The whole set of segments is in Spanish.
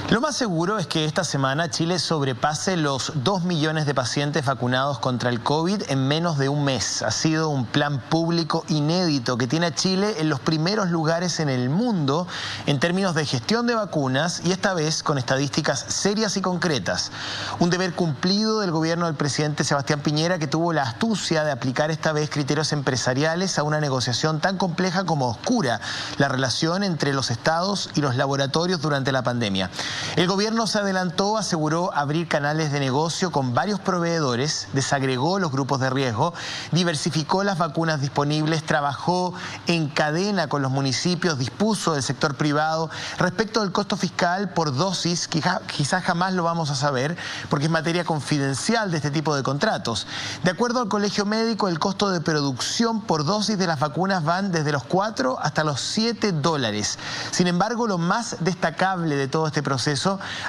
Lo más seguro es que esta semana Chile sobrepase los 2 millones de pacientes vacunados contra el COVID en menos de un mes. Ha sido un plan público inédito que tiene a Chile en los primeros lugares en el mundo en términos de gestión de vacunas y esta vez con estadísticas serias y concretas. Un deber cumplido del gobierno del presidente Sebastián Piñera, que tuvo la astucia de aplicar esta vez criterios empresariales a una negociación tan compleja como oscura, la relación entre los estados y los laboratorios durante la pandemia. El gobierno se adelantó, aseguró abrir canales de negocio con varios proveedores, desagregó los grupos de riesgo, diversificó las vacunas disponibles, trabajó en cadena con los municipios, dispuso del sector privado. Respecto del costo fiscal por dosis, quizás jamás lo vamos a saber porque es materia confidencial de este tipo de contratos. De acuerdo al Colegio Médico, el costo de producción por dosis de las vacunas van desde los 4 hasta los 7 dólares. Sin embargo, lo más destacable de todo este proceso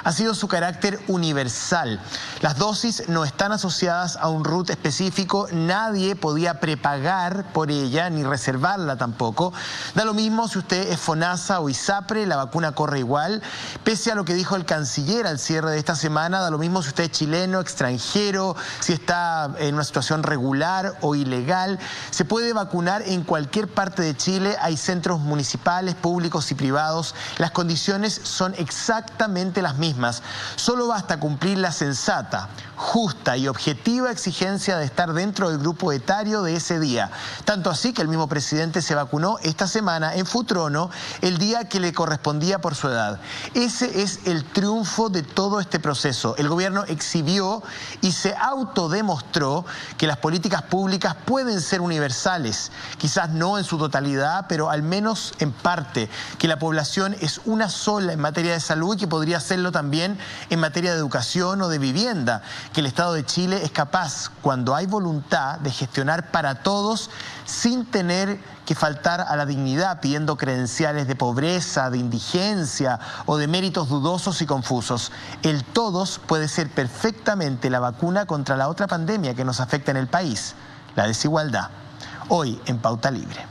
ha sido su carácter universal. Las dosis no están asociadas a un RUT específico, nadie podía prepagar por ella ni reservarla tampoco. Da lo mismo si usted es FONASA o ISAPRE, la vacuna corre igual. Pese a lo que dijo el canciller al cierre de esta semana, da lo mismo si usted es chileno, extranjero, si está en una situación regular o ilegal. Se puede vacunar en cualquier parte de Chile, hay centros municipales, públicos y privados. Las condiciones son exactamente las mismas. Solo basta cumplir la sensata, justa y objetiva exigencia de estar dentro del grupo etario de ese día. Tanto así que el mismo presidente se vacunó esta semana en Futrono, el día que le correspondía por su edad. Ese es el triunfo de todo este proceso. El gobierno exhibió y se autodemostró que las políticas públicas pueden ser universales, quizás no en su totalidad, pero al menos en parte, que la población es una sola en materia de salud y que podría hacerlo también en materia de educación o de vivienda, que el Estado de Chile es capaz, cuando hay voluntad, de gestionar para todos sin tener que faltar a la dignidad pidiendo credenciales de pobreza, de indigencia o de méritos dudosos y confusos. El todos puede ser perfectamente la vacuna contra la otra pandemia que nos afecta en el país, la desigualdad. Hoy en Pauta Libre.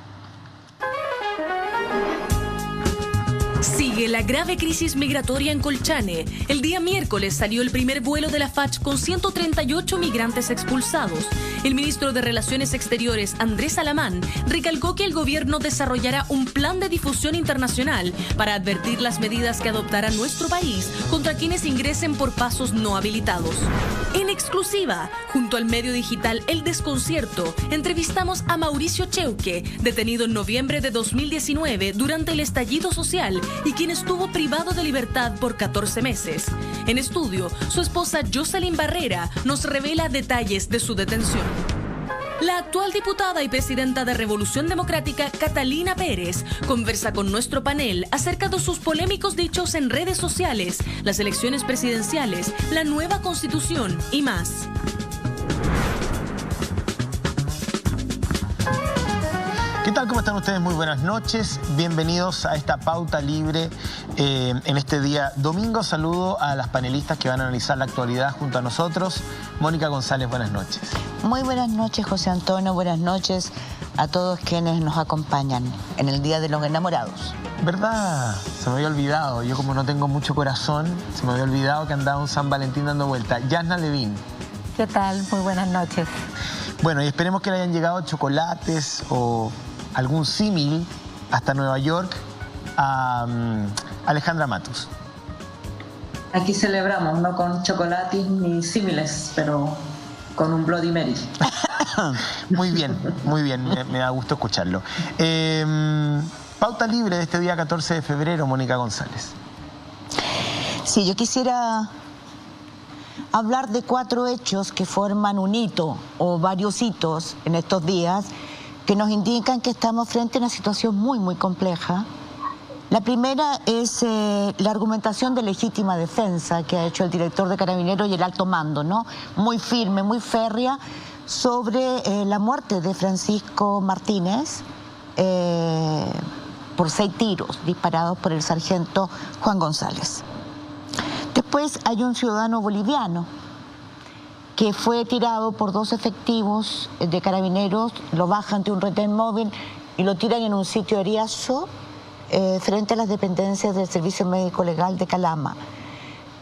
Sigue la grave crisis migratoria en Colchane. El día miércoles salió el primer vuelo de la FACH con 138 migrantes expulsados. El ministro de Relaciones Exteriores, Andrés Alamán, recalcó que el gobierno desarrollará un plan de difusión internacional para advertir las medidas que adoptará nuestro país contra quienes ingresen por pasos no habilitados. En exclusiva, junto al medio digital El Desconcierto, entrevistamos a Mauricio Cheuque, detenido en noviembre de 2019 durante el estallido social y quien estuvo privado de libertad por 14 meses. En estudio, su esposa Jocelyn Barrera nos revela detalles de su detención. La actual diputada y presidenta de Revolución Democrática, Catalina Pérez, conversa con nuestro panel acerca de sus polémicos dichos en redes sociales, las elecciones presidenciales, la nueva constitución y más. ¿Qué tal? ¿Cómo están ustedes? Muy buenas noches. Bienvenidos a esta Pauta Libre en este día domingo. Saludo a las panelistas que van a analizar la actualidad junto a nosotros. Mónica González, buenas noches. Muy buenas noches, José Antonio. Buenas noches a todos quienes nos acompañan en el Día de los Enamorados. ¿Verdad? Se me había olvidado. Yo como no tengo mucho corazón, se me había olvidado que andaba un San Valentín dando vuelta. Yasna Levín. ¿Qué tal? Muy buenas noches. Bueno, y esperemos que le hayan llegado chocolates o algún símil hasta Nueva York a Alejandra Matus. Aquí celebramos, no con chocolates ni símiles, pero con un Bloody Mary. Muy bien, me da gusto escucharlo. Pauta Libre de este día 14 de febrero, Mónica González. Sí, yo quisiera hablar de 4 hechos que forman un hito o varios hitos en estos días que nos indican que estamos frente a una situación muy, muy compleja. La primera es la argumentación de legítima defensa que ha hecho el director de Carabineros y el alto mando, ¿no? Muy firme, muy férrea, sobre la muerte de Francisco Martínez por 6 tiros disparados por el sargento Juan González. Después hay un ciudadano boliviano que fue tirado por 2 efectivos de Carabineros, lo bajan de un retén móvil y lo tiran en un sitio eriazo frente a las dependencias del Servicio Médico Legal de Calama.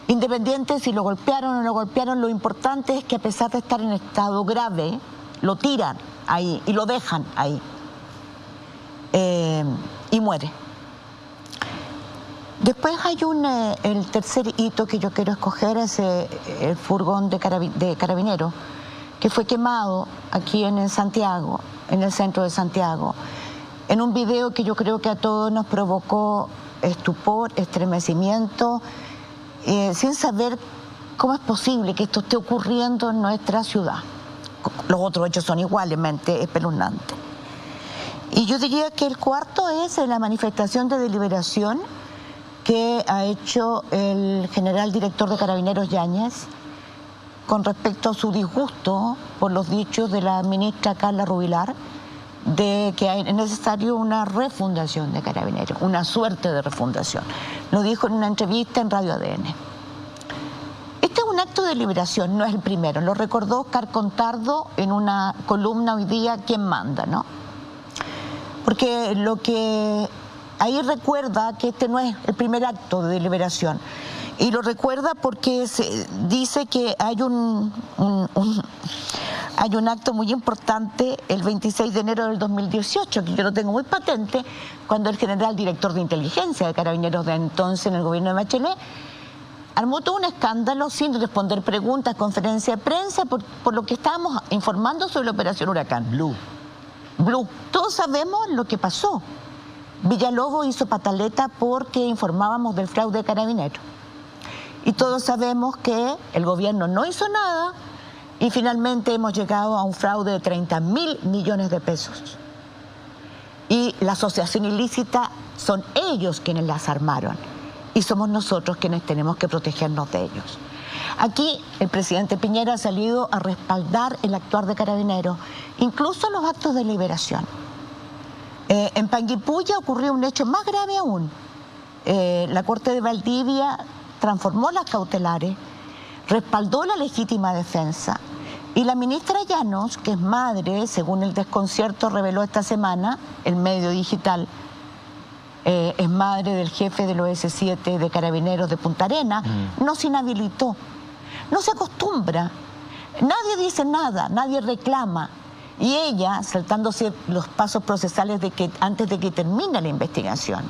Independiente si lo golpearon o no lo golpearon, lo importante es que a pesar de estar en estado grave, lo tiran ahí y lo dejan ahí. Y muere. Después hay el tercer hito que yo quiero escoger, es el furgón de carabineros, que fue quemado aquí en Santiago, en el centro de Santiago, en un video que yo creo que a todos nos provocó estupor, estremecimiento, sin saber cómo es posible que esto esté ocurriendo en nuestra ciudad. Los otros hechos son igualmente espeluznantes. Y yo diría que el cuarto es la manifestación de deliberación que ha hecho el general director de Carabineros Yáñez con respecto a su disgusto por los dichos de la ministra Carla Rubilar de que es necesario una refundación de Carabineros, una suerte de refundación. Lo dijo en una entrevista en Radio ADN. Este es un acto de liberación, no es el primero. Lo recordó Oscar Contardo en una columna hoy día, ¿Quién manda?, ¿no? Porque lo que ahí recuerda que este no es el primer acto de liberación. Y lo recuerda porque se dice que hay un acto muy importante el 26 de enero del 2018, que yo lo tengo muy patente, cuando el general director de inteligencia de Carabineros de entonces en el gobierno de Bachelet armó todo un escándalo sin responder preguntas, conferencia de prensa, por lo que estábamos informando sobre la operación Huracán. Blue. Todos sabemos lo que pasó. Villalobos hizo pataleta porque informábamos del fraude de Carabineros. Y todos sabemos que el gobierno no hizo nada y finalmente hemos llegado a un fraude de 30.000 millones de pesos. Y la asociación ilícita son ellos quienes las armaron y somos nosotros quienes tenemos que protegernos de ellos. Aquí el presidente Piñera ha salido a respaldar el actuar de Carabineros, incluso los actos de liberación. En Panguipulli ocurrió un hecho más grave aún. La Corte de Valdivia transformó las cautelares, respaldó la legítima defensa y la ministra Llanos, que es madre, según el Desconcierto reveló esta semana, el medio digital, es madre del jefe del OS7 de Carabineros de Punta Arenas, no se inhabilitó. No se acostumbra, nadie dice nada, nadie reclama. Y ella, saltándose los pasos procesales antes de que termine la investigación,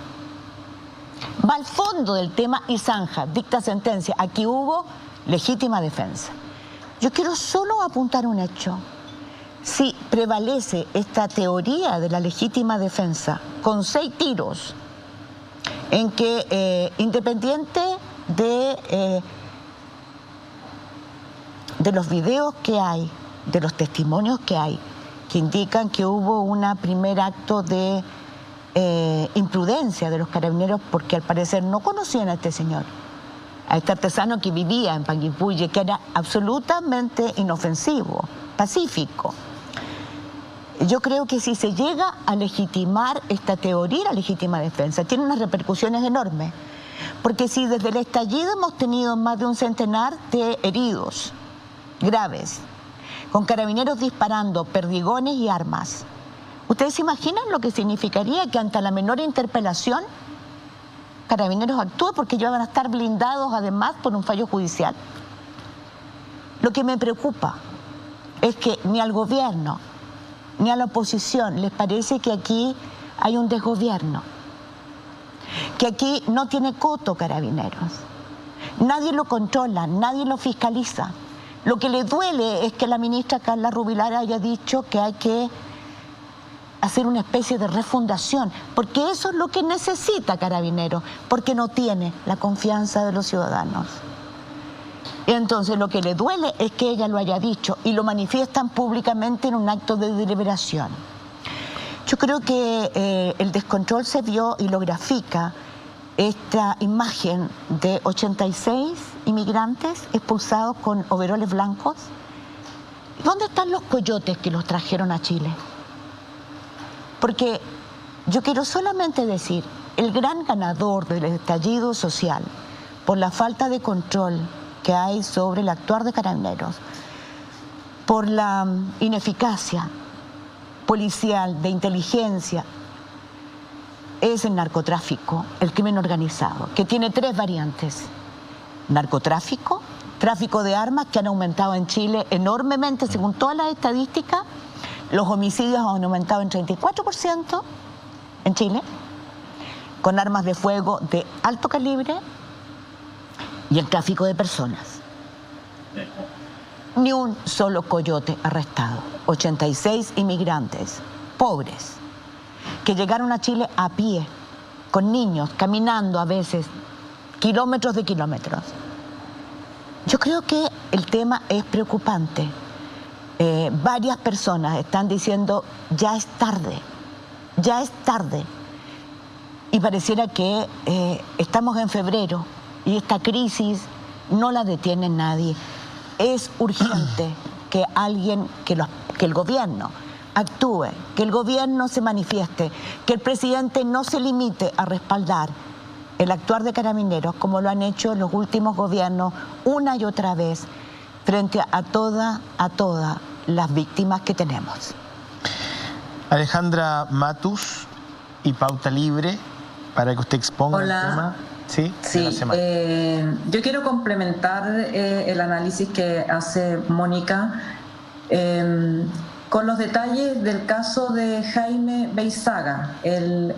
va al fondo del tema y zanja, dicta sentencia. Aquí hubo legítima defensa. Yo quiero solo apuntar un hecho. Si prevalece esta teoría de la legítima defensa con 6 tiros, en que independiente de los videos que hay, de los testimonios que hay, que indican que hubo un primer acto de imprudencia de los carabineros porque al parecer no conocían a este señor, a este artesano que vivía en Panguipulli, que era absolutamente inofensivo, pacífico. Yo creo que si se llega a legitimar esta teoría, la legítima defensa, tiene unas repercusiones enormes, porque si desde el estallido hemos tenido más de un centenar de heridos graves, con carabineros disparando perdigones y armas. ¿Ustedes se imaginan lo que significaría que ante la menor interpelación Carabineros actúe, porque ellos van a estar blindados además por un fallo judicial? Lo que me preocupa es que ni al gobierno ni a la oposición les parece que aquí hay un desgobierno, que aquí no tiene coto Carabineros, nadie lo controla, nadie lo fiscaliza. Lo que le duele es que la ministra Carla Rubilar haya dicho que hay que hacer una especie de refundación, porque eso es lo que necesita Carabineros, porque no tiene la confianza de los ciudadanos. Y entonces lo que le duele es que ella lo haya dicho y lo manifiestan públicamente en un acto de deliberación. Yo creo que el descontrol se vio y lo grafica esta imagen de 86 inmigrantes expulsados con overoles blancos. ¿Dónde están los coyotes que los trajeron a Chile? Porque yo quiero solamente decir, el gran ganador del estallido social por la falta de control que hay sobre el actuar de Carabineros, por la ineficacia policial, de inteligencia, es el narcotráfico, el crimen organizado, que tiene 3 variantes. narcotráfico, tráfico de armas que han aumentado en Chile enormemente, según todas las estadísticas. Los homicidios han aumentado en 34% en Chile, con armas de fuego de alto calibre, y el tráfico de personas. Ni un solo coyote arrestado. 86 inmigrantes, pobres, que llegaron a Chile a pie, con niños, caminando a veces, kilómetros de kilómetros. Yo creo que el tema es preocupante. Varias personas están diciendo, ya es tarde, ya es tarde. Y pareciera que estamos en febrero y esta crisis no la detiene nadie. Es urgente que alguien, que el gobierno actúe, que el gobierno se manifieste, que el presidente no se limite a respaldar el actuar de Carabineros como lo han hecho los últimos gobiernos una y otra vez frente a todas las víctimas que tenemos. Alejandra Matus y Pauta Libre, para que usted exponga el tema. Sí, sí, de la semana. Yo quiero complementar el análisis que hace Mónica con los detalles del caso de Jaime Beizaga, el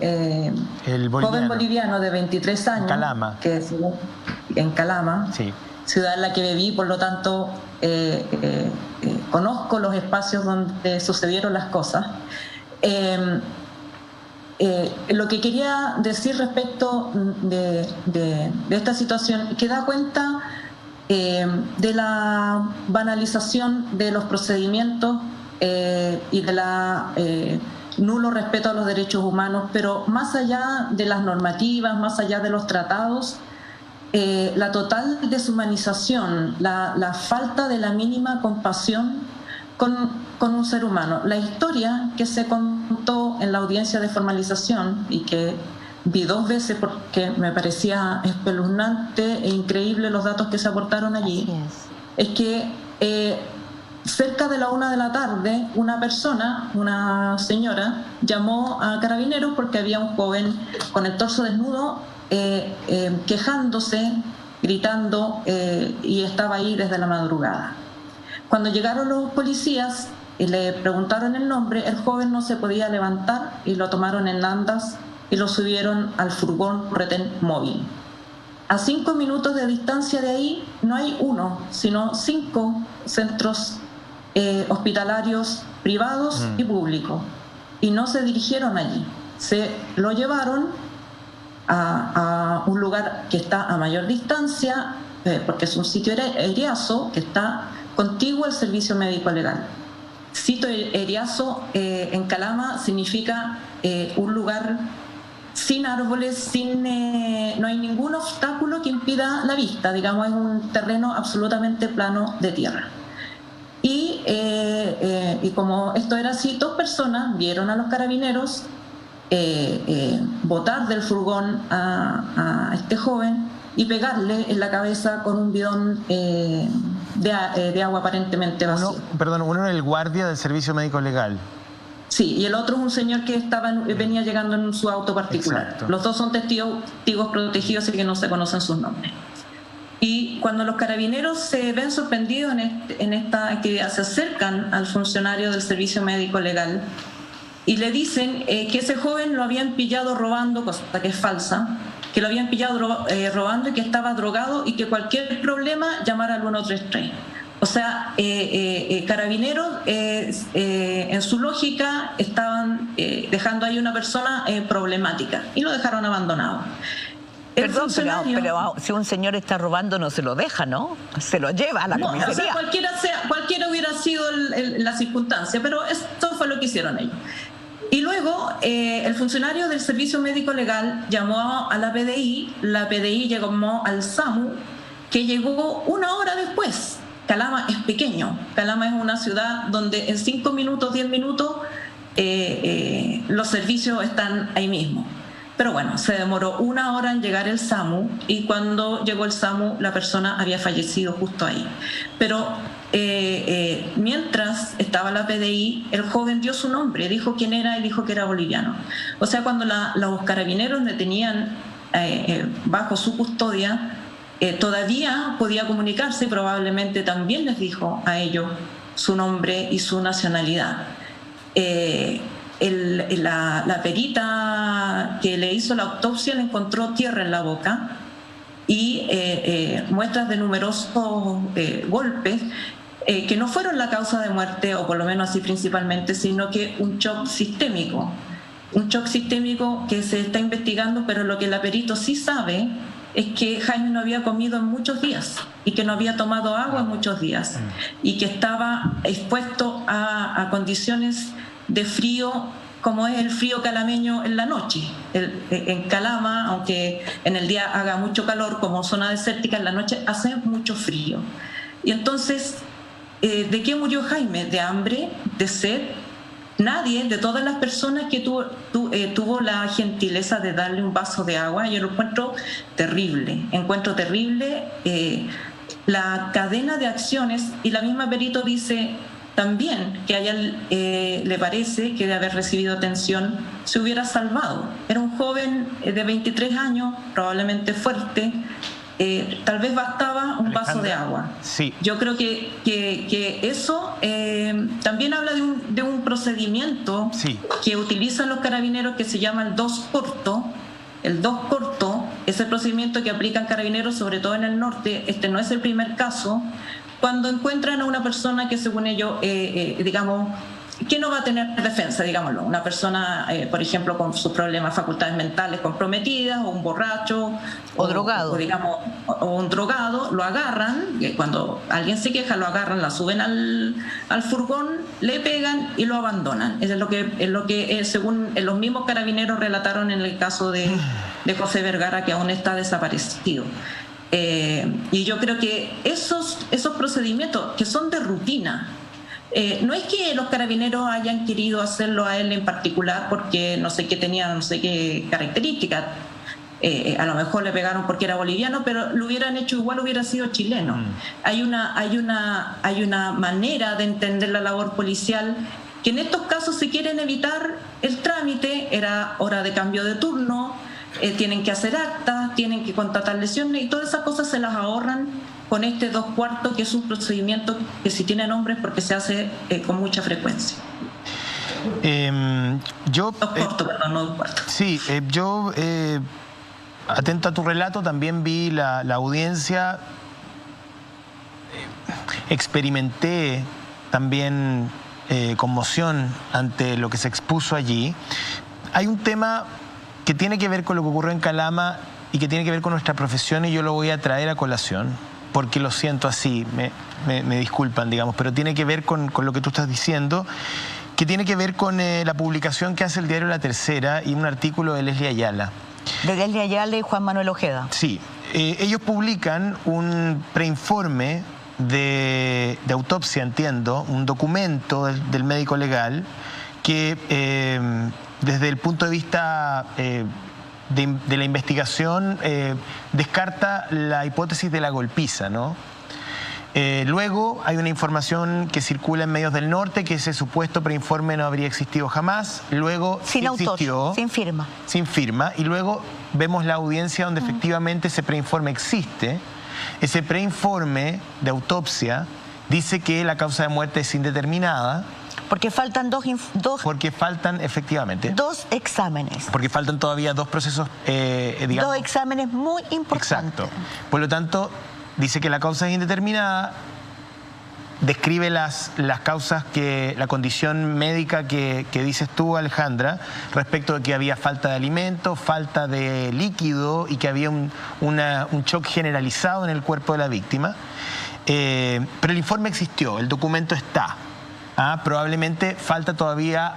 joven boliviano de 23 años, Calama. Que es en Calama, sí, ciudad en la que viví, por lo tanto conozco los espacios donde sucedieron las cosas. Lo que quería decir respecto de esta situación, que da cuenta de la banalización de los procedimientos y de la nulo respeto a los derechos humanos, pero más allá de las normativas, más allá de los tratados, la total deshumanización, la falta de la mínima compasión con un ser humano. La historia que se contó en la audiencia de formalización y que vi 2 veces porque me parecía espeluznante e increíble los datos que se aportaron allí, es que cerca de la 1 de la tarde una señora, llamó a Carabineros porque había un joven con el torso desnudo quejándose, gritando, y estaba ahí desde la madrugada. Cuando llegaron los policías y le preguntaron el nombre, el joven no se podía levantar y lo tomaron en andas y lo subieron al furgón retén móvil. A 5 minutos de distancia de ahí no hay uno, sino 5 centros hospitalarios privados y públicos, y no se dirigieron allí. Se lo llevaron a un lugar que está a mayor distancia, porque es un sitio Eriazo que está contiguo al servicio médico legal. Sitio Eriazo en Calama significa un lugar sin árboles, no hay ningún obstáculo que impida la vista, digamos, es un terreno absolutamente plano de tierra. Y como esto era así, 2 personas vieron a los carabineros botar del furgón a este joven y pegarle en la cabeza con un bidón de agua aparentemente vacío. Uno era el guardia del servicio médico legal. Sí, y el otro es un señor que venía llegando en su auto particular. Exacto. Los 2 son testigos protegidos, así que no se conocen sus nombres. Y cuando los carabineros se ven sorprendidos en esta actividad, se acercan al funcionario del servicio médico legal y le dicen que ese joven lo habían pillado robando, cosa que es falsa, que lo habían pillado robando y que estaba drogado y que cualquier problema llamara al 133. O sea, Carabineros, en su lógica, estaban dejando ahí una persona problemática y lo dejaron abandonado. Perdón, pero si un señor está robando no se lo deja, ¿no? Se lo lleva a la comisaría. O sea, cualquiera hubiera sido la circunstancia, pero esto fue lo que hicieron ellos. Y luego el funcionario del Servicio Médico Legal llamó a la PDI llamó al SAMU, que llegó 1 hora después. Calama es pequeño, Calama es una ciudad donde en 5 minutos, 10 minutos los servicios están ahí mismo. Pero bueno, se demoró 1 hora en llegar el SAMU y cuando llegó el SAMU la persona había fallecido justo ahí. Pero mientras estaba la PDI, el joven dio su nombre, dijo quién era y dijo que era boliviano. O sea, cuando los carabineros le tenían bajo su custodia, todavía podía comunicarse, probablemente también les dijo a ellos su nombre y su nacionalidad. La perita que le hizo la autopsia le encontró tierra en la boca y muestras de numerosos golpes que no fueron la causa de muerte, o por lo menos así principalmente, sino que un shock sistémico. Un shock sistémico que se está investigando, pero lo que la perito sí sabe es que Jaime no había comido en muchos días y que no había tomado agua en muchos días y que estaba expuesto a condiciones de frío, como es el frío calameño en la noche. En Calama, aunque en el día haga mucho calor, como zona desértica, en la noche hace mucho frío. Y entonces, ¿de qué murió Jaime? ¿De hambre? ¿De sed? Nadie, de todas las personas que tuvo la gentileza de darle un vaso de agua. Yo lo encuentro terrible. La cadena de acciones, y la misma perito dice también que a ella le parece que de haber recibido atención se hubiera salvado. Era un joven de 23 años, probablemente fuerte. Tal vez bastaba un vaso de agua. Sí. Yo creo que eso también habla de un procedimiento que utilizan los carabineros, que se llama el 2 corto. El 2 corto es el procedimiento que aplican carabineros, sobre todo en el norte. Este no es el primer caso. Cuando encuentran a una persona que, según ellos, digamos, que no va a tener defensa, digámoslo, una persona, por ejemplo, con sus problemas, facultades mentales comprometidas, o un borracho, o drogado, o un drogado, lo agarran, cuando alguien se queja, lo agarran, la suben al furgón, le pegan y lo abandonan. Eso es lo que según los mismos carabineros relataron en el caso de José Vergara, que aún está desaparecido. Y yo creo que esos procedimientos que son de rutina, no es que los carabineros hayan querido hacerlo a él en particular porque no sé qué características, a lo mejor le pegaron porque era boliviano, pero lo hubieran hecho igual, hubiera sido chileno. Hay una manera de entender la labor policial que en estos casos se quieren evitar el trámite. Era hora de cambio de turno, tienen que hacer actas, tienen que contratar lesiones, y todas esas cosas se las ahorran con este 2 cuartos, que es un procedimiento que si tiene nombre es porque se hace con mucha frecuencia. 2 cuartos, perdón, no 2 cuartos. Sí, yo, atento a tu relato, también vi la audiencia, experimenté también conmoción ante lo que se expuso allí. Hay un tema que tiene que ver con lo que ocurrió en Calama y que tiene que ver con nuestra profesión, y yo lo voy a traer a colación, porque lo siento así, me disculpan, digamos, pero tiene que ver con lo que tú estás diciendo, que tiene que ver con la publicación que hace el diario La Tercera y un artículo de Leslie Ayala. De Leslie Ayala y Juan Manuel Ojeda. Sí, ellos publican un preinforme de autopsia, entiendo, un documento del médico legal que desde el punto de vista de la investigación descarta la hipótesis de la golpiza, ¿no? Luego hay una información que circula en medios del norte que ese supuesto preinforme no habría existido jamás. Luego sin existió, autor, sin firma. Sin firma. Y luego vemos la audiencia donde efectivamente ese preinforme existe. Ese preinforme de autopsia dice que la causa de muerte es indeterminada. Porque faltan porque faltan, efectivamente, 2 exámenes. Porque faltan todavía 2 procesos, digamos. 2 exámenes muy importantes. Exacto. Por lo tanto, dice que la causa es indeterminada, describe las causas, la condición médica que dices tú, Alejandra, respecto de que había falta de alimento, falta de líquido y que había un shock generalizado en el cuerpo de la víctima. Pero el informe existió, el documento está. Probablemente falta todavía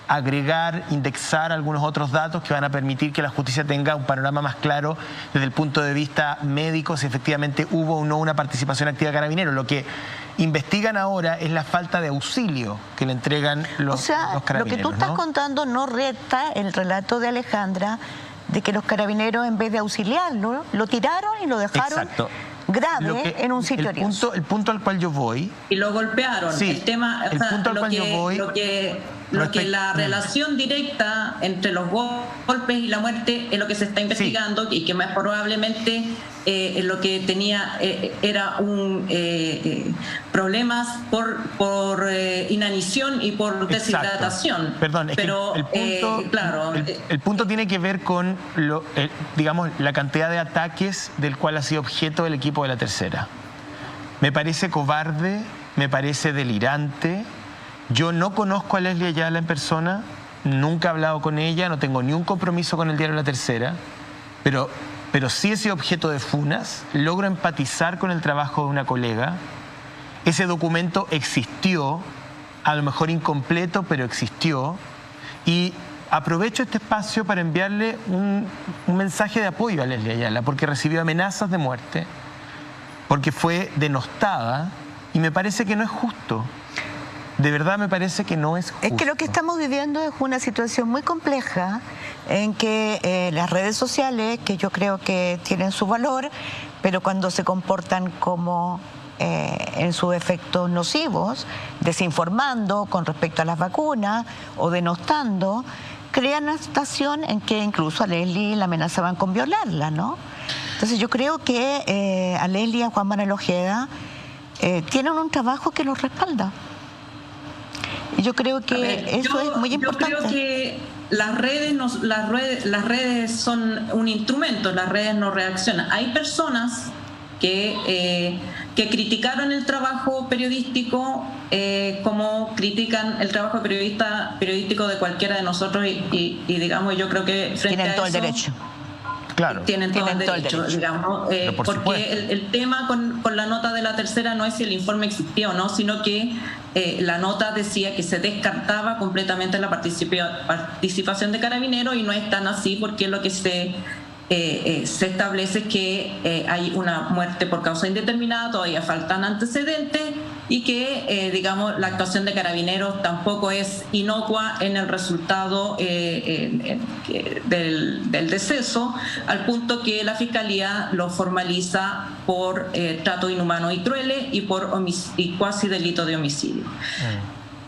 agregar, indexar algunos otros datos que van a permitir que la justicia tenga un panorama más claro desde el punto de vista médico, si efectivamente hubo o no una participación activa de Carabineros. Lo que investigan ahora es la falta de auxilio que le entregan los Carabineros. Lo que tú estás contando no resta el relato de Alejandra de que los Carabineros, en vez de auxiliarlo, lo tiraron y lo dejaron grave en un sitio riesgo. El punto al cual yo voy... Y lo golpearon. Sí, el tema, el punto al cual yo voy... Lo que la relación directa entre los golpes y la muerte es lo que se está investigando, y que más probablemente lo que tenía era un problemas por inanición y por deshidratación. Perdón, es pero que el punto tiene que ver con digamos, la cantidad de ataques del cual ha sido objeto el equipo de la tercera. Me parece cobarde, me parece delirante. Yo no conozco a Leslie Ayala en persona, nunca he hablado con ella, no tengo ni un compromiso con el diario La Tercera, pero sí he sido objeto de funas, logro empatizar con el trabajo de una colega. Ese documento existió, a lo mejor incompleto, pero existió, y aprovecho este espacio para enviarle un mensaje de apoyo a Leslie Ayala, porque recibió amenazas de muerte, porque fue denostada, y me parece que no es justo. De verdad me parece que no es justo. Es que lo que estamos viviendo es una situación muy compleja en que las redes sociales, que yo creo que tienen su valor, pero cuando se comportan como en sus efectos nocivos, desinformando con respecto a las vacunas o denostando, crean una situación en que incluso a Leslie la amenazaban con violarla, ¿no? Entonces yo creo que a Leslie y a Juan Manuel Ojeda tienen un trabajo que los respalda. Y yo creo que eso es muy importante. Yo creo que las redes son un instrumento, las redes no reaccionan. Hay personas que criticaron el trabajo periodístico como critican el trabajo periodístico de cualquiera de nosotros y digamos, yo creo que frente tienen a todo eso, el derecho. Claro, tienen todo el derecho, digamos, porque el tema con la nota de La Tercera no es si el informe existía o no, sino que la nota decía que se descartaba completamente la participación de Carabineros, y no es tan así, porque lo que se establece que hay una muerte por causa indeterminada, todavía faltan antecedentes, y que, digamos, la actuación de Carabineros tampoco es inocua en el resultado del deceso, al punto que la Fiscalía lo formaliza por trato inhumano y cruel y cuasi delito de homicidio.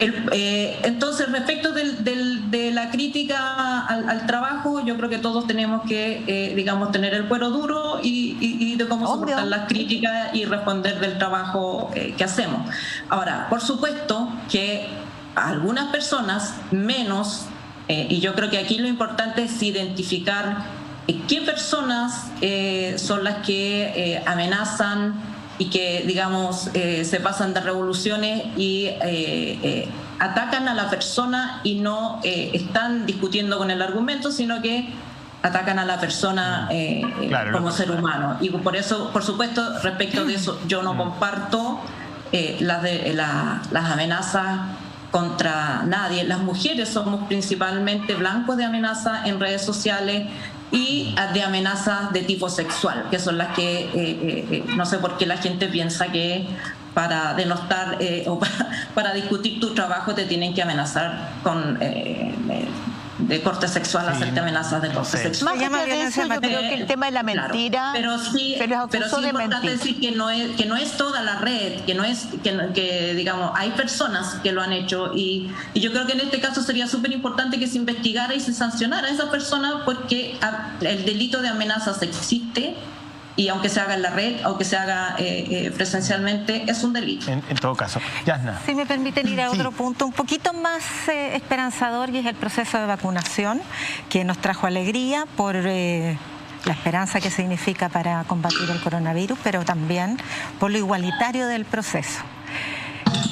Entonces, respecto de la crítica al trabajo, yo creo que todos tenemos que, digamos, tener el cuero duro y de cómo soportar las críticas y responder del trabajo que hacemos. Ahora, por supuesto que a algunas personas menos, y yo creo que aquí lo importante es identificar qué personas son las que amenazan y que, digamos, se pasan de revoluciones y atacan a la persona y no están discutiendo con el argumento, sino que atacan a la persona como ser humano. Y por eso, por supuesto, respecto de eso, yo no comparto las amenazas contra nadie. Las mujeres somos principalmente blancos de amenazas en redes sociales y de amenazas de tipo sexual, que son las que no sé por qué la gente piensa que para denostar o para discutir tu trabajo te tienen que amenazar con de corte sexual, hacerte amenazas de corte sexual. Más allá de eso, yo creo que el tema de la mentira, claro, pero sí es importante decir que no es toda la red, que digamos, hay personas que lo han hecho, y yo creo que en este caso sería súper importante que se investigara y se sancionara a esas personas, porque el delito de amenazas existe, y aunque se haga en la red, aunque se haga presencialmente, es un delito. En todo caso. Yasna. Si me permiten ir a otro punto un poquito más esperanzador, y es el proceso de vacunación, que nos trajo alegría por la esperanza que significa para combatir el coronavirus, pero también por lo igualitario del proceso.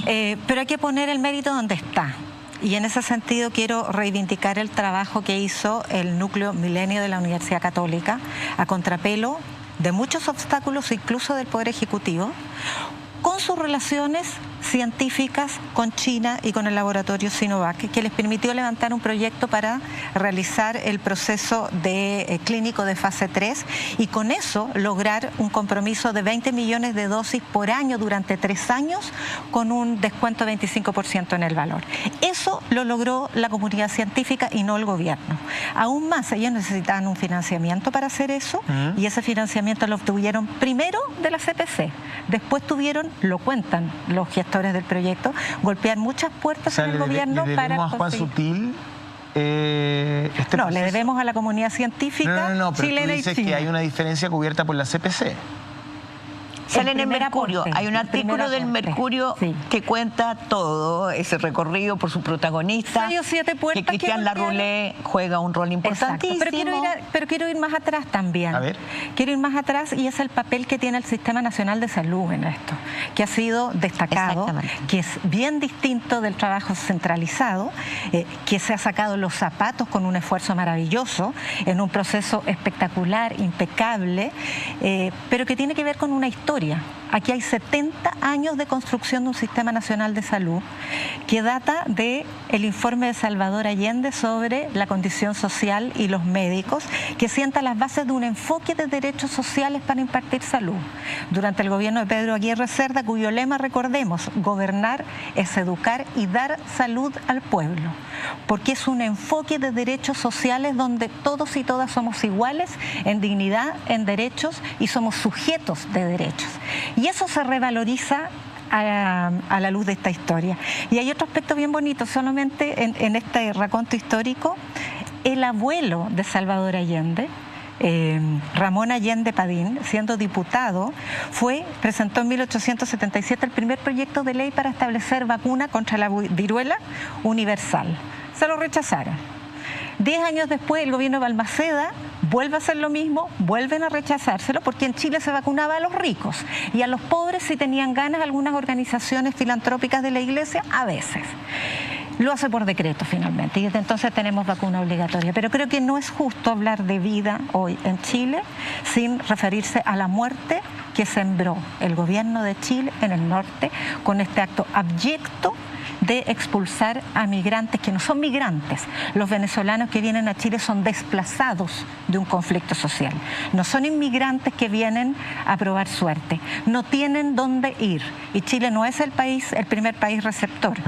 Pero hay que poner el mérito donde está. Y en ese sentido quiero reivindicar el trabajo que hizo el Núcleo Milenio de la Universidad Católica, a contrapelo de muchos obstáculos, incluso del Poder Ejecutivo, con sus relaciones científicas con China y con el laboratorio Sinovac, que les permitió levantar un proyecto para realizar el proceso clínico de fase 3 y con eso lograr un compromiso de 20 millones de dosis por año durante 3 años, con un descuento de 25% en el valor. Eso lo logró la comunidad científica y no el gobierno. Aún más, ellos necesitaban un financiamiento para hacer eso, y ese financiamiento lo obtuvieron primero de la CPC, después tuvieron, lo cuentan los gestores del proyecto, golpear muchas puertas en el gobierno para conseguir. Juan Sutil este proceso? Le debemos a la comunidad científica No, pero chilena tú dices y china. que hay una diferencia cubierta por la CPC. Sale en el Mercurio. Hay un artículo del Mercurio que cuenta todo ese recorrido por su protagonista. 6 o 7 puertas que Cristian Larroulé juega un rol importantísimo. Pero quiero ir más atrás también. A ver. Quiero ir más atrás y es el papel que tiene el Sistema Nacional de Salud en esto, que ha sido destacado, que es bien distinto del trabajo centralizado, que se ha sacado los zapatos con un esfuerzo maravilloso, en un proceso espectacular, impecable, pero que tiene que ver con una historia. Aquí hay 70 años de construcción de un Sistema Nacional de Salud que data del informe de Salvador Allende sobre la condición social y los médicos, que sienta las bases de un enfoque de derechos sociales para impartir salud. Durante el gobierno de Pedro Aguirre Cerda, cuyo lema, recordemos, gobernar es educar y dar salud al pueblo, porque es un enfoque de derechos sociales donde todos y todas somos iguales en dignidad, en derechos y somos sujetos de derechos. Y eso se revaloriza a la luz de esta historia. Y hay otro aspecto bien bonito, solamente en este raconto histórico, el abuelo de Salvador Allende, Ramón Allende Padín, siendo diputado, presentó en 1877 el primer proyecto de ley para establecer vacuna contra la viruela universal. Se lo rechazaron. 10 años después, el gobierno de Balmaceda vuelve a hacer lo mismo, vuelven a rechazárselo, porque en Chile se vacunaba a los ricos y a los pobres, si tenían ganas, algunas organizaciones filantrópicas de la iglesia, a veces. Lo hace por decreto finalmente y desde entonces tenemos vacuna obligatoria. Pero creo que no es justo hablar de vida hoy en Chile sin referirse a la muerte que sembró el gobierno de Chile en el norte con este acto abyecto de expulsar a migrantes que no son migrantes. Los venezolanos que vienen a Chile son desplazados de un conflicto social. No son inmigrantes que vienen a probar suerte. No tienen dónde ir. Y Chile no es el primer país receptor.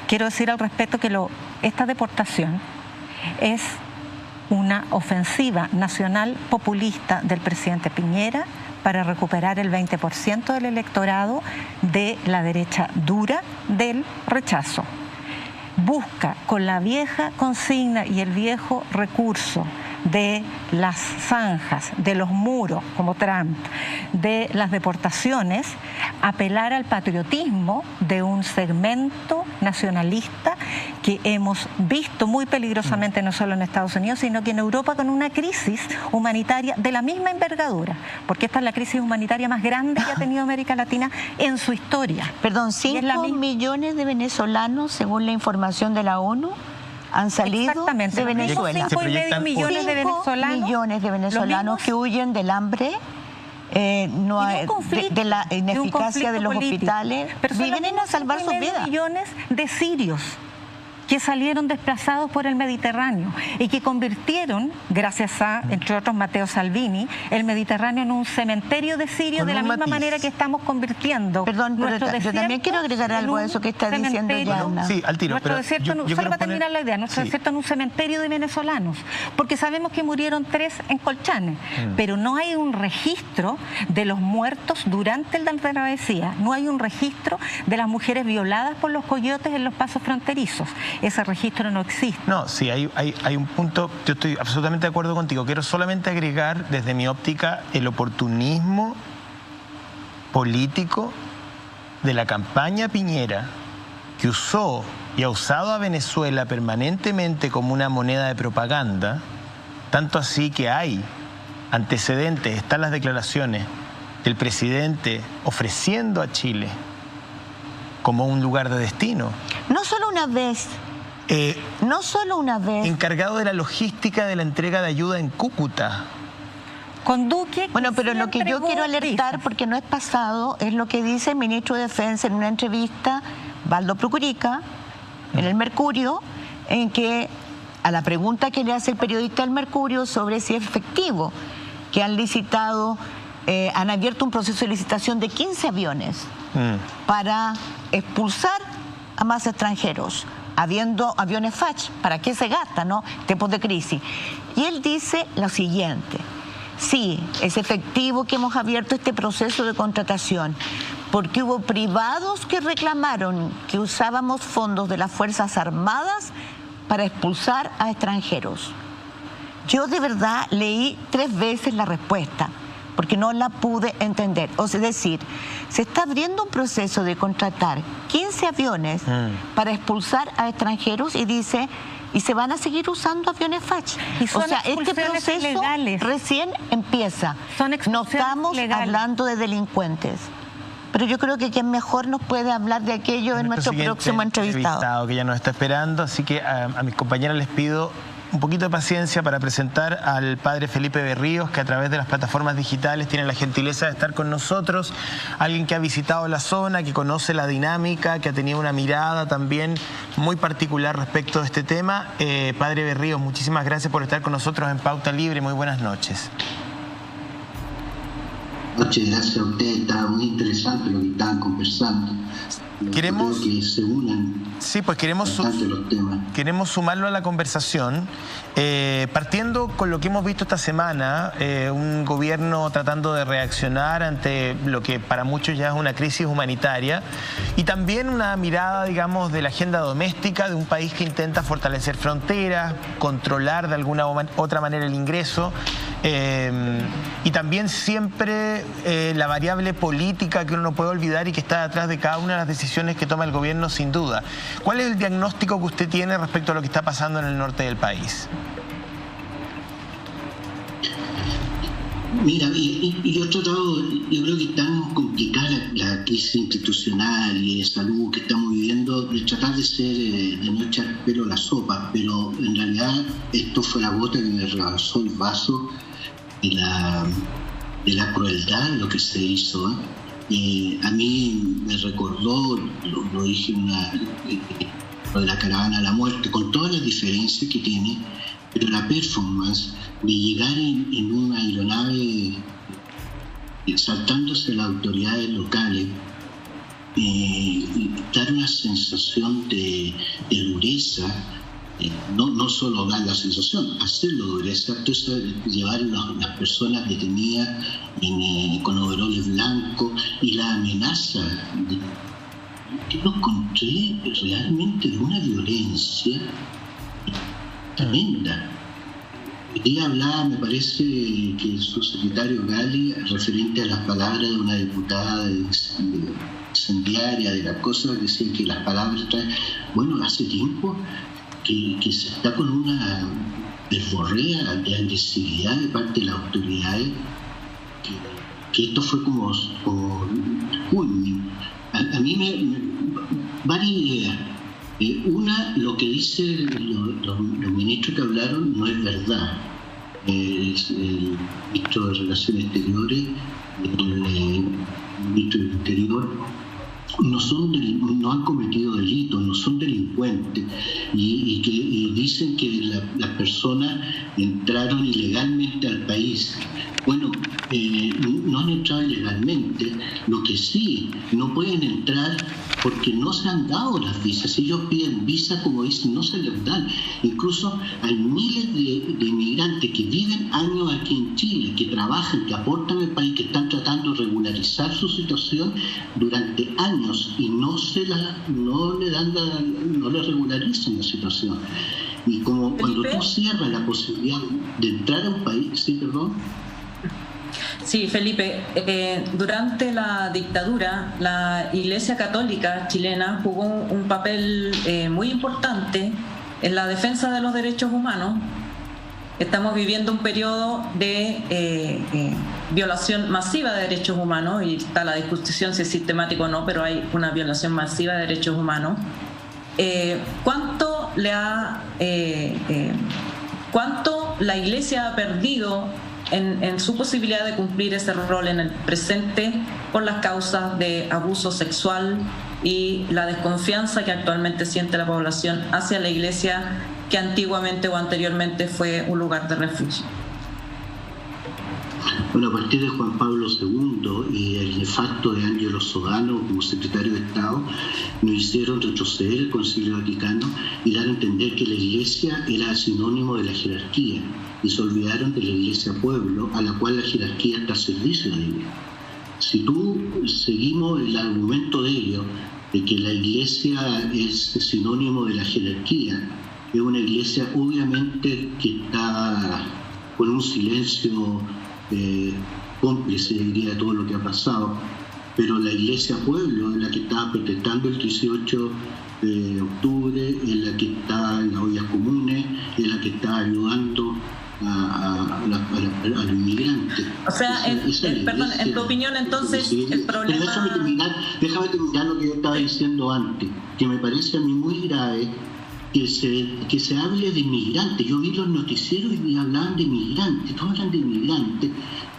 Quiero decir al respecto que esta deportación es una ofensiva nacional populista del presidente Piñera para recuperar el 20% del electorado de la derecha dura del rechazo. Busca con la vieja consigna y el viejo recurso de las zanjas, de los muros, como Trump, de las deportaciones, apelar al patriotismo de un segmento nacionalista que hemos visto muy peligrosamente no solo en Estados Unidos, sino que en Europa, con una crisis humanitaria de la misma envergadura, porque esta es la crisis humanitaria más grande que ha tenido América Latina en su historia. Perdón, 5 millones de venezolanos, según la información de la ONU, han salido de Venezuela. 5,5 millones de venezolanos. 5 millones de venezolanos que huyen del hambre, de la ineficacia de los hospitales, vienen a salvar sus vidas. Millones de sirios que salieron desplazados por el Mediterráneo y que convirtieron, gracias a, entre otros, Matteo Salvini, el Mediterráneo en un cementerio de sirios, de la misma manera que estamos convirtiendo. Perdón, pero yo también quiero agregar algo a eso que está diciendo Yauna. Sí, al tiro. Nuestro desierto, solo para terminar la idea, nuestro desierto en un cementerio de venezolanos, porque sabemos que murieron 3 en Colchane, pero no hay un registro de los muertos durante la travesía, no hay un registro de las mujeres violadas por los coyotes en los pasos fronterizos. Ese registro no existe. No, sí, hay un punto, yo estoy absolutamente de acuerdo contigo. Quiero solamente agregar desde mi óptica el oportunismo político de la campaña Piñera, que usó y ha usado a Venezuela permanentemente como una moneda de propaganda, tanto así que hay antecedentes, están las declaraciones del presidente ofreciendo a Chile como un lugar de destino. No solo una vez. No solo una vez. Encargado de la logística de la entrega de ayuda en Cúcuta. Con Duque. Bueno, pero lo que yo quiero alertar, porque no es pasado, es lo que dice el ministro de Defensa en una entrevista, Baldo Procurica, en el Mercurio, en que a la pregunta que le hace el periodista del Mercurio sobre si es efectivo, que han licitado, han abierto un proceso de licitación de 15 aviones para expulsar a más extranjeros, habiendo aviones FACH, ¿para qué se gasta, no? Tiempos de crisis. Y él dice lo siguiente: sí, es efectivo que hemos abierto este proceso de contratación, porque hubo privados que reclamaron que usábamos fondos de las Fuerzas Armadas para expulsar a extranjeros. Yo de verdad leí 3 veces la respuesta, porque no la pude entender. O sea, es decir, se está abriendo un proceso de contratar 15 aviones para expulsar a extranjeros y dice, y se van a seguir usando aviones FACH. O sea, este proceso ilegales. Recién empieza. No estamos hablando de delincuentes. Pero yo creo que quien mejor nos puede hablar de aquello es nuestro próximo entrevistado. Que ya nos está esperando, así que a mis compañeras les pido un poquito de paciencia para presentar al padre Felipe Berríos, que a través de las plataformas digitales tiene la gentileza de estar con nosotros, alguien que ha visitado la zona, que conoce la dinámica, que ha tenido una mirada también muy particular respecto de este tema. Padre Berríos, muchísimas gracias por estar con nosotros en Pauta Libre. Muy buenas noches. Muchas gracias a ustedes, estaba muy interesante lo que estaban conversando. Queremos que se unan. Sí, pues queremos sumarlo a la conversación, partiendo con lo que hemos visto esta semana, un gobierno tratando de reaccionar ante lo que para muchos ya es una crisis humanitaria, y también una mirada, digamos, de la agenda doméstica de un país que intenta fortalecer fronteras, controlar de alguna otra manera el ingreso, y también siempre la variable política que uno no puede olvidar y que está detrás de cada una de las decisiones que toma el gobierno, sin duda. ¿Cuál es el diagnóstico que usted tiene respecto a lo que está pasando en el norte del país? Mira, yo creo que estamos complicada la crisis institucional y de salud que estamos viviendo, de tratar de no echar pelo a la sopa, pero en realidad esto fue la gota que me rebasó el vaso de la crueldad de lo que se hizo, a mí me recordó, lo dije lo de la caravana a la muerte, con todas las diferencias que tiene, pero la performance de llegar en una aeronave saltándose las autoridades locales, dar una sensación de dureza, no solo dar la sensación, hacerlo dureza, entonces llevar a las personas detenidas con overoles blancos y la amenaza que lo encontré realmente de una violencia tremenda. Ella hablaba, me parece que el subsecretario Gali, referente a las palabras de una diputada incendiaria de la cosa, que decía que las palabras traen. Bueno, hace tiempo que se está con una desborrea de agresividad de parte de las autoridades, que esto fue como uy, a mí varias ideas. Una, lo que dicen los ministros que hablaron no es verdad. El ministro de Relaciones Exteriores, el ministro del Interior, no han cometido delitos, no son delincuentes, y dicen que las personas entraron ilegalmente al país. Bueno, no han entrado ilegalmente, lo que sí, no pueden entrar porque no se han dado las visas. Si ellos piden visa, como dicen, no se les dan. Incluso hay miles de inmigrantes que viven años aquí en Chile, que trabajan, que aportan al país, que están tratando de regularizar su situación durante años y no le regularizan la situación. Y como cuando tú cierras la posibilidad de entrar a un país, sí, perdón. Sí, Felipe, durante la dictadura la Iglesia Católica chilena jugó un papel muy importante en la defensa de los derechos humanos. Estamos viviendo un periodo de violación masiva de derechos humanos, y está la discusión si es sistemático o no, pero hay una violación masiva de derechos humanos. ¿Cuánto la Iglesia ha perdido en su posibilidad de cumplir ese rol en el presente por las causas de abuso sexual y la desconfianza que actualmente siente la población hacia la Iglesia, que antiguamente o anteriormente fue un lugar de refugio? Bueno, a partir de Juan Pablo II y el nefasto de Ángelo Sodano como secretario de Estado, nos hicieron retroceder el Concilio Vaticano y dar a entender que la Iglesia era sinónimo de la jerarquía, y se olvidaron de la Iglesia Pueblo, a la cual la jerarquía está al servicio de ella. Si tú seguimos el argumento de ellos, de que la Iglesia es sinónimo de la jerarquía, Es una iglesia obviamente que está con un silencio cómplice, diría, de todo lo que ha pasado, pero la iglesia pueblo es la que estaba protestando el 18 de octubre, es la que está en las ollas comunes, es la que está ayudando a los inmigrantes. O sea, perdón, en tu opinión entonces el problema... Déjame terminar lo que yo estaba diciendo antes, que me parece a mí muy grave que se hable de migrantes. Yo vi los noticieros y hablaban de migrantes, todos hablan de migrantes.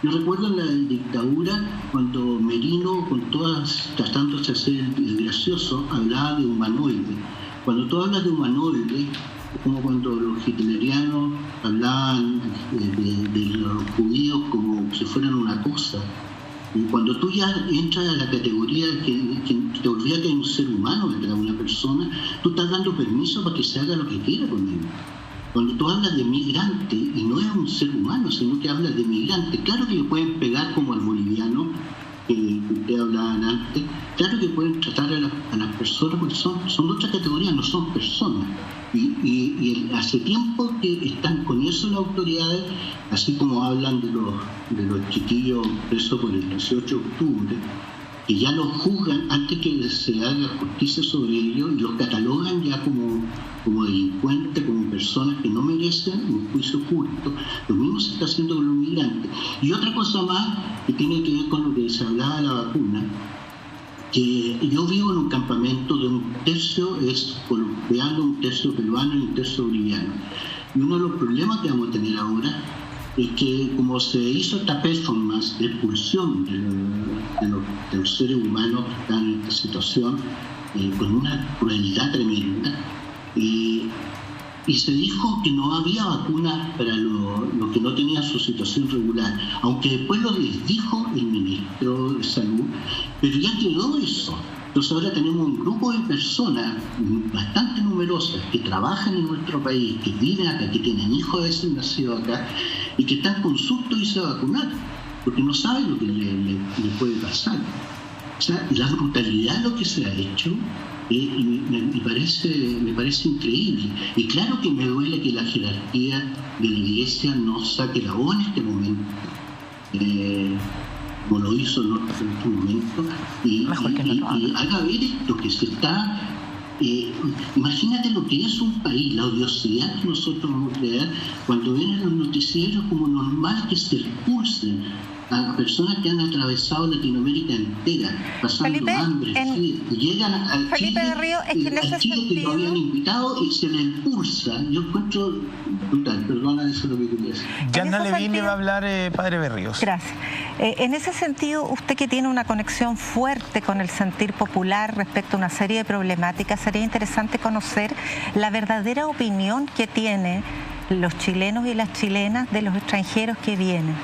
Yo recuerdo en la dictadura, cuando Merino, con todas, tratándose de hacer el gracioso, hablaba de humanoides. Cuando tú hablas de humanoides, como cuando los hitlerianos hablaban de los judíos como si fueran una cosa. Y cuando tú ya entras a la categoría que te olvidas que hay un ser humano detrás de una persona, tú estás dando permiso para que se haga lo que quiera con él. Cuando tú hablas de migrante, y no es un ser humano, sino que hablas de migrante, claro que le pueden pegar como al boliviano, que ustedes hablaban antes, claro que pueden tratar a las personas porque son otra categoría, no son personas. Y hace tiempo que están con eso las autoridades, así como hablan de los chiquillos presos por el 18 de octubre, que ya los juzgan antes que se haga justicia sobre ellos y los catalogan ya como delincuentes, como personas que no merecen un juicio justo. Lo mismo se está haciendo con los migrantes. Y otra cosa más que tiene que ver con lo que se hablaba de la vacuna, que yo vivo en un campamento de un tercio es colombiano, un tercio peruano y un tercio boliviano. Y uno de los problemas que vamos a tener ahora es que como se hizo esta performance de expulsión de los seres humanos que están en esta situación, con una crueldad tremenda, y se dijo que no había vacunas para los que no tenían su situación regular, aunque después lo les dijo el ministro de Salud, pero ya quedó eso. Entonces ahora tenemos un grupo de personas bastante numerosas que trabajan en nuestro país, que viven acá, que tienen hijos a veces nacidos acá y que están con susto y se vacunar, porque no saben lo que le puede pasar. O sea, la brutalidad de lo que se ha hecho me parece increíble. Y claro que me duele que la jerarquía de la Iglesia no saque la voz en este momento, como lo hizo en otro momento, y haga ver esto que se está... imagínate lo que es un país, la odiosidad que nosotros vamos a crear cuando ven en los noticieros como normal que se expulsen a personas que han atravesado Latinoamérica entera, pasando Felipe, hambre, llegan a Chile, que lo habían invitado y se les expulsa. Yo encuentro brutal, perdona, eso es lo que quería decir. Yanna Levin le va a hablar Padre Berríos. Gracias. En ese sentido, usted que tiene una conexión fuerte con el sentir popular respecto a una serie de problemáticas, sería interesante conocer la verdadera opinión que tiene los chilenos y las chilenas de los extranjeros que vienen.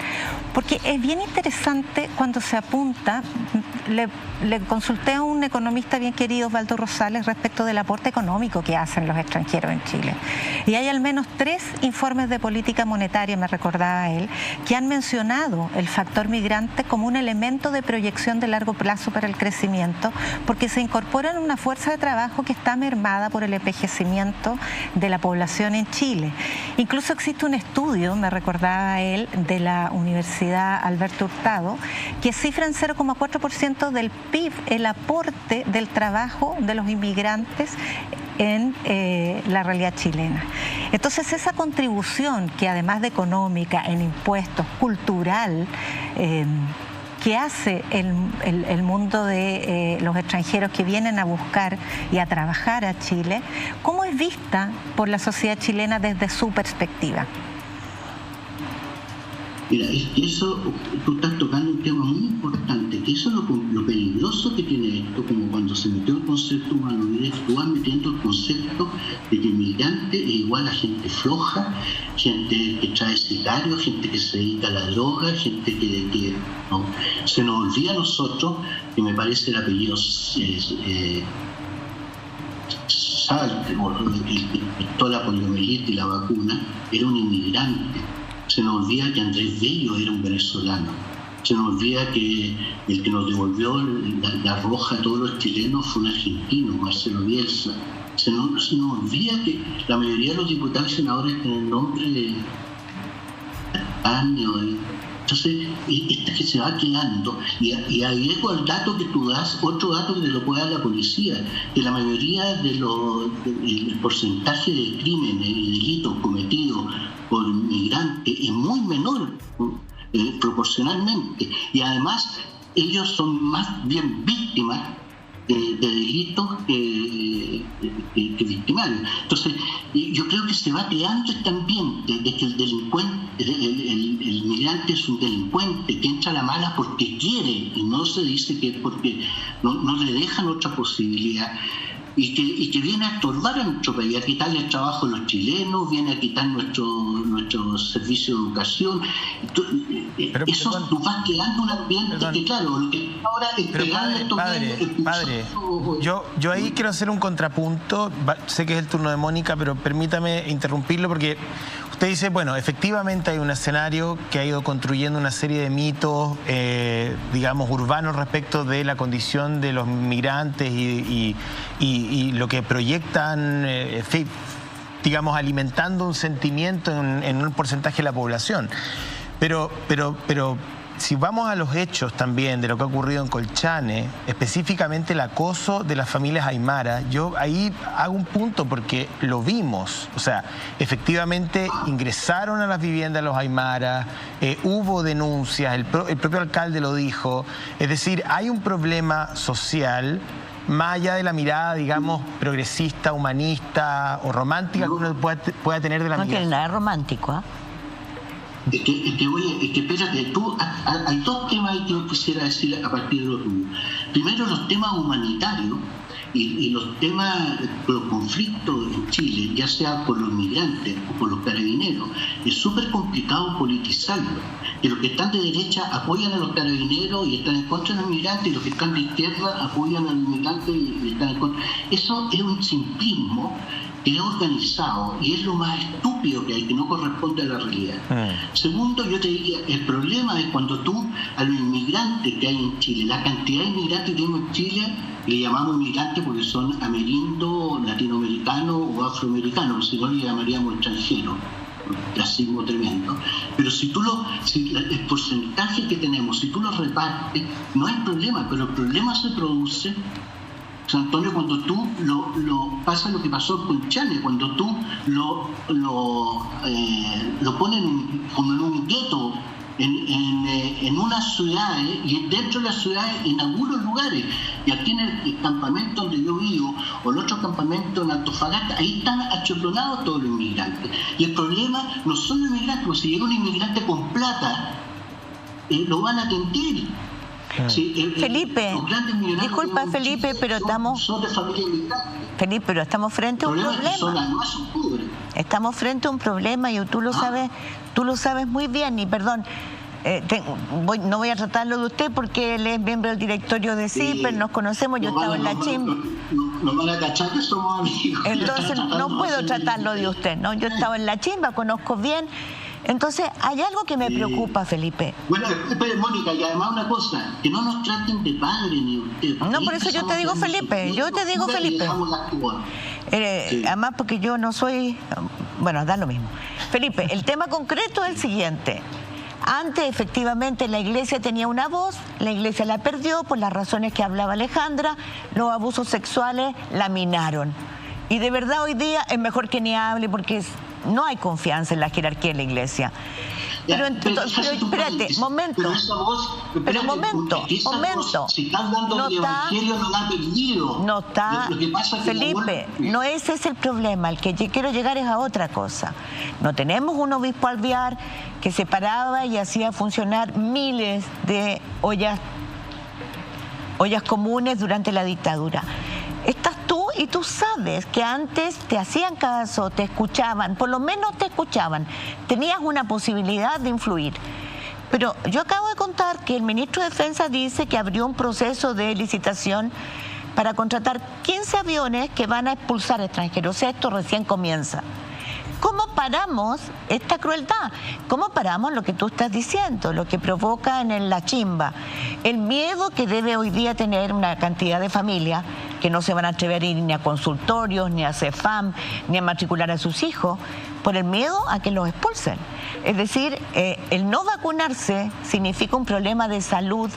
Porque es bien interesante cuando se apunta, le consulté a un economista bien querido, Osvaldo Rosales, respecto del aporte económico que hacen los extranjeros en Chile. Y hay al menos 3 informes de política monetaria, me recordaba él, que han mencionado el factor migrante como un elemento de proyección de largo plazo para el crecimiento, porque se incorporan una fuerza de trabajo que está mermada por el envejecimiento de la población en Chile. Incluso existe un estudio, me recordaba él, de la Universidad Alberto Hurtado, que cifra en 0,4% del PIB el aporte del trabajo de los inmigrantes en la realidad chilena. Entonces esa contribución que además de económica, en impuestos, cultural, que hace el mundo de los extranjeros que vienen a buscar y a trabajar a Chile, ¿cómo es vista por la sociedad chilena desde su perspectiva? Mira, eso, tú estás tocando un tema muy importante, que eso es lo peligroso que tiene esto, como cuando se metió el concepto humanoide, tú vas metiendo el concepto de que migrante es igual a gente floja, gente que trae sicarios, gente que se dedica a la droga, gente que no. Se nos olvida a nosotros, que me parece el apellido Salte, toda la poliomielitis y la vacuna, era un inmigrante. Se nos olvida que Andrés Bello era un venezolano. Se nos olvida que el que nos devolvió la roja a todos los chilenos fue un argentino, Marcelo Bielsa. Se nos olvida que la mayoría de los diputados y senadores tienen el nombre de año. Entonces, esta que se va quedando, y agrego al dato que tú das, otro dato que te lo puede dar la policía, que la mayoría del porcentaje de crímenes y delitos cometidos por migrantes es muy menor proporcionalmente, y además ellos son más bien víctimas de delitos que victimarios. Entonces, yo creo que se va creando este ambiente de que el delincuente, el migrante es un delincuente que entra a la mala porque quiere, y no se dice que es porque no le dejan otra posibilidad, y que viene a estorbar a nuestro país, a quitarle el trabajo a los chilenos, viene a quitar nuestro servicio de educación. Tú vas creando un ambiente que, claro, lo que ahora es pegarle estos padre, yo ahí quiero hacer un contrapunto. Sé que es el turno de Mónica, pero permítame interrumpirlo porque usted dice, bueno, efectivamente hay un escenario que ha ido construyendo una serie de mitos, digamos, urbanos respecto de la condición de los migrantes y lo que proyectan, digamos, alimentando un sentimiento en un porcentaje de la población. Pero si vamos a los hechos también de lo que ha ocurrido en Colchane, específicamente el acoso de las familias aymara, yo ahí hago un punto porque lo vimos. O sea, efectivamente ingresaron a las viviendas los aymaras, hubo denuncias, el propio alcalde lo dijo. Es decir, hay un problema social más allá de la mirada, digamos, progresista, humanista o romántica que uno pueda tener de la migración. No tiene nada de romántico, ¿ah? Es que espérate, hay dos temas que yo quisiera decir a partir de lo tuyo. Primero, los temas humanitarios y los temas, los conflictos en Chile, ya sea por los migrantes o por los carabineros, es súper complicado politizarlo. Que los que están de derecha apoyan a los carabineros y están en contra de los migrantes, y los que están de izquierda apoyan a los migrantes y están en contra. Eso es un simplismo que es organizado y es lo más estúpido que hay, que no corresponde a la realidad. Segundo, yo te diría, el problema es cuando tú a los inmigrantes que hay en Chile, la cantidad de inmigrantes que tenemos en Chile, le llamamos inmigrantes porque son amerindos, latinoamericanos o afroamericanos, si no le llamaríamos extranjeros. Racismo tremendo. Pero si el porcentaje que tenemos, si tú lo repartes, no hay problema, pero el problema se produce, San Antonio, cuando tú pasa lo que pasó con Colchane, cuando tú lo ponen como en un gueto en unas ciudades, y dentro de las ciudades en algunos lugares, y aquí en el campamento donde yo vivo o el otro campamento en Antofagasta, ahí están achorronados todos los inmigrantes, y el problema no son los inmigrantes, porque si llega un inmigrante con plata, lo van a atender. Sí, Felipe, disculpa Felipe, pero estamos frente a un problema. Estamos frente a un problema y tú lo sabes muy bien. Y perdón, no voy a tratarlo de usted porque él es miembro del directorio de CIPER, nos conocemos, yo estaba en la chimba. No van a cachar que somos amigos. Entonces no puedo tratarlo de usted, ¿no? Yo estaba en la chimba, conozco bien. Entonces, hay algo que me preocupa, Felipe. Bueno, espere, Mónica, y además una cosa, que no nos traten de padre ni usted. No, por eso yo te digo Felipe, además porque yo no soy... Bueno, da lo mismo. Felipe, el tema concreto es el siguiente. Antes, efectivamente, la iglesia tenía una voz, la iglesia la perdió por las razones que hablaba Alejandra, los abusos sexuales la minaron. Y de verdad hoy día es mejor que ni hable porque no hay confianza en la jerarquía de la iglesia. Pero espérate, momento. No está, Felipe, no ese es el problema. El que quiero llegar es a otra cosa. No tenemos un obispo alvear que separaba y hacía funcionar miles de ollas comunes durante la dictadura. Estás tú y tú sabes que antes te hacían caso, te escuchaban, por lo menos te escuchaban, tenías una posibilidad de influir. Pero yo acabo de contar que el ministro de Defensa dice que abrió un proceso de licitación para contratar 15 aviones que van a expulsar extranjeros. O sea, esto recién comienza. ¿Cómo paramos esta crueldad? ¿Cómo paramos lo que tú estás diciendo, lo que provoca en la chimba? El miedo que debe hoy día tener una cantidad de familias que no se van a atrever a ir ni a consultorios, ni a CEFAM, ni a matricular a sus hijos, por el miedo a que los expulsen. Es decir, el no vacunarse significa un problema de salud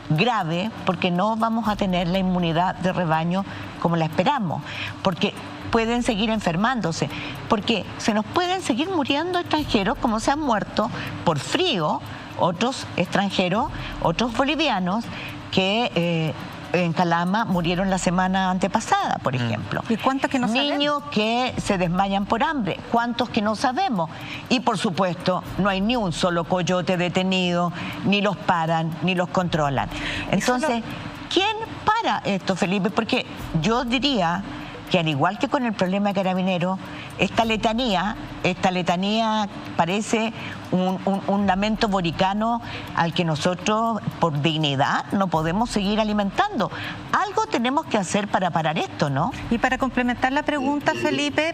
grave, porque no vamos a tener la inmunidad de rebaño como la esperamos, porque pueden seguir enfermándose, porque se nos pueden seguir muriendo extranjeros como se han muerto por frío, otros extranjeros, otros bolivianos que en Calama murieron la semana antepasada, por ejemplo. ¿Y cuántos que no sabemos? Niños que se desmayan por hambre, cuántos que no sabemos. Y por supuesto, no hay ni un solo coyote detenido, ni los paran, ni los controlan. Entonces, ¿quién para esto, Felipe? Porque yo diría que al igual que con el problema de Carabineros, esta letanía parece un lamento boricano al que nosotros, por dignidad, no podemos seguir alimentando. Algo tenemos que hacer para parar esto, ¿no? Y para complementar la pregunta, Felipe,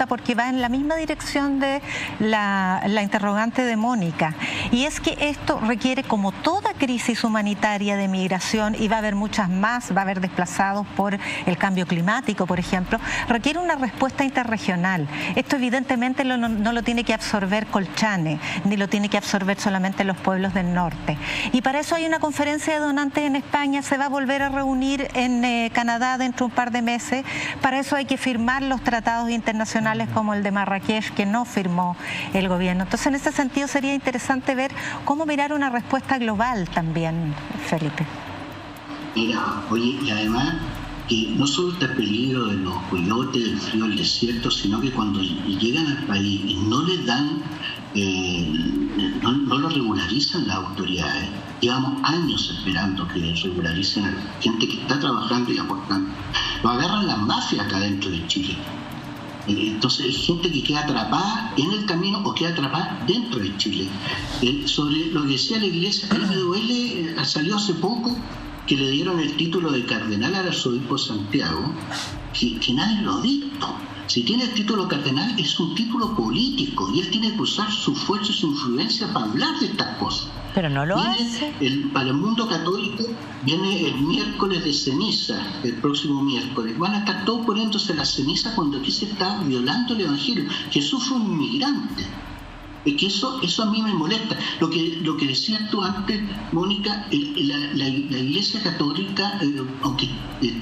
porque va en la misma dirección de la interrogante de Mónica, y es que esto requiere, como toda crisis humanitaria de migración, y va a haber muchas más, va a haber desplazados por el cambio climático, por ejemplo, requiere una respuesta interregional. Esto evidentemente no lo tiene que absorber Colchane, ni lo tiene que absorber solamente los pueblos del norte. Y para eso hay una conferencia de donantes en España, se va a volver a reunir en Canadá dentro de un par de meses. Para eso hay que firmar los tratados internacionales como el de Marrakech, que no firmó el gobierno. Entonces, en ese sentido sería interesante ver cómo mirar una respuesta global también, Felipe. Mira, oye, y además que no solo está el peligro de los coyotes, del frío del desierto, sino que cuando llegan al país y no les dan, no lo regularizan las autoridades. Llevamos años esperando que regularicen a la gente que está trabajando y aportando. Lo agarran las mafias acá dentro de Chile. Entonces hay gente que queda atrapada en el camino o queda atrapada dentro de Chile. Sobre lo que decía la iglesia, el MWL salió hace poco que le dieron el título de cardenal al arzobispo Santiago, que nadie lo ha visto. Si tiene el título cardenal es un título político y él tiene que usar su fuerza y su influencia para hablar de estas cosas. Pero no lo hace. Para el mundo católico viene el miércoles de ceniza, el próximo miércoles. Van a estar todos poniéndose la ceniza cuando aquí se está violando el Evangelio. Jesús fue un inmigrante. Es que eso a mí me molesta. Lo que decías tú antes, Mónica, la Iglesia Católica, aunque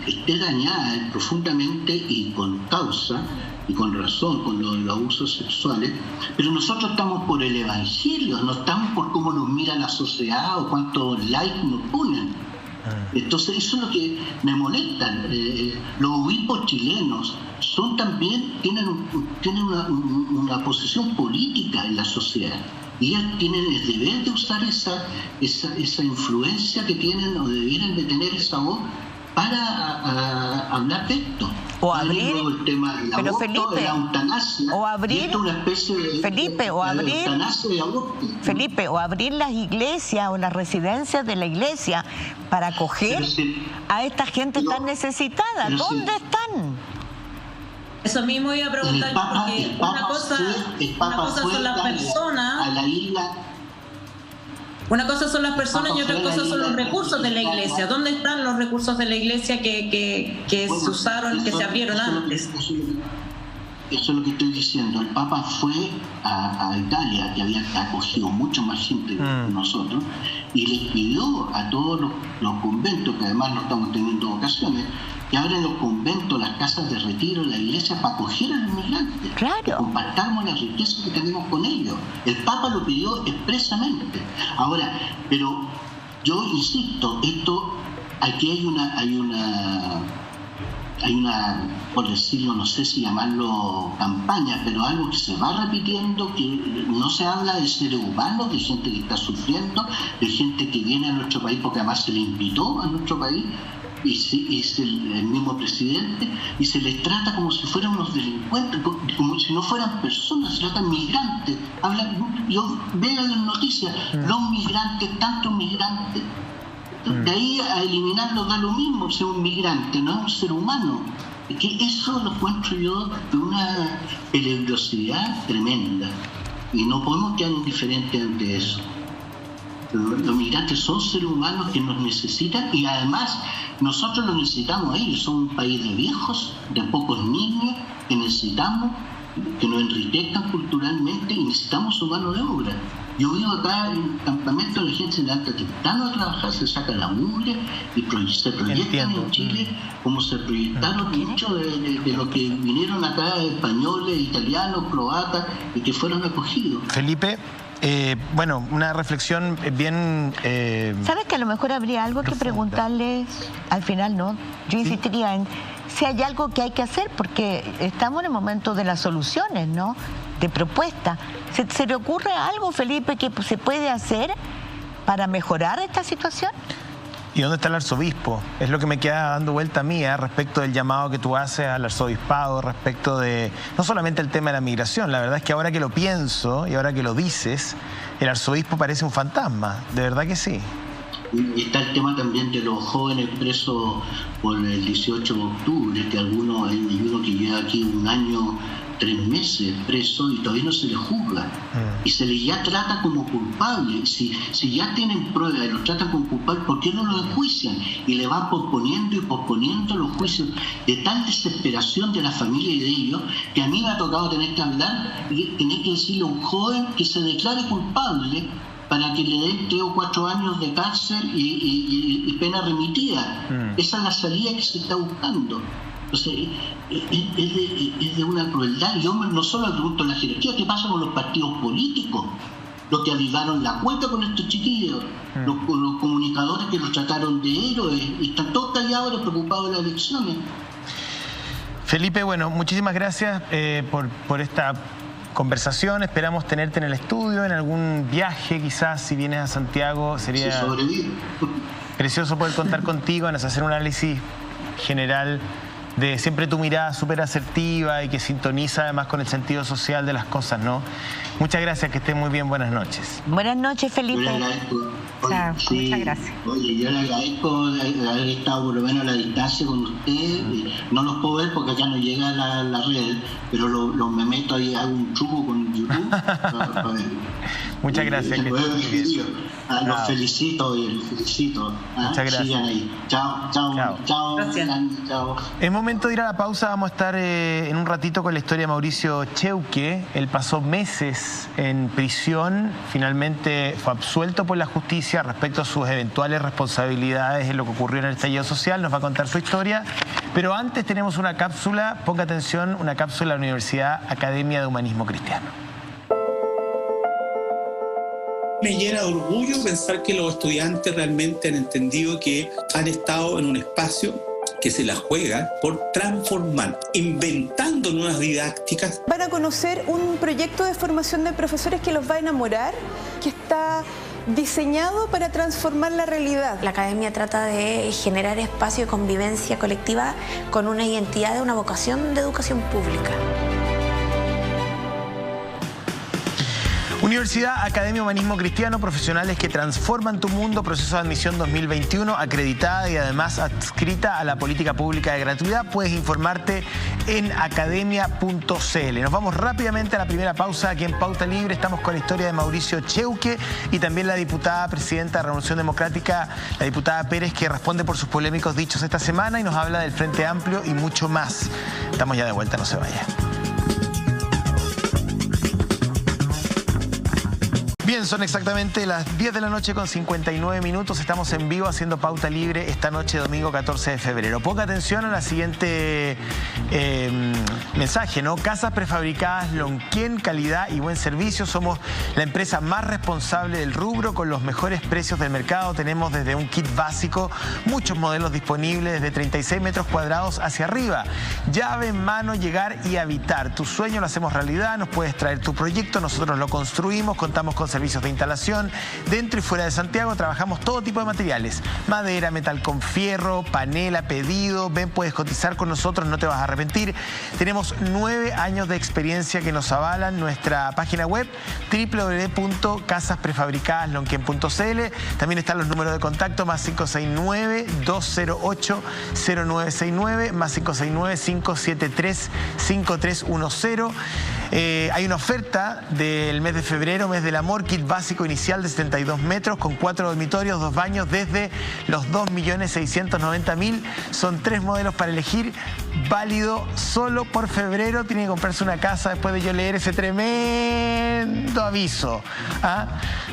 esté dañada profundamente y con causa y con razón con los abusos sexuales, pero nosotros estamos por el Evangelio, no estamos por cómo nos mira la sociedad o cuántos likes nos ponen. Entonces eso es lo que me molesta. Los obispos chilenos tienen una posición política en la sociedad y ellos tienen el deber de usar esa influencia que tienen o debieran de tener esa voz para hablar de esto. O abrir, el tema del pero aborto, Felipe, la eutanasia, o abrir, una especie de, Felipe, o abrir, eutanasia de aborto. Felipe, o abrir las iglesias o las residencias de la iglesia para acoger a esta gente tan necesitada. ¿Dónde están? Eso mismo iba a preguntar, porque una cosa son las personas. A la isla. Una cosa son las personas y otra cosa son los recursos de la iglesia. ¿Dónde están los recursos de la iglesia que se usaron, que se abrieron antes? Eso es lo que estoy diciendo. El Papa fue a Italia, que había acogido mucha más gente que nosotros, y les pidió a todos los conventos, que además no estamos teniendo ocasiones, que abren los conventos, las casas de retiro, la iglesia, para acoger a los migrantes. Claro. Que compartamos la riqueza que tenemos con ellos. El Papa lo pidió expresamente. Ahora, pero yo insisto, aquí hay una, por decirlo, no sé si llamarlo campaña, pero algo que se va repitiendo, que no se habla de seres humanos, de gente que está sufriendo, de gente que viene a nuestro país porque además se le invitó a nuestro país, y es el mismo presidente, y se les trata como si fueran unos delincuentes, como si no fueran personas, se tratan migrantes. Yo veo en las noticias, los migrantes, tantos migrantes. De ahí a eliminarlo da lo mismo, ser un migrante, no es un ser humano. Es que eso lo encuentro yo de una peligrosidad tremenda. Y no podemos quedar indiferentes ante eso. Los migrantes son seres humanos que nos necesitan y además nosotros los necesitamos a ellos. Somos un país de viejos, de pocos niños, que necesitamos, que nos enriquezcan culturalmente y necesitamos su mano de obra. Yo vivo acá en un campamento, la gente se levanta temprano a trabajar, se saca la mugre y se proyectan en Chile como se proyectaron muchos de los que vinieron acá, españoles, italianos, croatas, y que fueron acogidos. Felipe, bueno, una reflexión bien... ¿Sabes que a lo mejor habría algo que preguntarles al final, no? Yo insistiría en si hay algo que hay que hacer, porque estamos en el momento de las soluciones, ¿no? De propuestas. ¿Se le ocurre algo, Felipe, que se puede hacer para mejorar esta situación? ¿Y dónde está el arzobispo? Es lo que me queda dando vuelta a mí, respecto del llamado que tú haces al arzobispado, respecto de no solamente el tema de la migración. La verdad es que ahora que lo pienso y ahora que lo dices, el arzobispo parece un fantasma. De verdad que sí. Y está el tema también de los jóvenes presos por el 18 de octubre, que hay uno que lleva aquí 1 año, 3 meses preso y todavía no se le juzga. Y se le ya trata como culpable. Si ya tienen pruebas y los tratan como culpable, ¿por qué no lo enjuician? Y le van posponiendo y posponiendo los juicios, de tal desesperación de la familia y de ellos, que a mí me ha tocado tener que hablar y tener que decirle a un joven que se declare culpable para que le den 3 o 4 años de cárcel y pena remitida. Esa es la salida que se está buscando. Entonces, es de una crueldad. Yo no solo pregunto a la jerarquía, ¿qué pasa con los partidos políticos? Los que avivaron la cuenta con estos chiquillos, los comunicadores que los trataron de héroes, y están todos callados, preocupados de las elecciones. Felipe, bueno, muchísimas gracias por esta conversación. Esperamos tenerte en el estudio, en algún viaje quizás, si vienes a Santiago. Sería precioso poder contar contigo, en hacer un análisis general de siempre tu mirada súper asertiva y que sintoniza además con el sentido social de las cosas, ¿no? Muchas gracias, que estés muy bien, buenas noches. Buenas noches, Felipe. Yo le agradezco. Claro, Sí, muchas gracias. Oye, yo le agradezco haber estado por lo menos a la distancia con usted. No los puedo ver porque acá no llega la red, pero me meto ahí, hago un truco con YouTube para ver. Muchas gracias. Los felicito y los felicito. Muchas gracias. Sigan ahí. Chao, chao, chao. Gracias. Chao. Es momento de ir a la pausa. Vamos a estar en un ratito con la historia de Mauricio Cheuque. Él pasó meses en prisión, finalmente fue absuelto por la justicia respecto a sus eventuales responsabilidades en lo que ocurrió en el estallido social. Nos va a contar su historia, pero antes tenemos una cápsula, ponga atención, una cápsula de la Universidad Academia de Humanismo Cristiano. Me llena de orgullo pensar que los estudiantes realmente han entendido que han estado en un espacio que se la juega por transformar, inventando nuevas didácticas. Van a conocer un proyecto de formación de profesores que los va a enamorar, que está diseñado para transformar la realidad. La academia trata de generar espacio de convivencia colectiva con una identidad de una vocación de educación pública. Universidad Academia Humanismo Cristiano, profesionales que transforman tu mundo, proceso de admisión 2021, acreditada y además adscrita a la política pública de gratuidad. Puedes informarte en academia.cl. Nos vamos rápidamente a la primera pausa aquí en Pauta Libre. Estamos con la historia de Mauricio Cheuque y también la diputada presidenta de Revolución Democrática, la diputada Pérez, que responde por sus polémicos dichos esta semana y nos habla del Frente Amplio y mucho más. Estamos ya de vuelta, no se vaya. Bien, son exactamente las 10 de la noche con 59 minutos. Estamos en vivo haciendo Pauta Libre esta noche, domingo 14 de febrero. Ponga atención a la siguiente mensaje, ¿no? Casas prefabricadas Lonquén, calidad y buen servicio. Somos la empresa más responsable del rubro con los mejores precios del mercado. Tenemos desde un kit básico, muchos modelos disponibles desde 36 metros cuadrados hacia arriba. Llave en mano, llegar y habitar. Tu sueño lo hacemos realidad, nos puedes traer tu proyecto, nosotros lo construimos, contamos con servicios de instalación dentro y fuera de Santiago. Trabajamos todo tipo de materiales, madera, metal con fierro, panela, pedido. Ven, puedes cotizar con nosotros, no te vas a arrepentir. Tenemos 9 años de experiencia que nos avalan. Nuestra página web www.casasprefabricadaslonquén.cl. También están los números de contacto, más 569-208-0969, más 569-573-5310. Hay una oferta del mes de febrero, mes del amor, kit básico inicial de 72 metros con 4 dormitorios, 2 baños desde los 2.690.000. Son 3 modelos para elegir, válido solo por febrero. Tiene que comprarse una casa después de yo leer ese tremendo aviso.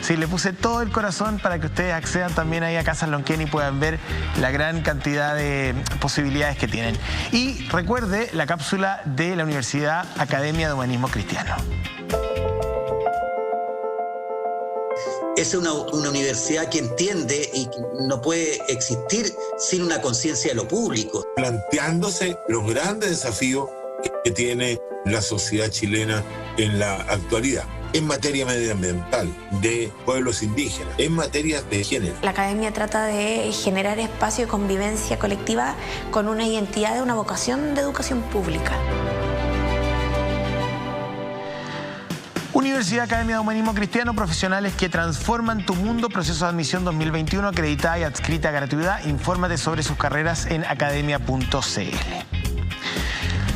Sí, le puse todo el corazón para que ustedes accedan también ahí a Casas Lonquén y puedan ver la gran cantidad de posibilidades que tienen. Y recuerde la cápsula de la Universidad Academia de Humanismo Cristiano. Es una universidad que entiende y no puede existir sin una conciencia de lo público. Planteándose los grandes desafíos que tiene la sociedad chilena en la actualidad. En materia medioambiental, de pueblos indígenas, en materia de género. La academia trata de generar espacio de convivencia colectiva con una identidad de una vocación de educación pública. Universidad Academia de Humanismo Cristiano, profesionales que transforman tu mundo, proceso de admisión 2021, acreditada y adscrita a gratuidad. Infórmate sobre sus carreras en academia.cl.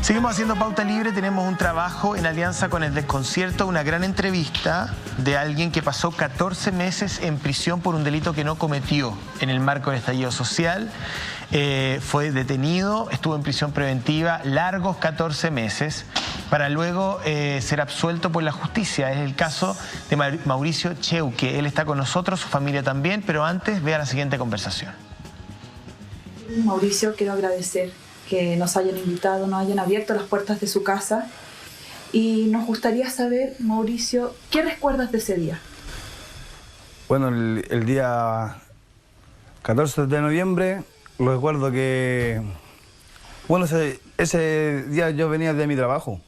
Seguimos haciendo Pauta Libre, tenemos un trabajo en alianza con El Desconcierto, una gran entrevista de alguien que pasó 14 meses en prisión por un delito que no cometió en el marco del estallido social. Fue detenido, estuvo en prisión preventiva largos 14 meses para luego ser absuelto por la justicia. Es el caso de Mauricio Cheuque. Él está con nosotros, su familia también, pero antes vea la siguiente conversación. Mauricio, quiero agradecer que nos hayan invitado, nos hayan abierto las puertas de su casa y nos gustaría saber, Mauricio, ¿qué recuerdas de ese día? Bueno, el día 14 de noviembre, lo recuerdo que... Bueno, ese día yo venía de mi trabajo,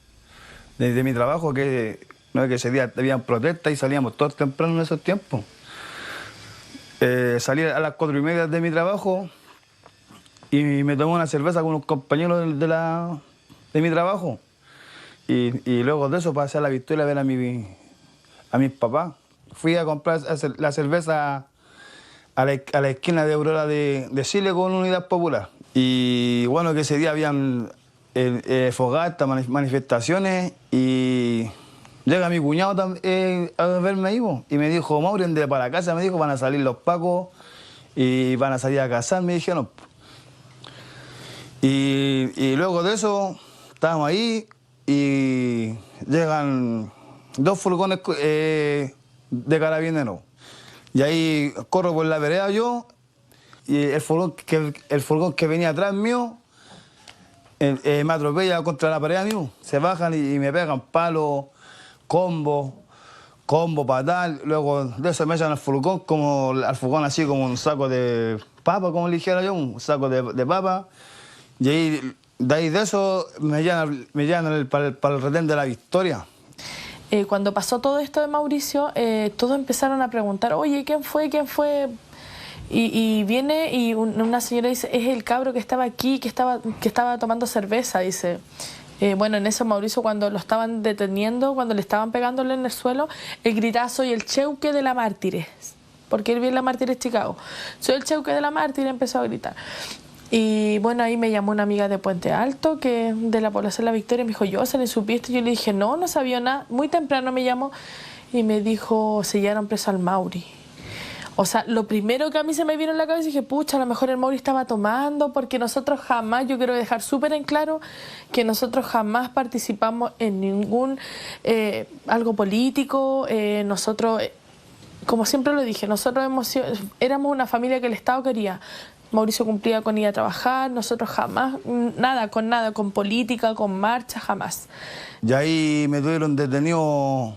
que ese día había protestas y salíamos todos temprano en esos tiempos. Salí a las 4:30 de mi trabajo y me tomé una cerveza con unos compañeros de mi trabajo. Y luego de eso pasé a la Victoria a ver a mis papás. Fui a comprar la cerveza a la esquina de Aurora de Chile con Unidad Popular. Y bueno, que ese día habían fogatas, manifestaciones, y llega mi cuñado a verme ahí, y me dijo, Mauri, ande para la casa, me dijo, van a salir los pacos y van a salir a cazar, me dijeron. Y luego de eso, estábamos ahí y llegan 2 furgones de carabineros. Y ahí corro por la vereda yo, y el furgón que venía atrás mío me atropella contra la pared mío. Se bajan y me pegan palos, combo, patal. Luego de eso me echan al furgón así como un saco de papa, como le dijera yo, un saco de papa. Y ahí, de eso me llevan para el retén de la Victoria. Cuando pasó todo esto de Mauricio, todos empezaron a preguntar, oye, ¿quién fue? Y viene y una señora dice, es el cabro que estaba aquí, que estaba tomando cerveza, dice. Bueno, en eso Mauricio, cuando lo estaban deteniendo, cuando le estaban pegándole en el suelo, él gritaba, soy el Cheuque de la Mártires, porque él vive en la Mártires, Chicago. Soy el Cheuque de la Mártires, empezó a gritar. Y bueno, ahí me llamó una amiga de Puente Alto, que de la población La Victoria, me dijo, yo se le supiste. Yo le dije, no sabía nada. Muy temprano me llamó y me dijo, sellaron preso al Mauri. O sea, lo primero que a mí se me vino en la cabeza, dije, pucha, a lo mejor el Mauri estaba tomando, porque nosotros jamás, yo quiero dejar súper en claro que nosotros jamás participamos en ningún algo político. Nosotros, como siempre lo dije, nosotros éramos una familia que el Estado quería. Mauricio cumplía con ir a trabajar, nosotros jamás, nada, con política, con marcha, jamás. Y ahí me tuvieron detenido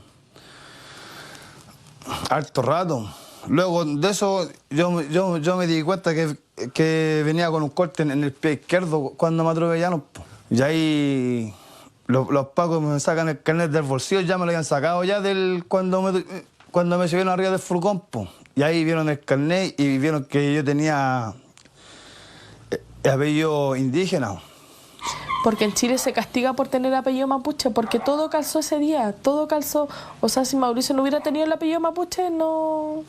harto rato. Luego de eso yo me di cuenta que venía con un corte en el pie izquierdo cuando me atropellaron. Y ahí los pacos me sacan el carnet del bolsillo, ya me lo habían sacado ya cuando me subieron arriba del furgón. Y ahí vieron el carnet y vieron que yo tenía apellido indígena. Porque en Chile se castiga por tener apellido mapuche, porque todo calzó ese día, todo calzó. O sea, si Mauricio no hubiera tenido el apellido mapuche, no,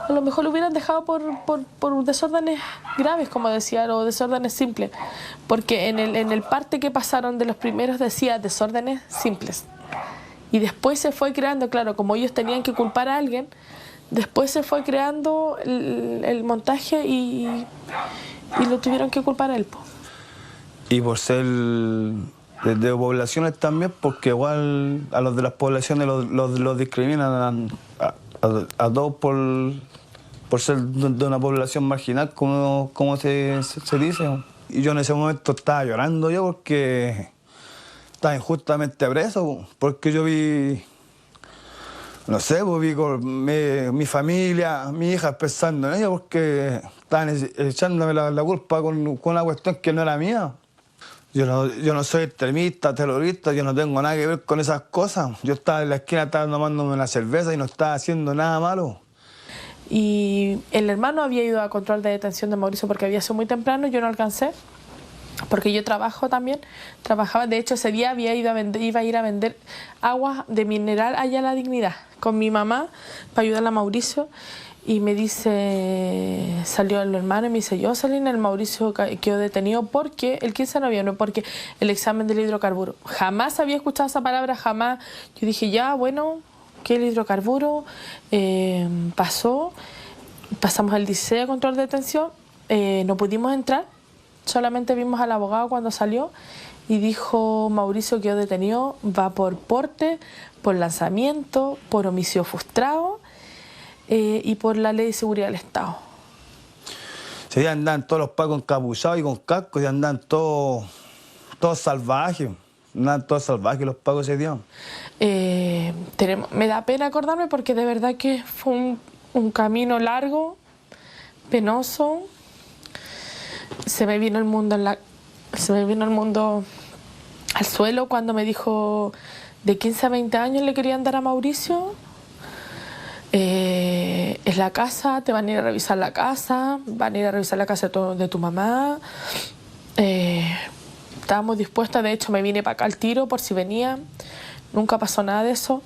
a lo mejor lo hubieran dejado por desórdenes graves, como decía, o desórdenes simples. Porque en el parte que pasaron de los primeros decía desórdenes simples. Y después se fue creando, claro, como ellos tenían que culpar a alguien, después se fue creando el montaje y lo tuvieron que culpar a él. Y por ser de poblaciones también, porque igual a los de las poblaciones los discriminan a todos por ser de una población marginal, como se dice. Y yo en ese momento estaba llorando porque estaba injustamente preso, porque yo vi, no sé, pues vi con mi familia, mi hija pensando en ella, porque estaban echándome la culpa con una cuestión que no era mía. Yo no soy extremista, terrorista, yo no tengo nada que ver con esas cosas. Yo estaba en la esquina, estaba tomándome una cerveza y no estaba haciendo nada malo. Y el hermano había ido a control de detención de Mauricio porque había sido muy temprano, yo no alcancé, porque yo trabajo también, trabajaba, de hecho ese día iba a ir a vender agua de mineral allá a La Dignidad, con mi mamá, para ayudar a Mauricio, y me dice, salió el hermano y me dice, Jocelyn, el Mauricio quedó detenido porque, el 15 de noviembre, porque el examen del hidrocarburo. Jamás había escuchado esa palabra, jamás. Yo dije, ya, bueno, que el hidrocarburo pasamos el 16 de control de detención, no pudimos entrar, solamente vimos al abogado cuando salió y dijo, Mauricio quedó detenido, va por porte, por lanzamiento, por homicidio frustrado y por la ley de seguridad del Estado. Sí, andan todos los pacos encapuchados y con cascos y andan todos salvajes. Andan todos salvajes los pacos ese día. Me da pena acordarme porque de verdad que fue un camino largo, penoso. Se me vino el mundo al suelo cuando me dijo de 15 a 20 años le querían dar a Mauricio. Es la casa, te van a ir a revisar la casa, van a ir a revisar la casa de tu mamá. Estábamos dispuestas, de hecho me vine para acá al tiro por si venía. Nunca pasó nada de eso.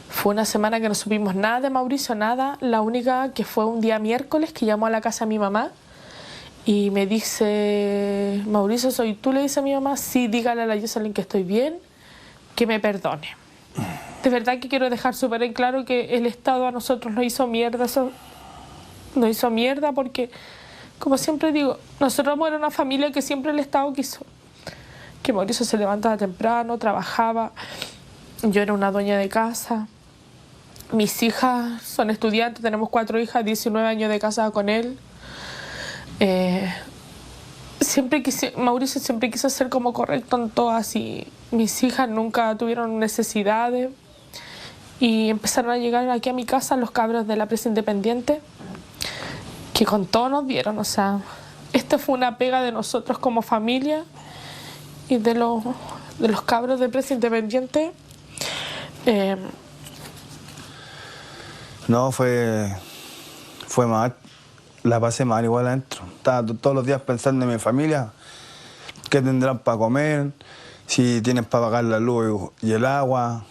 Fue una semana que no supimos nada de Mauricio, nada. La única que fue un día miércoles que llamó a la casa a mi mamá y me dice, Mauricio, ¿soy tú? Le dice a mi mamá, sí, dígale a la Jocelyn que estoy bien, que me perdone. De verdad que quiero dejar súper en claro que el Estado a nosotros nos hizo mierda, nos hizo mierda porque, como siempre digo, nosotros somos una familia que siempre el Estado quiso. Que Mauricio se levantaba temprano, trabajaba, yo era una dueña de casa, mis hijas son estudiantes, tenemos 4 hijas, 19 años de casada con él. Mauricio siempre quiso ser como correcto en todas y mis hijas nunca tuvieron necesidades y empezaron a llegar aquí a mi casa los cabros de la Presa Independiente que con todo nos dieron, o sea, esta fue una pega de nosotros como familia y de los cabros de Presa Independiente. No, fue mal. La pasé mal igual adentro. Estaba todos los días pensando en mi familia, qué tendrán para comer, si tienen para pagar la luz y el agua,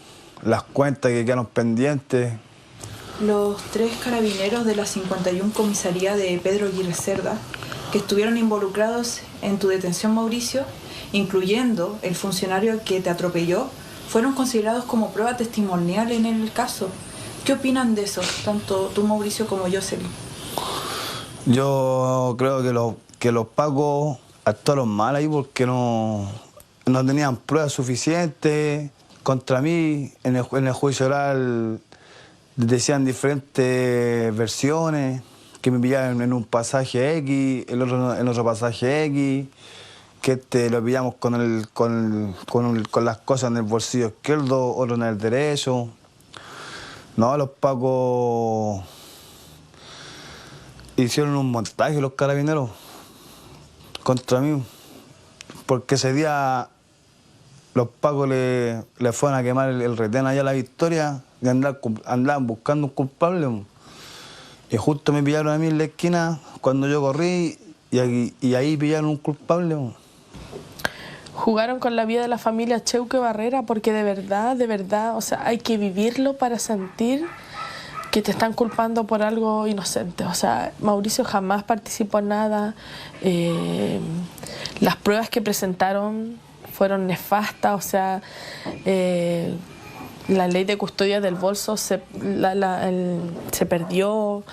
las cuentas que quedaron pendientes. Los 3 carabineros de la 51 comisaría de Pedro Aguirre Cerda, que estuvieron involucrados en tu detención, Mauricio, incluyendo el funcionario que te atropelló, fueron considerados como prueba testimonial en el caso. ¿Qué opinan de eso, tanto tú, Mauricio, como Jocelyn? Yo creo que los pacos actuaron mal ahí porque no tenían pruebas suficientes contra mí. En el juicio oral decían diferentes versiones, que me pillaron en un pasaje X, en otro pasaje X, que lo pillamos con las cosas en el bolsillo izquierdo, otro en el derecho. No, los pacos hicieron un montaje, los carabineros, contra mí, porque ese día los pacos le fueron a quemar el retén allá a La Victoria y andaban buscando un culpable. Y justo me pillaron a mí en la esquina cuando yo corrí y ahí pillaron un culpable. Jugaron con la vida de la familia Cheuque Barrera porque de verdad, o sea, hay que vivirlo para sentir que te están culpando por algo inocente. O sea, Mauricio jamás participó en nada. Las pruebas que presentaron fueron nefastas, o sea, La ley de custodia del bolso se perdió,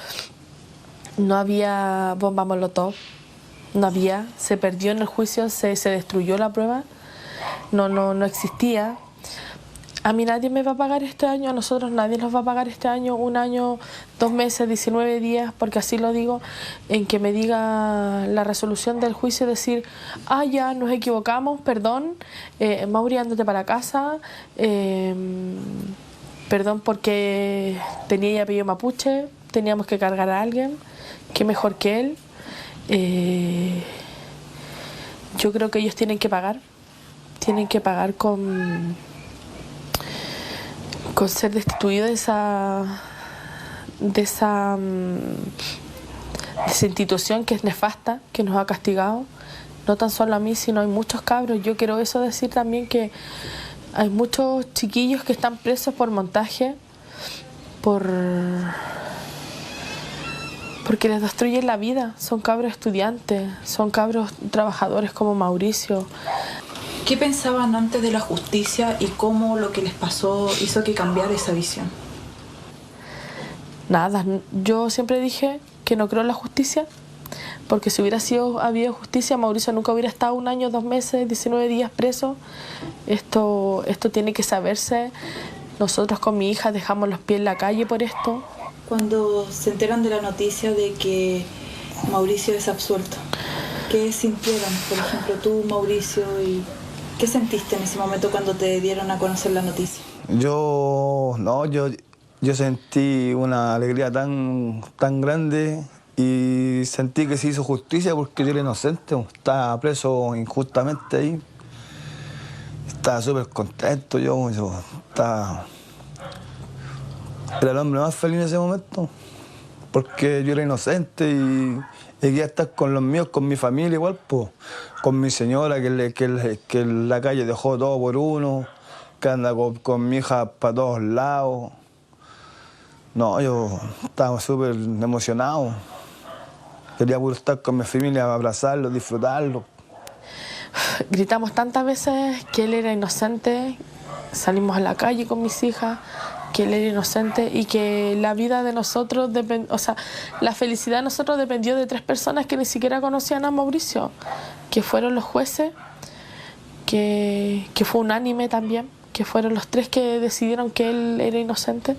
no había bomba molotov, no había, se perdió en el juicio, se destruyó la prueba, no existía. A mí nadie me va a pagar este año, a nosotros nadie nos va a pagar este año, 1 año, 2 meses, 19 días, porque así lo digo, en que me diga la resolución del juicio, decir, ya nos equivocamos, perdón, Mauri, ándate para casa, perdón porque tenía apellido mapuche, teníamos que cargar a alguien, qué mejor que él. Yo creo que ellos tienen que pagar con ser destituido de esa institución que es nefasta, que nos ha castigado, no tan solo a mí, sino hay muchos cabros. Yo quiero eso decir también, que hay muchos chiquillos que están presos por montaje, porque les destruyen la vida. Son cabros estudiantes, son cabros trabajadores como Mauricio. ¿Qué pensaban antes de la justicia y cómo lo que les pasó hizo que cambiara esa visión? Nada, yo siempre dije que no creo en la justicia, porque si hubiera habido justicia, Mauricio nunca hubiera estado 1 año, 2 meses, 19 días preso. Esto tiene que saberse. Nosotros con mi hija dejamos los pies en la calle por esto. Cuando se enteran de la noticia de que Mauricio es absuelto, ¿qué sintieron? Por ejemplo, tú, Mauricio, y ¿qué sentiste en ese momento cuando te dieron a conocer la noticia? Yo sentí una alegría tan grande y sentí que se hizo justicia porque yo era inocente, estaba preso injustamente ahí. Estaba súper contento, yo era el hombre más feliz en ese momento, porque yo era inocente y quería estar con los míos, con mi familia igual, pues, con mi señora que en la calle dejó todo por uno, que anda con mi hija para todos lados. No, yo estaba súper emocionado. Quería poder estar con mi familia, abrazarlo, disfrutarlo. Gritamos tantas veces que él era inocente, salimos a la calle con mis hijas, que él era inocente y que la vida de nosotros, la felicidad de nosotros dependió de 3 personas que ni siquiera conocían a Mauricio, que fueron los jueces, que fue unánime también, que fueron los 3 que decidieron que él era inocente,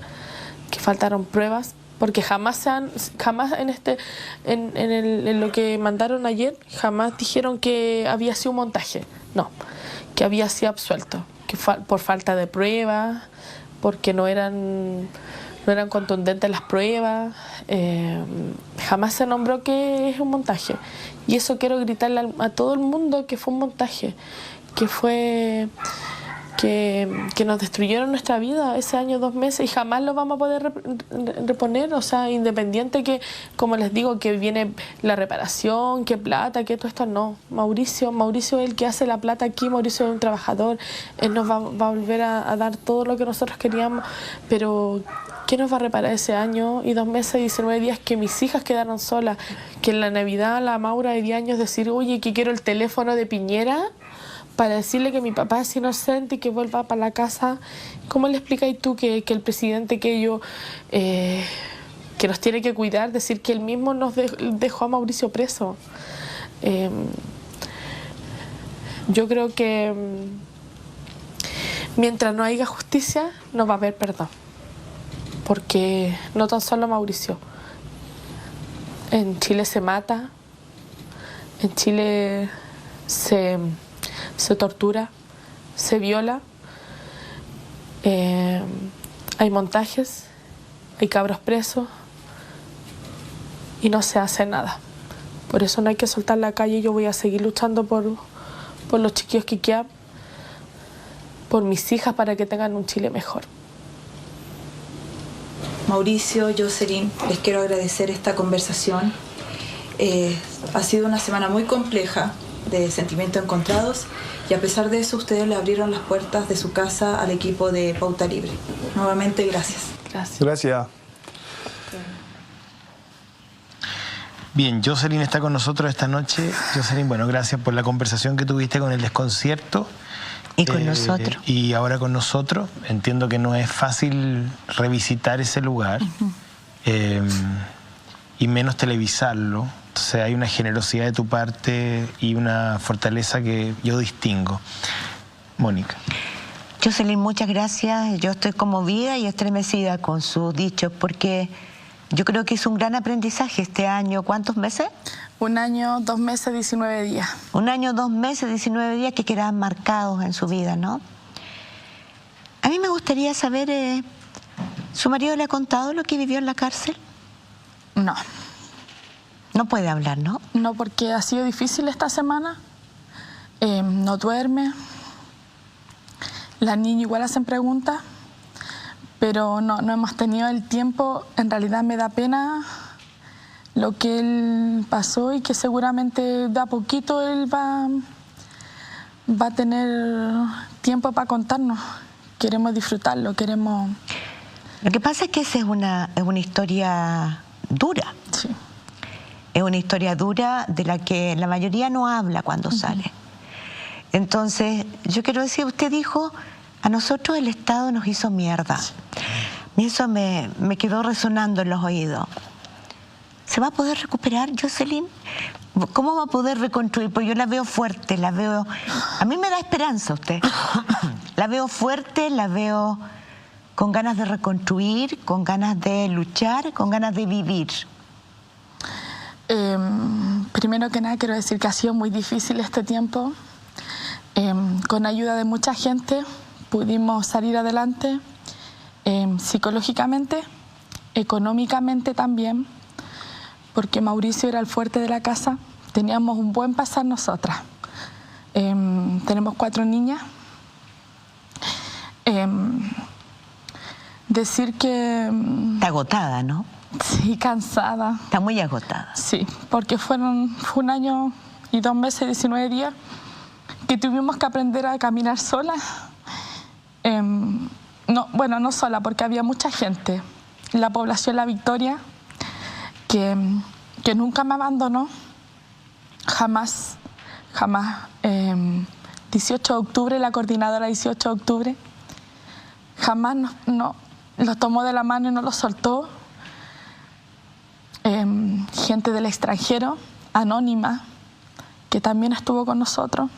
que faltaron pruebas, porque jamás en lo que mandaron ayer, jamás dijeron que había sido un montaje, no, que había sido absuelto, que por falta de pruebas, porque no eran contundentes las pruebas, jamás se nombró que es un montaje. Y eso quiero gritarle a todo el mundo, que fue un montaje, que nos destruyeron nuestra vida ese año, 2 meses, y jamás lo vamos a poder reponer, independiente que, como les digo, que viene la reparación, que plata, que todo esto, no. Mauricio es el que hace la plata aquí, Mauricio es un trabajador, él nos va a volver a dar todo lo que nosotros queríamos, pero ¿qué nos va a reparar ese año y 2 meses, 19 días que mis hijas quedaron solas? Que en la Navidad la Maura de 10 años decir, oye, que quiero el teléfono de Piñera para decirle que mi papá es inocente y que vuelva para la casa. ¿Cómo le explicáis tú que el presidente que nos tiene que cuidar, decir que él mismo nos dejó a Mauricio preso? Yo creo que mientras no haya justicia no va a haber perdón, porque no tan solo Mauricio. En Chile se mata, en Chile se tortura, se viola, hay montajes, hay cabros presos y no se hace nada. Por eso no hay que soltar la calle. Yo voy a seguir luchando por los chiquillos que quedan, por mis hijas, para que tengan un Chile mejor. Mauricio, Jocelyn, les quiero agradecer esta conversación. Ha sido una semana muy compleja, de sentimientos encontrados, y a pesar de eso ustedes le abrieron las puertas de su casa al equipo de Pauta Libre. Nuevamente, gracias. Gracias. Bien, Jocelyn está con nosotros esta noche. Jocelyn, bueno, gracias por la conversación que tuviste con el desconcierto. Y con nosotros. Y ahora con nosotros. Entiendo que no es fácil revisitar ese lugar. Y menos televisarlo. Entonces hay una generosidad de tu parte y una fortaleza que yo distingo. Mónica. Jocelyn, muchas gracias. Yo estoy conmovida y estremecida con sus dichos porque yo creo que es un gran aprendizaje este año. ¿Cuántos meses? 1 año, 2 meses, 19 días. 1 año, 2 meses, 19 días que quedan marcados en su vida, ¿no? A mí me gustaría saber, ¿su marido le ha contado lo que vivió en la cárcel? No. No puede hablar, ¿no? No, porque ha sido difícil esta semana. No duerme. Las niñas igual hacen preguntas, pero no hemos tenido el tiempo. En realidad me da pena lo que él pasó y que seguramente de a poquito él va a tener tiempo para contarnos. Queremos disfrutarlo, queremos... Lo que pasa es que esa es una historia dura. Sí. Es una historia dura de la que la mayoría no habla cuando sale. Entonces, yo quiero decir, usted dijo, a nosotros el Estado nos hizo mierda. Y eso me quedó resonando en los oídos. ¿Se va a poder recuperar, Jocelyn? ¿Cómo va a poder reconstruir? Pues yo la veo fuerte, la veo... A mí me da esperanza usted. La veo fuerte, la veo con ganas de reconstruir, con ganas de luchar, con ganas de vivir. Primero que nada quiero decir que ha sido muy difícil este tiempo. Con ayuda de mucha gente pudimos salir adelante, psicológicamente, económicamente también, porque Mauricio era el fuerte de la casa. Teníamos un buen pasar nosotras. Tenemos 4 niñas. Decir que... Está agotada, ¿no? Sí, cansada. Está muy agotada. Sí, porque fue 1 año y 2 meses, 19 días, que tuvimos que aprender a caminar sola. No sola, porque había mucha gente. La población La Victoria, que nunca me abandonó, jamás. 18 de octubre, la coordinadora 18 de octubre, jamás lo tomó de la mano y no lo soltó. Gente del extranjero, anónima, que también estuvo con nosotros.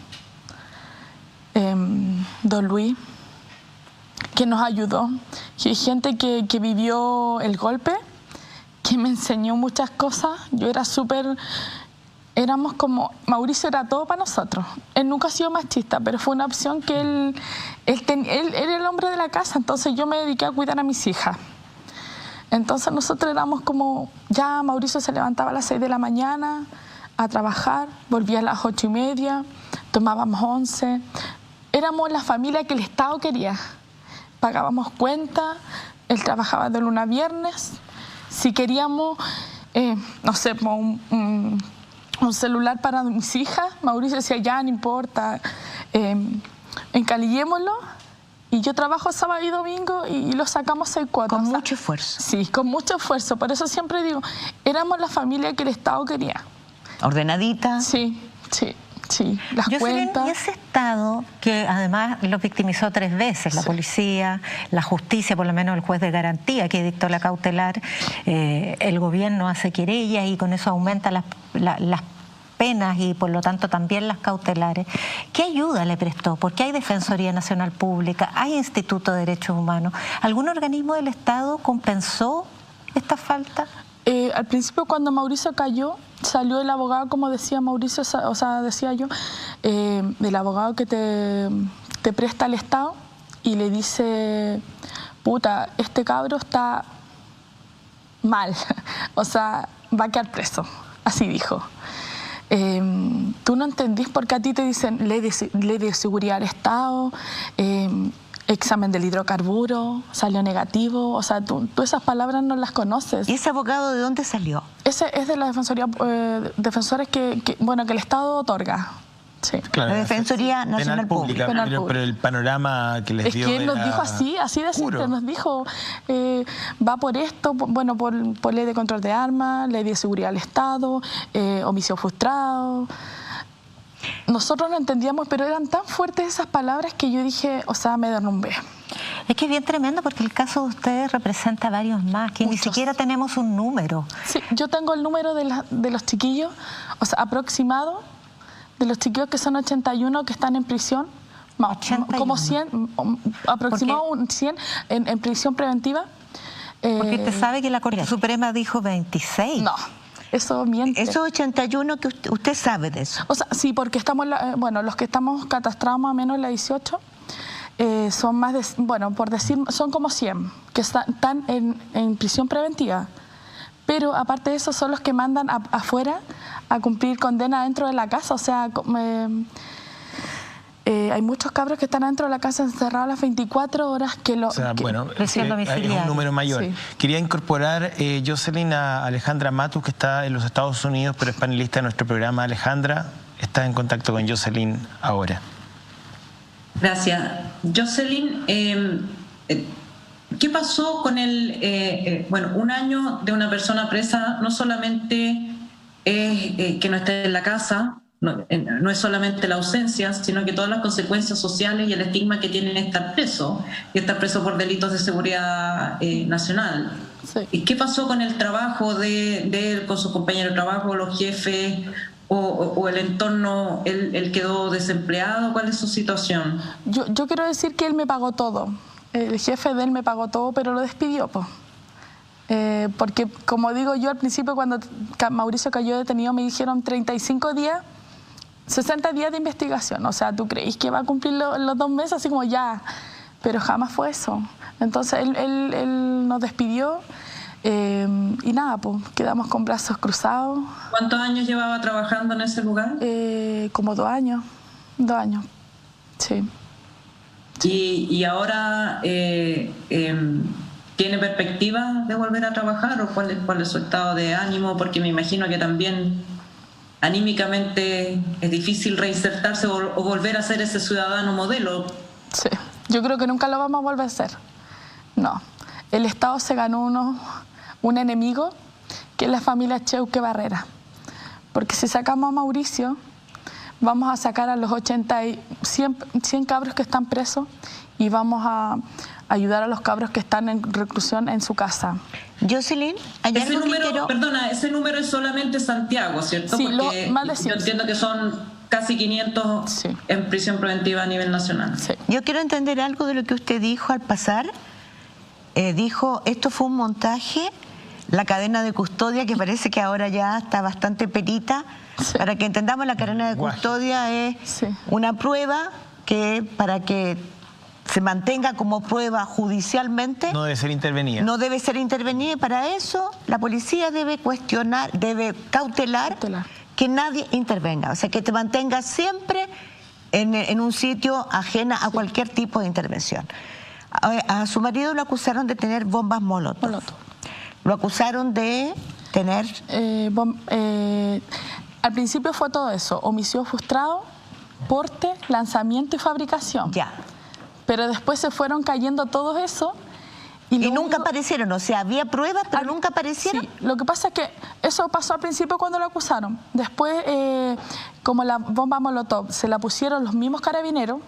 Don Luis, que nos ayudó. Y gente que vivió el golpe, que me enseñó muchas cosas. Yo era éramos como... Mauricio era todo para nosotros. Él nunca ha sido machista, pero fue una opción que él era el hombre de la casa, entonces yo me dediqué a cuidar a mis hijas. Entonces nosotros éramos como... Ya Mauricio se levantaba a las 6 de la mañana a trabajar, volvía a las 8:30, tomábamos 11. Éramos la familia que el Estado quería. Pagábamos cuentas, él trabajaba de lunes a viernes. Si queríamos, no sé, un celular para mis hijas, Mauricio decía, ya, no importa, encalillémoslo. Y yo trabajo sábado y domingo y lo sacamos 6 cuotas. Con mucho esfuerzo. Sí, con mucho esfuerzo. Por eso siempre digo, éramos la familia que el Estado quería. ¿Ordenadita? Sí, las cuentas. Y ese Estado que además los victimizó 3 veces, la policía, la justicia, por lo menos el juez de garantía que dictó la cautelar, el gobierno hace querellas y con eso aumenta las penas y por lo tanto también las cautelares. ¿Qué ayuda le prestó? Porque hay Defensoría Nacional Pública, hay Instituto de Derechos Humanos. ¿Algún organismo del Estado compensó esta falta? Al principio, cuando Mauricio cayó, salió el abogado, como decía Mauricio, decía yo, el abogado que te presta el Estado y le dice, puta, este cabro está mal, va a quedar preso, así dijo. Tú no entendís por qué a ti te dicen ley de seguridad del Estado, examen del hidrocarburo, salió negativo, tú esas palabras no las conoces. ¿Y ese abogado de dónde salió? Ese es de la Defensoría, defensores que el Estado otorga. Sí. Claro, la Defensoría Nacional Pública. Pero el panorama que les dio es que él nos dijo así de simple, nos dijo, va por esto, por ley de control de armas, ley de seguridad del Estado, homicidio frustrado. nosotros no entendíamos, pero eran tan fuertes esas palabras que yo dije, o sea, me derrumbé. Es que es bien tremendo porque el caso de ustedes representa varios más, que ni siquiera tenemos un número. Sí, yo tengo el número de los chiquillos, o sea, aproximado, de los chiquillos que son 81 que están en prisión, como 100, aproximado 100 en prisión preventiva. Porque usted sabe que la Corte Suprema dijo 26. No. Eso miente. Esos 81 que usted sabe de eso. O sea, sí, porque estamos, bueno, los que estamos catastrados más o menos en la 18, son más de, bueno, por decir, son como 100 que están en prisión preventiva. Pero aparte de eso son los que mandan afuera a cumplir condena dentro de la casa. O sea, hay muchos cabros que están dentro de la casa encerrados las 24 horas que lo... O sea, bueno, es un número mayor. Sí. Quería incorporar, Jocelyn, a Alejandra Matus, que está en los Estados Unidos, pero es panelista de nuestro programa. Alejandra, está en contacto con Jocelyn ahora. Gracias. Jocelyn, ¿qué pasó con bueno, un año de una persona presa? No solamente es que no esté en la casa, no es solamente la ausencia, sino que todas las consecuencias sociales y el estigma que tienen estar preso, y estar preso por delitos de seguridad nacional. Sí. ¿Y qué pasó con el trabajo de él, con sus compañeros de trabajo, los jefes, o el entorno? ¿Él quedó desempleado? ¿Cuál es su situación? Yo quiero decir que él me pagó todo. El jefe de él me pagó todo, pero lo despidió, pues. Porque, como digo yo al principio, cuando Mauricio cayó detenido, me dijeron 35 días, 60 días de investigación. O sea, ¿tú creéis que va a cumplir los 2 meses? Así como ya. Pero jamás fue eso. Entonces, él nos despidió y nada, pues quedamos con brazos cruzados. ¿Cuántos años llevaba trabajando en ese lugar? Como 2 años. 2 años, sí. ¿Y ahora tiene perspectiva de volver a trabajar? ¿O cuál es su estado de ánimo? Porque me imagino que también anímicamente es difícil reinsertarse o volver a ser ese ciudadano modelo. Sí, yo creo que nunca lo vamos a volver a ser. No, el Estado se ganó un enemigo que es la familia Cheuque Barrera. Porque si sacamos a Mauricio, vamos a sacar a los 100 cabros que están presos y vamos a ayudar a los cabros que están en reclusión en su casa. Jocelyn, ese número, perdona, ese número es solamente Santiago, ¿cierto? Sí, porque más de 100. Yo entiendo que son casi 500 sí. En prisión preventiva a nivel nacional. Sí. Yo quiero entender algo de lo que usted dijo al pasar. Dijo, esto fue un montaje, la cadena de custodia, que parece que ahora ya está bastante perita. Sí. Para que entendamos, la cadena de custodia es una prueba que para que se mantenga como prueba judicialmente. No debe ser intervenida. No debe ser intervenida, y para eso la policía debe cuestionar, debe cautelar que nadie intervenga. O sea, que te mantenga siempre en un sitio ajena a cualquier tipo de intervención. A su marido lo acusaron de tener bombas Molotov. Lo acusaron de tener... al principio fue todo eso, homicidio frustrado, porte, lanzamiento y fabricación. Ya. Pero después se fueron cayendo todo eso. Y nunca aparecieron, o sea, había pruebas, pero nunca aparecieron. Sí, lo que pasa es que eso pasó al principio cuando lo acusaron. Después, como la bomba Molotov se la pusieron los mismos carabineros.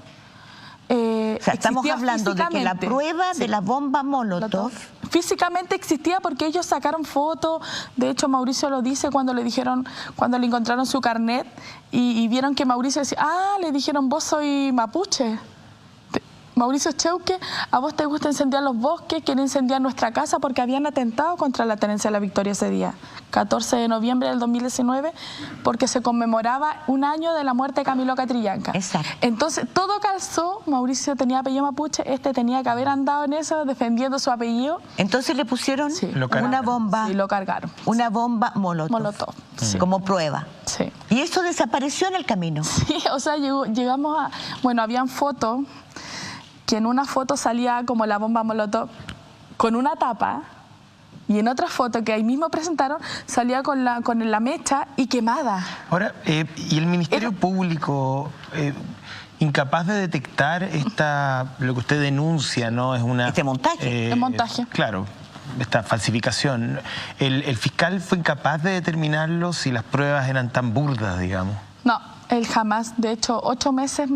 O sea, estamos hablando de que la prueba de la bomba Molotov físicamente existía porque ellos sacaron fotos. De hecho, Mauricio lo dice cuando le encontraron su carnet y vieron que Mauricio decía, le dijeron, vos soy mapuche. Mauricio Cheuque, a vos te gusta incendiar los bosques, quiere incendiar nuestra casa, porque habían atentado contra la Tenencia de la Victoria ese día, 14 de noviembre del 2019, porque se conmemoraba un año de la muerte de Camilo Catrillanca. Exacto. Entonces, todo calzó. Mauricio tenía apellido mapuche, tenía que haber andado en eso, defendiendo su apellido. Entonces le pusieron una bomba. Sí, lo cargaron. Una bomba Molotov. Sí. Como prueba. Sí. Y eso desapareció en el camino. Sí, o sea, llegamos a... Bueno, habían fotos, que en una foto salía como la bomba Molotov con una tapa, y en otra foto que ahí mismo presentaron salía con la mecha y quemada. Ahora, ¿y el Ministerio Público incapaz de detectar lo que usted denuncia, ¿no? Es este montaje. El montaje. Claro, esta falsificación. ¿El fiscal fue incapaz de determinarlo si las pruebas eran tan burdas, digamos? No, Él jamás. De hecho, 8 veces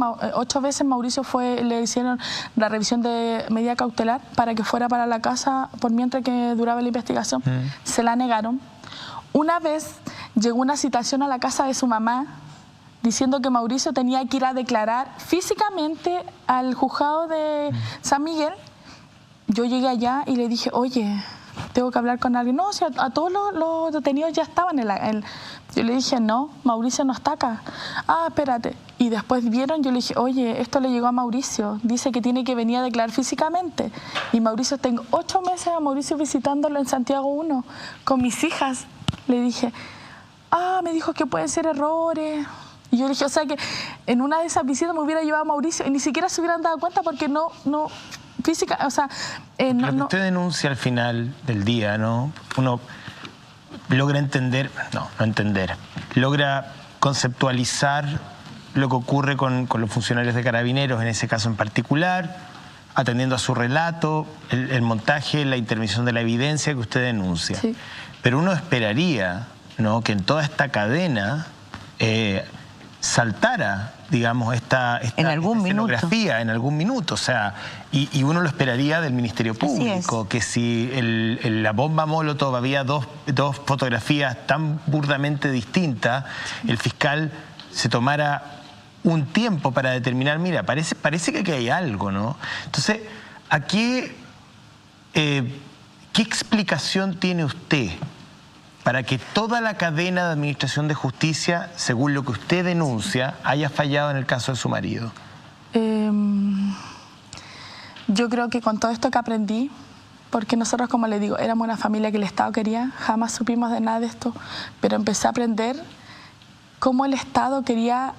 Mauricio le hicieron la revisión de medida cautelar para que fuera para la casa por mientras que duraba la investigación. Se la negaron. Una vez llegó una citación a la casa de su mamá diciendo que Mauricio tenía que ir a declarar físicamente al juzgado de San Miguel. Yo llegué allá y le dije, oye, tengo que hablar con alguien. No, o sea, a todos los detenidos ya estaban Yo le dije, no, Mauricio no está acá. Ah, espérate. Y después vieron, yo le dije, oye, esto le llegó a Mauricio. Dice que tiene que venir a declarar físicamente. Y Mauricio, tengo 8 meses a Mauricio visitándolo en Santiago 1 con mis hijas. Le dije, me dijo que pueden ser errores. Y yo le dije, o sea que en una de esas visitas me hubiera llevado a Mauricio y ni siquiera se hubieran dado cuenta porque no física, o sea... Lo que usted denuncia al final del día, ¿no? Uno logra entender, no entender, logra conceptualizar lo que ocurre con los funcionarios de Carabineros, en ese caso en particular, atendiendo a su relato, el montaje, la intervención de la evidencia que usted denuncia. Sí. Pero uno esperaría, ¿no?, que en toda esta cadena saltara, digamos, esta escenografía en algún minuto, o sea, y uno lo esperaría del Ministerio Público, que si la bomba Molotov había dos fotografías tan burdamente distintas, el fiscal se tomara un tiempo para determinar, mira, parece que aquí hay algo, ¿no? Entonces, ¿qué explicación tiene usted para que toda la cadena de administración de justicia, según lo que usted denuncia, haya fallado en el caso de su marido? Yo creo que con todo esto que aprendí, porque nosotros, como le digo, éramos una familia que el Estado quería, jamás supimos de nada de esto, pero empecé a aprender cómo el Estado quería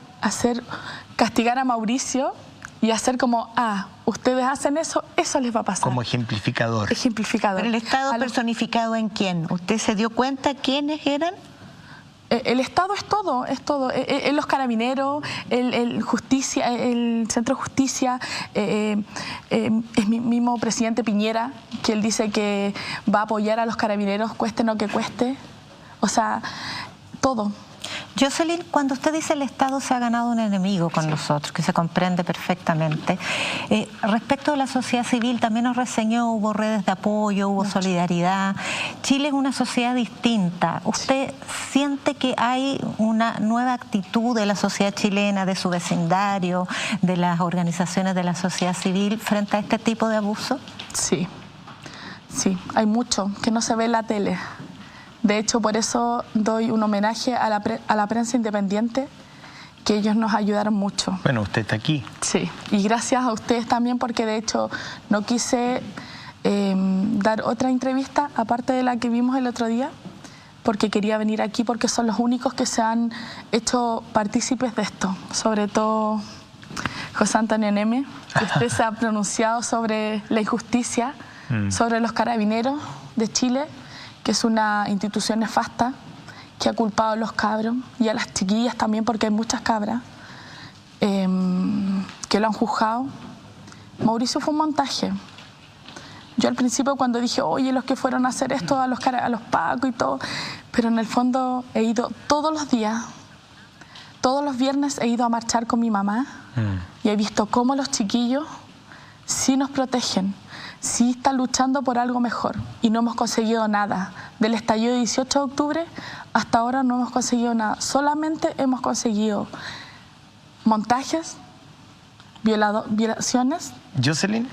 castigar a Mauricio y hacer como, ustedes hacen eso, eso les va a pasar. Como ejemplificador. Pero el Estado personificado en quién. ¿Usted se dio cuenta quiénes eran? El Estado es todo, los Carabineros, el Centro de Justicia, es mi mismo presidente Piñera, que él dice que va a apoyar a los Carabineros, cueste lo que cueste, o sea, todo. Jocelyn, cuando usted dice el Estado se ha ganado un enemigo con nosotros, que se comprende perfectamente, respecto a la sociedad civil también nos reseñó, hubo redes de apoyo, hubo solidaridad. Chile es una sociedad distinta. ¿Usted siente que hay una nueva actitud de la sociedad chilena, de su vecindario, de las organizaciones de la sociedad civil frente a este tipo de abuso? Sí, hay mucho que no se ve en la tele. De hecho, por eso doy un homenaje a la prensa independiente, que ellos nos ayudaron mucho. Bueno, usted está aquí. Sí, y gracias a ustedes también, porque de hecho no quise dar otra entrevista, aparte de la que vimos el otro día, porque quería venir aquí, porque son los únicos que se han hecho partícipes de esto, sobre todo José Antonio Neme, que usted se ha pronunciado sobre la injusticia, sobre los Carabineros de Chile, que es una institución nefasta, que ha culpado a los cabros y a las chiquillas también, porque hay muchas cabras que lo han juzgado. Mauricio fue un montaje. Yo al principio, cuando dije, oye, los que fueron a hacer esto a los pacos y todo, pero en el fondo he ido todos los días, todos los viernes he ido a marchar con mi mamá y he visto cómo los chiquillos sí nos protegen, sí están luchando por algo mejor, y no hemos conseguido nada. Del estallido de 18 de octubre hasta ahora no hemos conseguido nada. Solamente hemos conseguido montajes, violaciones. Jocelyn,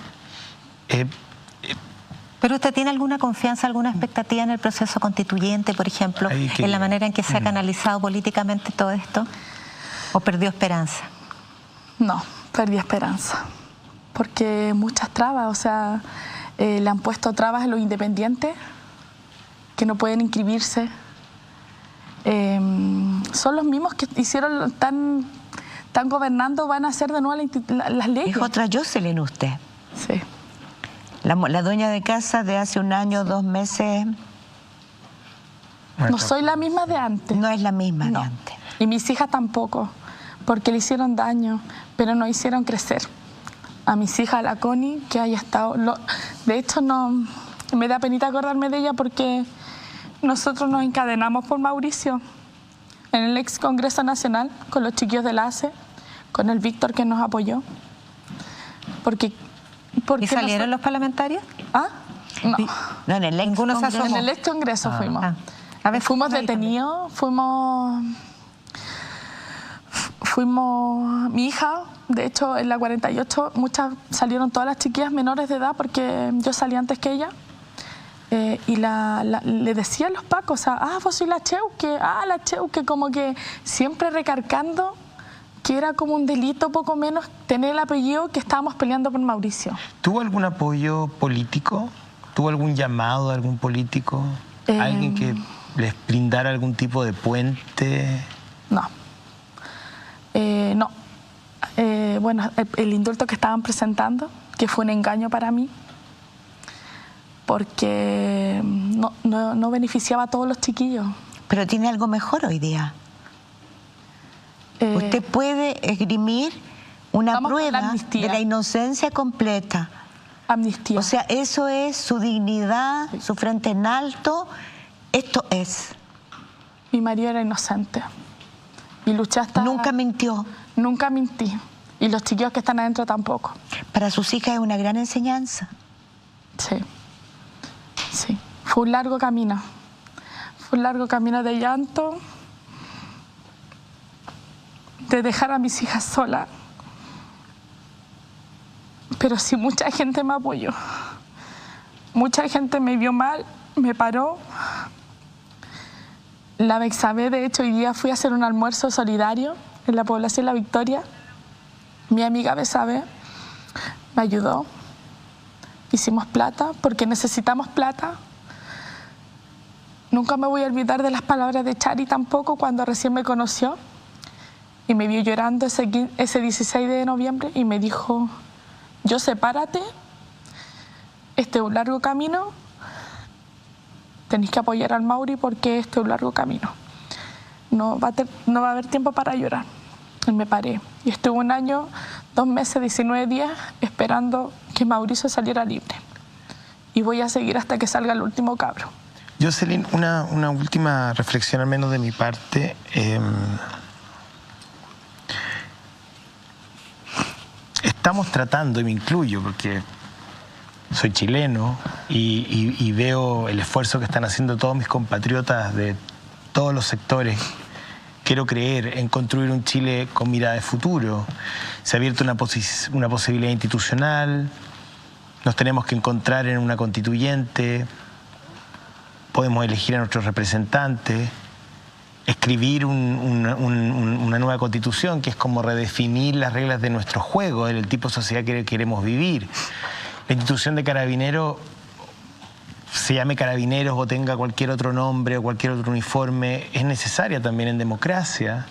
¿pero usted tiene alguna confianza, alguna expectativa en el proceso constituyente, por ejemplo, en la manera en que se ha canalizado políticamente todo esto? ¿O perdió esperanza? No, perdí esperanza. Porque muchas trabas, o sea, le han puesto trabas a los independientes que no pueden inscribirse. Son los mismos que están gobernando, van a hacer de nuevo las leyes. Es otra Jocelyn usted. Sí. La dueña de casa de hace 1 año, 2 meses. No soy la misma de antes. No es la misma de antes. Y mis hijas tampoco, porque le hicieron daño, pero no hicieron crecer. A mis hijas, a la Connie, que haya estado... de hecho, no me da penita acordarme de ella, porque nosotros nos encadenamos por Mauricio. en el ex Congreso Nacional, con los chiquillos del ACE, con el Víctor que nos apoyó. ¿Y salieron los parlamentarios? ¿Ah? No. No, en el ex Congreso. En el ex Congreso fuimos. A ver, fuimos detenidos, fuimos mi hija, de hecho en la 48, salieron todas las chiquillas menores de edad porque yo salí antes que ella. Y le decían los pacos, vos sois la Cheuque, como que siempre recargando que era como un delito poco menos tener el apellido que estábamos peleando por Mauricio. ¿Tuvo algún apoyo político? ¿Tuvo algún llamado de algún político? ¿Alguien que les brindara algún tipo de puente? No. No. Bueno, el indulto que estaban presentando, que fue un engaño para mí, porque no beneficiaba a todos los chiquillos. Pero tiene algo mejor hoy día. Usted puede esgrimir una prueba de la inocencia completa. Amnistía. O sea, eso es su dignidad, su frente en alto. Esto es. Mi marido era inocente. Y luché hasta... Nunca mintió. Nunca mentí. Y los chiquillos que están adentro tampoco. Para sus hijas es una gran enseñanza. Sí. Sí. Fue un largo camino. Fue un largo camino de llanto, de dejar a mis hijas solas. Pero sí, mucha gente me apoyó. Mucha gente me vio mal, me paró. La Bexabé, de hecho, hoy día fui a hacer un almuerzo solidario en la población La Victoria. Mi amiga Bexabé me ayudó. Hicimos plata, porque necesitamos plata. Nunca me voy a olvidar de las palabras de Chari tampoco, cuando recién me conoció y me vio llorando ese 16 de noviembre y me dijo: yo sepárate, este es un largo camino, tenéis que apoyar al Mauri porque este es un largo camino. No va a haber tiempo para llorar. Y me paré. Y estuve 1 año, 2 meses, 19 días esperando que Mauricio saliera libre. Y voy a seguir hasta que salga el último cabro. Jocelyn, una última reflexión al menos de mi parte. Estamos tratando, y me incluyo porque soy chileno y veo el esfuerzo que están haciendo todos mis compatriotas de todos los sectores. Quiero creer en construir un Chile con mirada de futuro. Se ha abierto una posibilidad institucional, nos tenemos que encontrar en una constituyente, podemos elegir a nuestros representantes, escribir una nueva constitución que es como redefinir las reglas de nuestro juego, del tipo de sociedad que queremos vivir. La institución de Carabineros, se llame Carabineros o tenga cualquier otro nombre o cualquier otro uniforme, es necesaria también en democracia,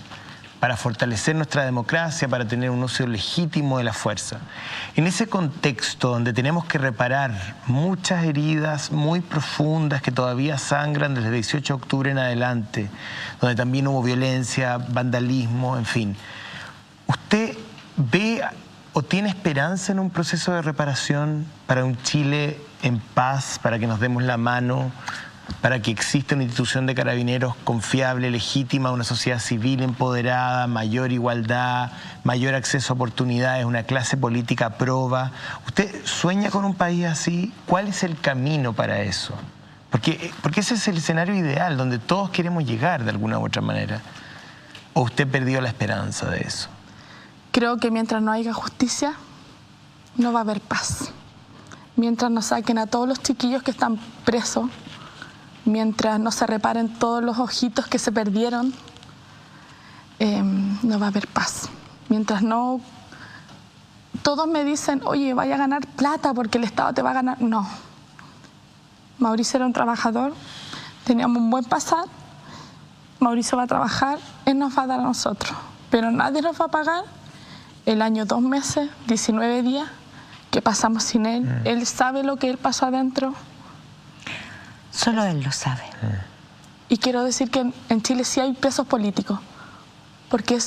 para fortalecer nuestra democracia, para tener un uso legítimo de la fuerza. En ese contexto donde tenemos que reparar muchas heridas muy profundas que todavía sangran desde el 18 de octubre en adelante, donde también hubo violencia, vandalismo, en fin, ¿usted ve o tiene esperanza en un proceso de reparación para un Chile en paz, para que nos demos la mano, para que exista una institución de Carabineros confiable, legítima, una sociedad civil empoderada, mayor igualdad, mayor acceso a oportunidades, una clase política proba? ¿Usted sueña con un país así? ¿Cuál es el camino para eso? Porque ese es el escenario ideal, donde todos queremos llegar de alguna u otra manera. ¿O usted perdió la esperanza de eso? Creo que mientras no haya justicia, no va a haber paz. Mientras no saquen a todos los chiquillos que están presos, mientras no se reparen todos los ojitos que se perdieron, no va a haber paz. Mientras no... Todos me dicen, oye, vaya a ganar plata porque el Estado te va a ganar. No. Mauricio era un trabajador, teníamos un buen pasar, Mauricio va a trabajar, él nos va a dar a nosotros, pero nadie nos va a pagar el año 2 meses, 19 días que pasamos sin él. Él sabe lo que él pasó adentro. Solo él lo sabe. Y quiero decir que en Chile sí hay presos políticos, porque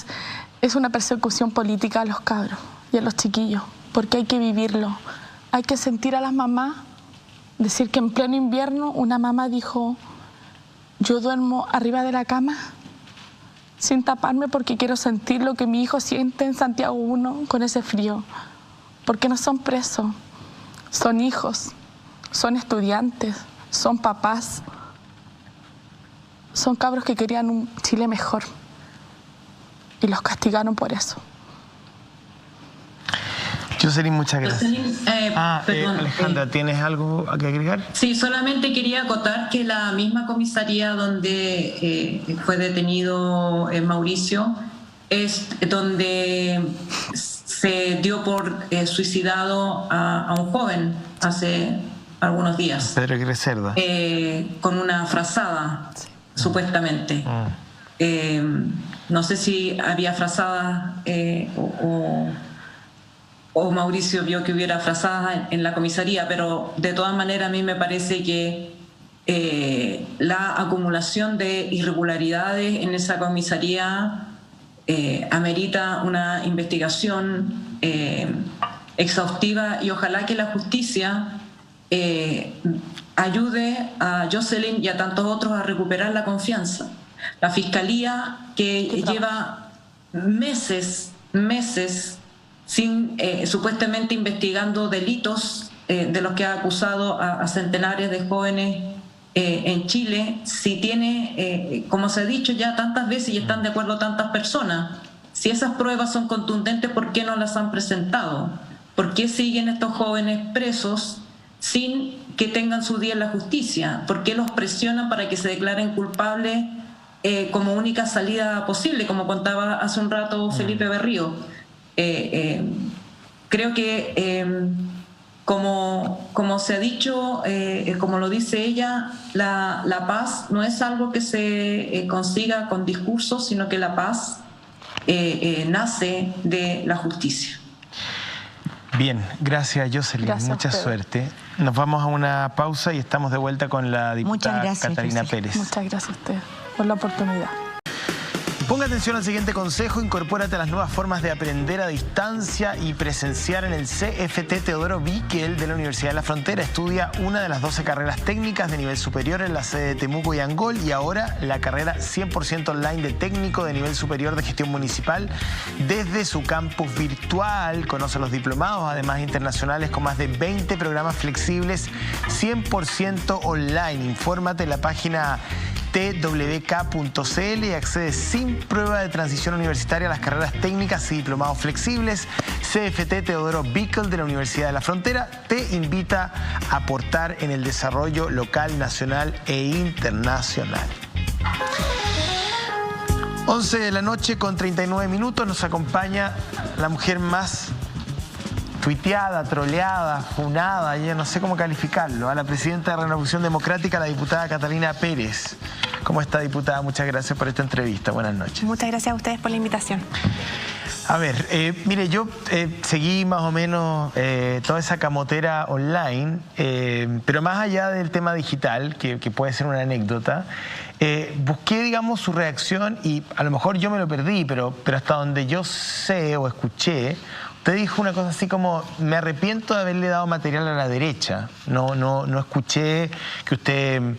es una persecución política a los cabros y a los chiquillos, porque hay que vivirlo. Hay que sentir a las mamás, decir que en pleno invierno una mamá dijo: yo duermo arriba de la cama sin taparme porque quiero sentir lo que mi hijo siente en Santiago 1 con ese frío. Porque no son presos, son hijos, son estudiantes, son papás, son cabros que querían un Chile mejor y los castigaron por eso. Jocelyn, muchas gracias. Perdón, Alejandra, ¿tienes algo que agregar? Sí, solamente quería acotar que la misma comisaría donde fue detenido Mauricio es donde se dio por suicidado a un joven hace algunos días. Pedro Aguirre Cerda. Con una frazada, supuestamente. No sé si había frazada o Mauricio vio que hubiera frazadas en la comisaría, pero de todas maneras a mí me parece que la acumulación de irregularidades en esa comisaría amerita una investigación exhaustiva y ojalá que la justicia ayude a Jocelyn y a tantos otros a recuperar la confianza. La Fiscalía, que lleva meses sin supuestamente investigando delitos de los que ha acusado a centenares de jóvenes en Chile, si tiene, como se ha dicho ya tantas veces y están de acuerdo tantas personas, si esas pruebas son contundentes, ¿por qué no las han presentado? ¿Por qué siguen estos jóvenes presos sin que tengan su día en la justicia? ¿Por qué los presionan para que se declaren culpables como única salida posible, como contaba hace un rato Felipe Berrío? Creo que como se ha dicho, como lo dice ella, la paz no es algo que se consiga con discursos, sino que la paz nace de la justicia. Bien, gracias Jocelyn, mucha suerte. Nos vamos a una pausa y estamos de vuelta con la diputada Catalina Pérez. Muchas gracias a usted por la oportunidad. Ponga atención al siguiente consejo, incorpórate a las nuevas formas de aprender a distancia y presenciar en el CFT Teodoro Bickel de la Universidad de la Frontera. Estudia una de las 12 carreras técnicas de nivel superior en la sede de Temuco y Angol y ahora la carrera 100% online de técnico de nivel superior de gestión municipal desde su campus virtual. Conoce los diplomados, además internacionales, con más de 20 programas flexibles 100% online. Infórmate en la página twk.cl y accede sin prueba de transición universitaria a las carreras técnicas y diplomados flexibles. CFT Teodoro Bickel de la Universidad de la Frontera te invita a aportar en el desarrollo local, nacional e internacional. 11 de la noche con 39 minutos nos acompaña la mujer más tuiteada, troleada, funada, ya no sé cómo calificarlo, a la presidenta de Renovación Democrática, la diputada Catalina Pérez. ¿Cómo está, diputada? Muchas gracias por esta entrevista. Buenas noches. Muchas gracias a ustedes por la invitación. A ver, mire, yo seguí más o menos toda esa camotera online, pero más allá del tema digital, que puede ser una anécdota, busqué, digamos, su reacción y a lo mejor yo me lo perdí, pero hasta donde yo sé o escuché, usted dijo una cosa así como, me arrepiento de haberle dado material a la derecha. No escuché que usted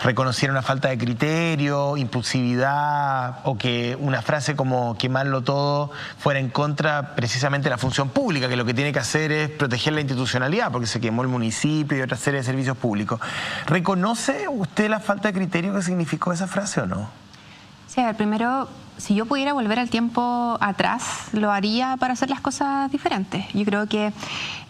reconociera una falta de criterio, impulsividad, o que una frase como quemarlo todo fuera en contra precisamente de la función pública, que lo que tiene que hacer es proteger la institucionalidad, porque se quemó el municipio y otra serie de servicios públicos. ¿Reconoce usted la falta de criterio que significó esa frase o no? Sí, a ver, primero, si yo pudiera volver al tiempo atrás, lo haría para hacer las cosas diferentes. Yo creo que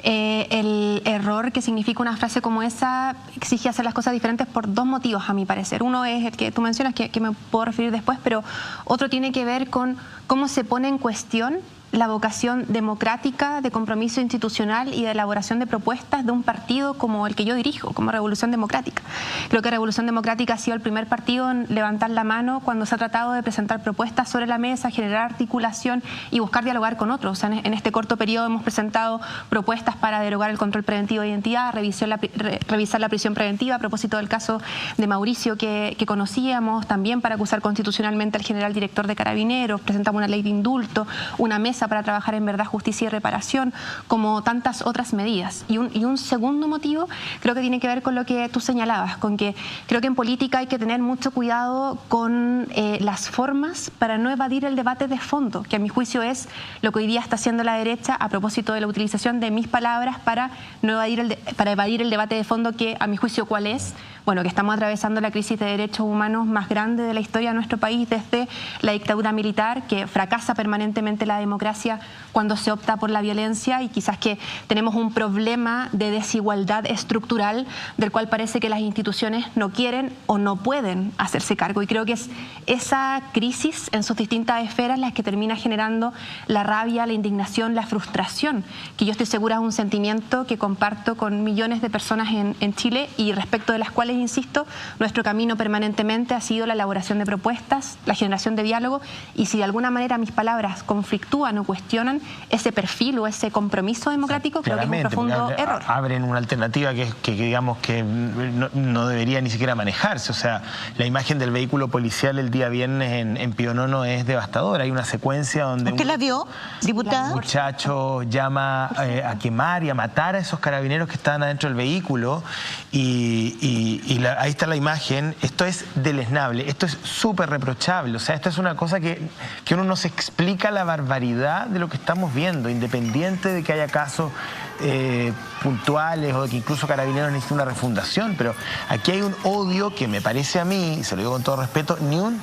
el error que significa una frase como esa exige hacer las cosas diferentes por dos motivos, a mi parecer. Uno es el que tú mencionas, que me puedo referir después, pero otro tiene que ver con cómo se pone en cuestión la vocación democrática, de compromiso institucional y de elaboración de propuestas de un partido como el que yo dirijo, como Revolución Democrática. Creo que Revolución Democrática ha sido el primer partido en levantar la mano cuando se ha tratado de presentar propuestas sobre la mesa, generar articulación y buscar dialogar con otros. O sea, en este corto periodo hemos presentado propuestas para derogar el control preventivo de identidad, revisar la prisión preventiva a propósito del caso de Mauricio que conocíamos, también para acusar constitucionalmente al general director de Carabineros, presentamos una ley de indulto, una mesa mesa para trabajar en verdad, justicia y reparación, como tantas otras medidas. Y un segundo motivo creo que tiene que ver con lo que tú señalabas, con que creo que en política hay que tener mucho cuidado con las formas para no evadir el debate de fondo, que a mi juicio es lo que hoy día está haciendo la derecha a propósito de la utilización de mis palabras para evadir el debate de fondo, que a mi juicio, ¿cuál es? Bueno, que estamos atravesando la crisis de derechos humanos más grande de la historia de nuestro país desde la dictadura militar, que fracasa permanentemente la democracia cuando se opta por la violencia, y quizás que tenemos un problema de desigualdad estructural del cual parece que las instituciones no quieren o no pueden hacerse cargo. Y creo que es esa crisis en sus distintas esferas las que termina generando la rabia, la indignación, la frustración, que yo estoy segura es un sentimiento que comparto con millones de personas en Chile, y respecto de las cuales, insisto, nuestro camino permanentemente ha sido la elaboración de propuestas, la generación de diálogo, y si de alguna manera mis palabras conflictúan o cuestionan ese perfil o ese compromiso democrático, creo que es un profundo error. Abren una alternativa que digamos que no debería ni siquiera manejarse. O sea, la imagen del vehículo policial el día viernes en Pionono es devastadora. Hay una secuencia donde ¿usted la vio, diputada? Un muchacho llama a quemar y a matar a esos carabineros que estaban adentro del vehículo, ahí está la imagen. Esto es deleznable, esto es súper reprochable. O sea, esto es una cosa que uno no se explica la barbaridad de lo que estamos viendo, independiente de que haya casos puntuales o de que incluso Carabineros necesita una refundación. Pero aquí hay un odio que me parece a mí, y se lo digo con todo respeto, ni un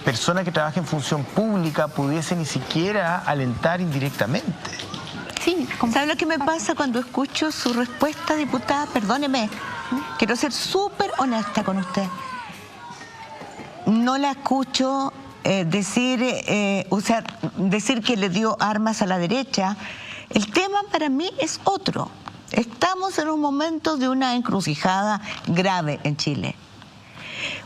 persona que trabaja en función pública pudiese ni siquiera alentar indirectamente. Sí, ¿sabe lo que me pasa cuando escucho su respuesta, diputada? Perdóneme, quiero ser súper honesta con usted. No la escucho decir que le dio armas a la derecha. El tema para mí es otro. Estamos en un momento de una encrucijada grave en Chile.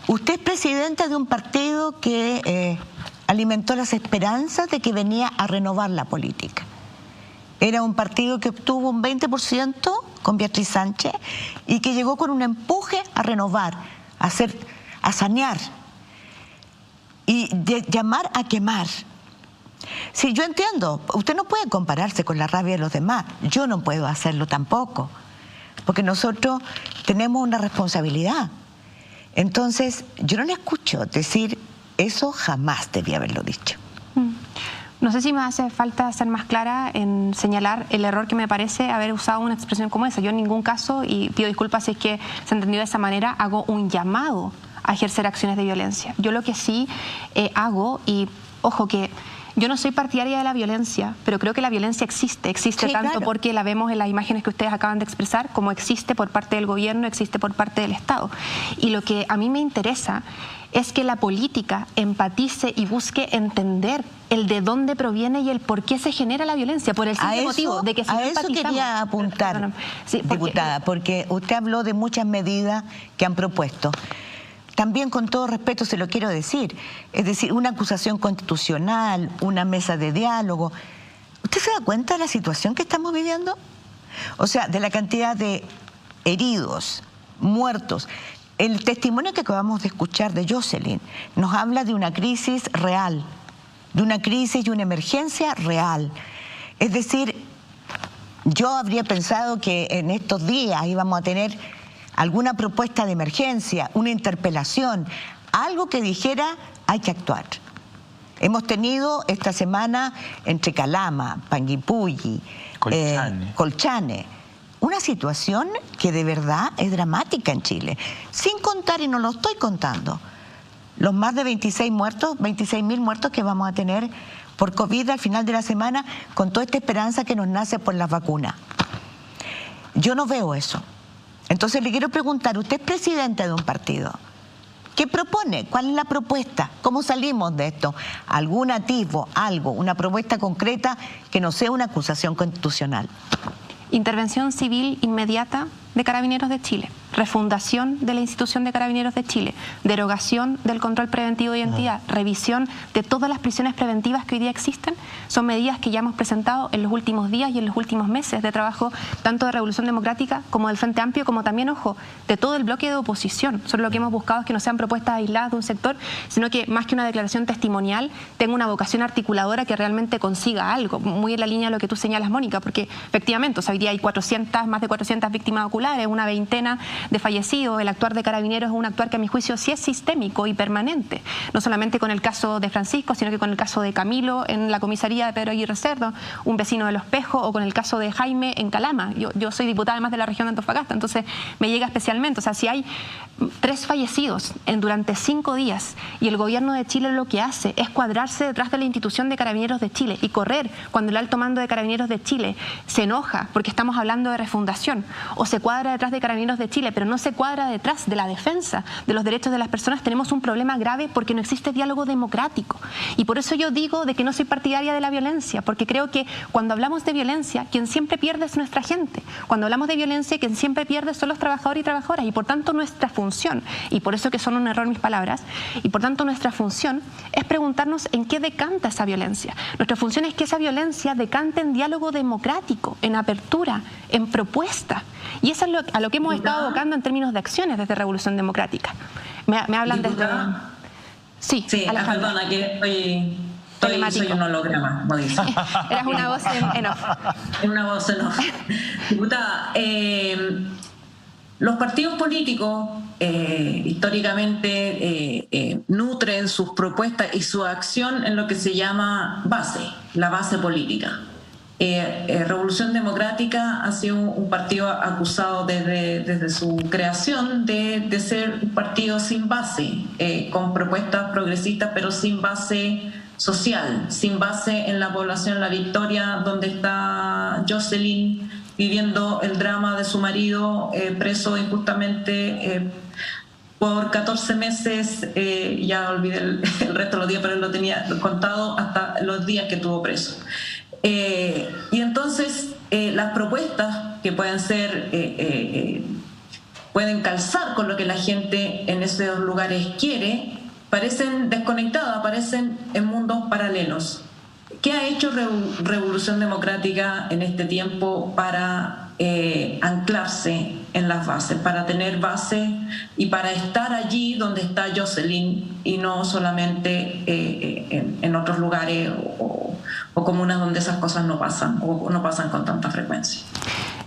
Usted es presidenta de un partido que alimentó las esperanzas de que venía a renovar la política. Era un partido que obtuvo un 20% con Beatriz Sánchez y que llegó con un empuje a renovar, a sanear y llamar a quemar. Sí, yo entiendo, usted no puede compararse con la rabia de los demás, yo no puedo hacerlo tampoco, porque nosotros tenemos una responsabilidad. Entonces, yo no le escucho decir eso, jamás debía haberlo dicho. No sé si me hace falta ser más clara en señalar el error que me parece haber usado una expresión como esa. Yo en ningún caso, y pido disculpas si es que se entendió de esa manera, hago un llamado a ejercer acciones de violencia. Yo lo que sí hago, y ojo que yo no soy partidaria de la violencia, pero creo que la violencia existe sí, tanto claro, porque la vemos en las imágenes que ustedes acaban de expresar, como existe por parte del gobierno, existe por parte del Estado. Y lo que a mí me interesa es que la política empatice y busque entender el de dónde proviene y el por qué se genera la violencia, por el simple motivo de que si no empatizamos... A eso quería apuntar, sí, diputada, porque usted habló de muchas medidas que han propuesto. También, con todo respeto, se lo quiero decir, es decir, una acusación constitucional, una mesa de diálogo. ¿Usted se da cuenta de la situación que estamos viviendo? O sea, de la cantidad de heridos, muertos. El testimonio que acabamos de escuchar de Jocelyn nos habla de una crisis real, de una crisis y una emergencia real. Es decir, yo habría pensado que en estos días íbamos a tener alguna propuesta de emergencia, una interpelación, algo que dijera hay que actuar. Hemos tenido esta semana entre Calama, Panguipulli, Colchane, una situación que de verdad es dramática en Chile, sin contar, y no lo estoy contando, los más de 26.000 muertos que vamos a tener por COVID al final de la semana, con toda esta esperanza que nos nace por las vacunas. Yo no veo eso. Entonces le quiero preguntar, usted es presidente de un partido, ¿qué propone? ¿Cuál es la propuesta? ¿Cómo salimos de esto? ¿Algún atisbo, algo, una propuesta concreta que no sea una acusación constitucional? Intervención civil inmediata de Carabineros de Chile. refundación de la institución de Carabineros de Chile, derogación del control preventivo de identidad, revisión de todas las prisiones preventivas que hoy día existen, son medidas que ya hemos presentado en los últimos días y en los últimos meses de trabajo tanto de Revolución Democrática como del Frente Amplio, como también, ojo, de todo el bloque de oposición. Solo lo que hemos buscado es que no sean propuestas aisladas de un sector, sino que más que una declaración testimonial, tenga una vocación articuladora que realmente consiga algo, muy en la línea de lo que tú señalas, Mónica, porque efectivamente, o sea, hoy día hay más de 400 víctimas oculares, una veintena de fallecidos. El actuar de Carabineros es un actuar que a mi juicio sí es sistémico y permanente, no solamente con el caso de Francisco, sino que con el caso de Camilo en la comisaría de Pedro Aguirre Cerda, un vecino de Los Pejos, o con el caso de Jaime en Calama. Yo soy diputada además de la región de Antofagasta, entonces me llega especialmente. O sea, si hay 3 fallecidos durante 5 días y el gobierno de Chile lo que hace es cuadrarse detrás de la institución de Carabineros de Chile y correr cuando el alto mando de Carabineros de Chile se enoja porque estamos hablando de refundación, o se cuadra detrás de Carabineros de Chile pero no se cuadra detrás de la defensa de los derechos de las personas, tenemos un problema grave porque no existe diálogo democrático. Y por eso yo digo de que no soy partidaria de la violencia, porque creo que cuando hablamos de violencia, quien siempre pierde es nuestra gente. Cuando hablamos de violencia, quien siempre pierde son los trabajadores y trabajadoras, y por tanto nuestra función, y por eso que son un error mis palabras, y por tanto nuestra función es preguntarnos en qué decanta esa violencia. Nuestra función es que esa violencia decante en diálogo democrático, en apertura, en propuesta. Y eso es a lo que hemos estado abocando en términos de acciones desde Revolución Democrática. Me hablan desde... Sí, perdona, que soy un holograma, como dice. Eras una voz en off. Una voz en off. Diputada, los partidos políticos históricamente nutren sus propuestas y su acción en lo que se llama base, la base política. Revolución Democrática ha sido un partido acusado desde su creación de ser un partido sin base, con propuestas progresistas pero sin base social, sin base en la población La Victoria, donde está Jocelyn viviendo el drama de su marido preso injustamente por 14 meses, ya olvidé el resto de los días, pero él lo tenía contado hasta los días que estuvo preso. Y entonces las propuestas que pueden ser, pueden calzar con lo que la gente en esos lugares quiere, parecen desconectadas, parecen en mundos paralelos. ¿Qué ha hecho Revolución Democrática en este tiempo para anclarse en las bases, para tener base y para estar allí donde está Jocelyn y no solamente en otros lugares o comunas donde esas cosas no pasan o no pasan con tanta frecuencia?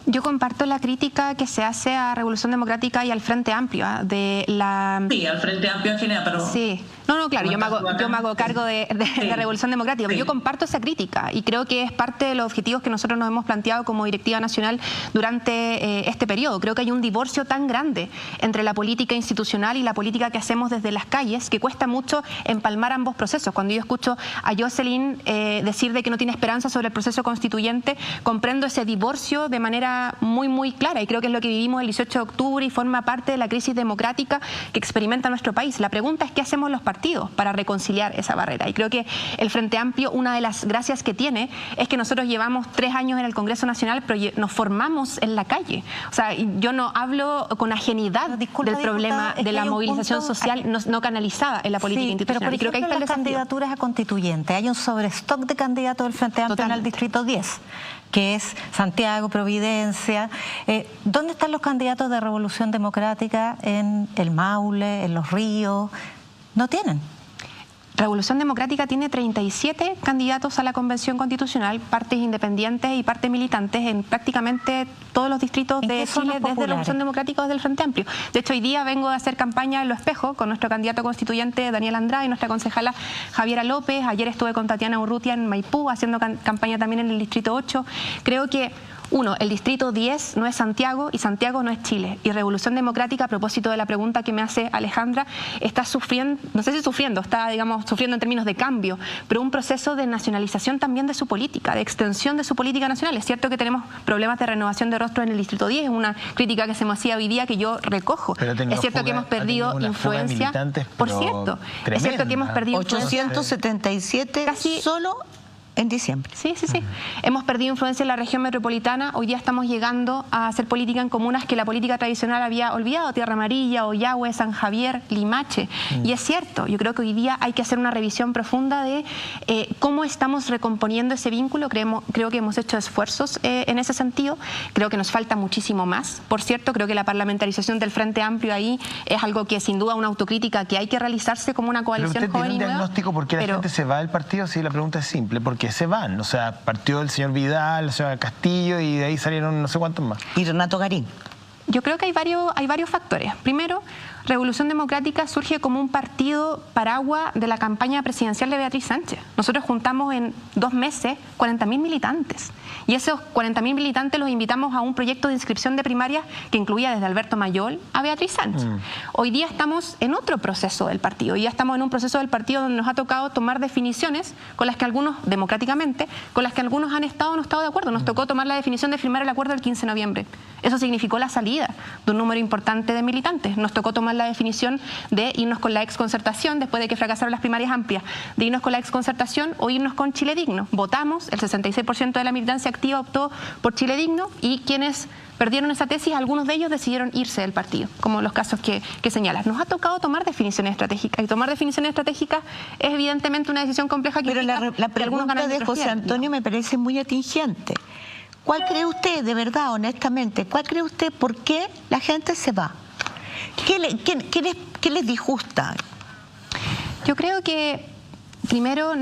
Yo comparto la crítica que se hace a Revolución Democrática y al Frente Amplio, de la... Sí, al Frente Amplio en general, pero... Sí. No, claro, yo me hago cargo de Revolución Democrática, pero yo comparto esa crítica y creo que es parte de los objetivos que nosotros nos hemos planteado como directiva nacional durante este periodo. Creo que hay un divorcio tan grande entre la política institucional y la política que hacemos desde las calles que cuesta mucho empalmar ambos procesos. Cuando yo escucho a Jocelyn decir de que no tiene esperanza sobre el proceso constituyente, comprendo ese divorcio de manera muy clara y creo que es lo que vivimos el 18 de octubre y forma parte de la crisis democrática que experimenta nuestro país. La pregunta es qué hacemos los partidos para reconciliar esa barrera y creo que el Frente Amplio, una de las gracias que tiene es que nosotros llevamos 3 años en el Congreso Nacional pero nos formamos en la calle. O sea, yo no hablo con ajenidad del problema de la movilización social no canalizada en la política institucional. Pero por ejemplo, las candidaturas a constituyentes, hay un sobrestock de candidatos del Frente Amplio en el Distrito 10, que es Santiago, Providencia. ¿Dónde están los candidatos de Revolución Democrática en el Maule, en Los Ríos? No tienen. Revolución Democrática tiene 37 candidatos a la Convención Constitucional, partes independientes y partes militantes en prácticamente todos los distritos de Chile, desde Revolución Democrática o desde el Frente Amplio. De hecho, hoy día vengo a hacer campaña en Los Espejos con nuestro candidato constituyente Daniel Andrade y nuestra concejala Javiera López. Ayer estuve con Tatiana Urrutia en Maipú haciendo campaña también en el Distrito 8. Creo que el Distrito 10 no es Santiago y Santiago no es Chile. Y Revolución Democrática, a propósito de la pregunta que me hace Alejandra, está sufriendo, no sé si sufriendo, está, sufriendo en términos de cambio, pero un proceso de nacionalización también de su política, de extensión de su política nacional. Es cierto que tenemos problemas de renovación de rostro en el Distrito 10, es una crítica que se me hacía hoy día que yo recojo. Es cierto que hemos perdido influencia. Por cierto, es cierto que hemos perdido 877 casi solo en diciembre. Sí. Hemos perdido influencia en la región metropolitana. Hoy día estamos llegando a hacer política en comunas que la política tradicional había olvidado. Tierra Amarilla, Ollagüe, San Javier, Limache. Y es cierto, yo creo que hoy día hay que hacer una revisión profunda de cómo estamos recomponiendo ese vínculo. Creo que hemos hecho esfuerzos en ese sentido. Creo que nos falta muchísimo más. Por cierto, creo que la parlamentarización del Frente Amplio ahí es algo que sin duda una autocrítica que hay que realizarse como una coalición joven y nueva. ¿Pero usted tiene un diagnóstico por qué la gente se va del partido? Sí, la pregunta es simple. ¿Por qué se van? O sea, partió el señor Vidal, la señora Castillo y de ahí salieron no sé cuántos más. Y Renato Garín. Yo creo que hay varios factores. Primero, Revolución Democrática surge como un partido paraguas de la campaña presidencial de Beatriz Sánchez. Nosotros juntamos en 2 meses 40.000 militantes. Y esos 40.000 militantes los invitamos a un proyecto de inscripción de primarias que incluía desde Alberto Mayol a Beatriz Sánchez. Hoy día estamos en otro proceso del partido. Hoy día estamos en un proceso del partido donde nos ha tocado tomar definiciones con las que algunos, democráticamente, con las que algunos han estado o no estado de acuerdo. Nos tocó tomar la definición de firmar el acuerdo el 15 de noviembre. Eso significó la salida de un número importante de militantes. Nos tocó tomar la definición de irnos con la exconcertación después de que fracasaron las primarias amplias, de irnos con la exconcertación o irnos con Chile Digno. Votamos, el 66% de la militancia activa optó por Chile Digno y quienes perdieron esa tesis, algunos de ellos decidieron irse del partido, como los casos que señalas. Nos ha tocado tomar definiciones estratégicas y tomar definiciones estratégicas es evidentemente una decisión compleja que pero la pregunta de José Antonio me parece muy atingente. ¿Cuál cree usted, de verdad, honestamente, cuál cree usted por qué la gente se va? ¿Qué les disgusta? Yo creo que, primero,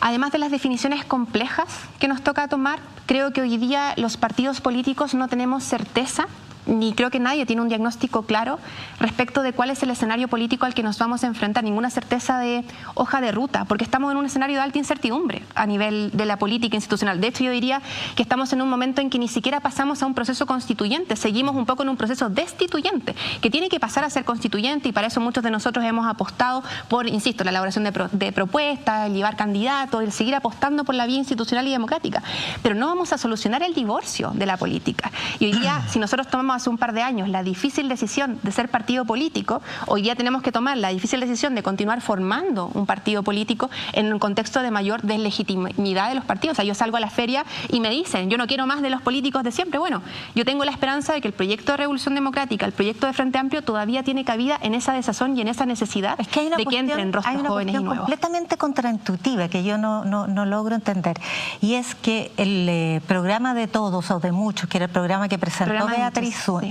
además de las definiciones complejas que nos toca tomar, creo que hoy día los partidos políticos no tenemos certeza, ni creo que nadie tiene un diagnóstico claro respecto de cuál es el escenario político al que nos vamos a enfrentar, ninguna certeza de hoja de ruta, porque estamos en un escenario de alta incertidumbre a nivel de la política institucional. De hecho, yo diría que estamos en un momento en que ni siquiera pasamos a un proceso constituyente, seguimos un poco en un proceso destituyente, que tiene que pasar a ser constituyente, y para eso muchos de nosotros hemos apostado por, insisto, la elaboración de propuestas, el llevar candidatos, el seguir apostando por la vía institucional y democrática. Pero no vamos a solucionar el divorcio de la política. Y hoy día, si nosotros tomamos hace un par de años la difícil decisión de ser partido político, hoy día tenemos que tomar la difícil decisión de continuar formando un partido político en un contexto de mayor deslegitimidad de los partidos. O sea, yo salgo a la feria y me dicen, yo no quiero más de los políticos de siempre. Bueno, yo tengo la esperanza de que el proyecto de Revolución Democrática, el proyecto de Frente Amplio, todavía tiene cabida en esa desazón y en esa necesidad de que entren rostros jóvenes y nuevos. Completamente contraintuitiva que yo no logro entender, y es que el programa de todos o de muchos, que era el programa que presentó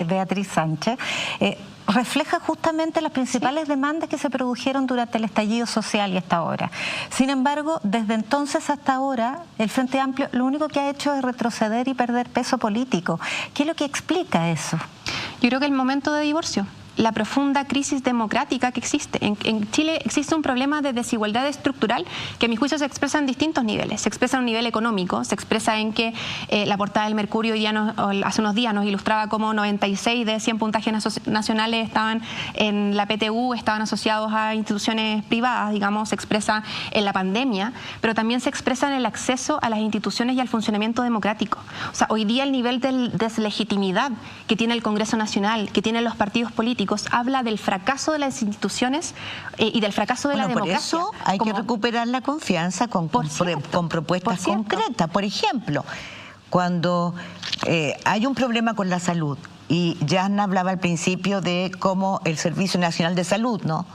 Beatriz Sánchez, refleja justamente las principales demandas que se produjeron durante el estallido social y hasta ahora. Sin embargo, desde entonces hasta ahora, el Frente Amplio lo único que ha hecho es retroceder y perder peso político. ¿Qué es lo que explica eso? Yo creo que el momento de divorcio, la profunda crisis democrática que existe. En Chile existe un problema de desigualdad estructural que a mi juicio se expresa en distintos niveles. Se expresa a un nivel económico, se expresa en que la portada del Mercurio hace unos días nos ilustraba cómo 96 de 100 puntajes nacionales estaban en la PTU, estaban asociados a instituciones privadas, digamos, se expresa en la pandemia, pero también se expresa en el acceso a las instituciones y al funcionamiento democrático. O sea, hoy día el nivel de deslegitimidad que tiene el Congreso Nacional, que tienen los partidos políticos, habla del fracaso de las instituciones y del fracaso de la democracia. Por eso hay que recuperar la confianza con propuestas concretas. Por ejemplo, cuando hay un problema con la salud, y Yana hablaba al principio de cómo el Servicio Nacional de Salud, ¿no?,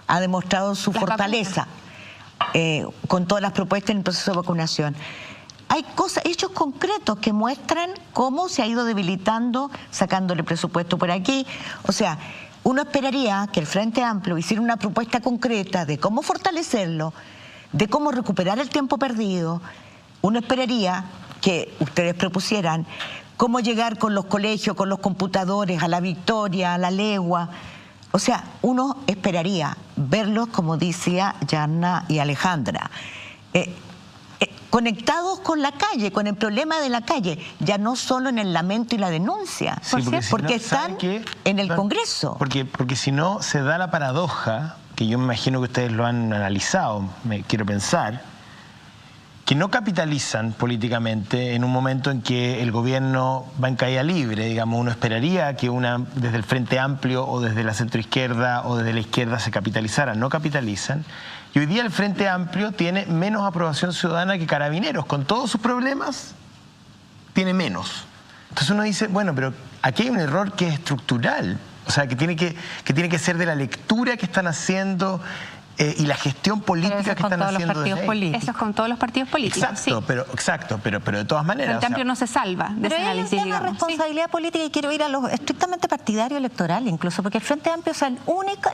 ha demostrado su fortaleza con todas las propuestas en el proceso de vacunación. Hay hechos concretos que muestran cómo se ha ido debilitando, sacándole presupuesto por aquí. O sea, uno esperaría que el Frente Amplio hiciera una propuesta concreta de cómo fortalecerlo, de cómo recuperar el tiempo perdido. Uno esperaría que ustedes propusieran cómo llegar con los colegios, con los computadores, a la Victoria, a la Legua. O sea, uno esperaría verlos, como decía Yana y Alejandra, conectados con la calle, con el problema de la calle, ya no solo en el lamento y la denuncia, porque están en el Congreso. Porque si no, se da la paradoja, que yo me imagino que ustedes lo han analizado, quiero pensar, que no capitalizan políticamente en un momento en que el gobierno va en caída libre. Digamos, uno esperaría que desde el Frente Amplio o desde la centroizquierda o desde la izquierda se capitalizaran, no capitalizan. Y hoy día el Frente Amplio tiene menos aprobación ciudadana que Carabineros. Con todos sus problemas, tiene menos. Entonces uno dice, bueno, pero aquí hay un error que es estructural. O sea, que tiene que ser de la lectura que están haciendo y la gestión política que están haciendo desde ahí. Eso es con todos los partidos políticos. Exacto, pero de todas maneras. El Frente Amplio no se salva de ese análisis, Pero hay una responsabilidad política, y quiero ir a lo estrictamente partidario electoral incluso, porque el Frente Amplio es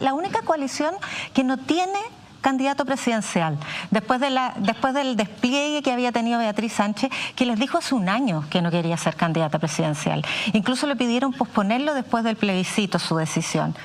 la única coalición que no tiene candidato presidencial, después del despliegue que había tenido Beatriz Sánchez, que les dijo hace un año que no quería ser candidata presidencial. Incluso le pidieron posponerlo después del plebiscito, su decisión.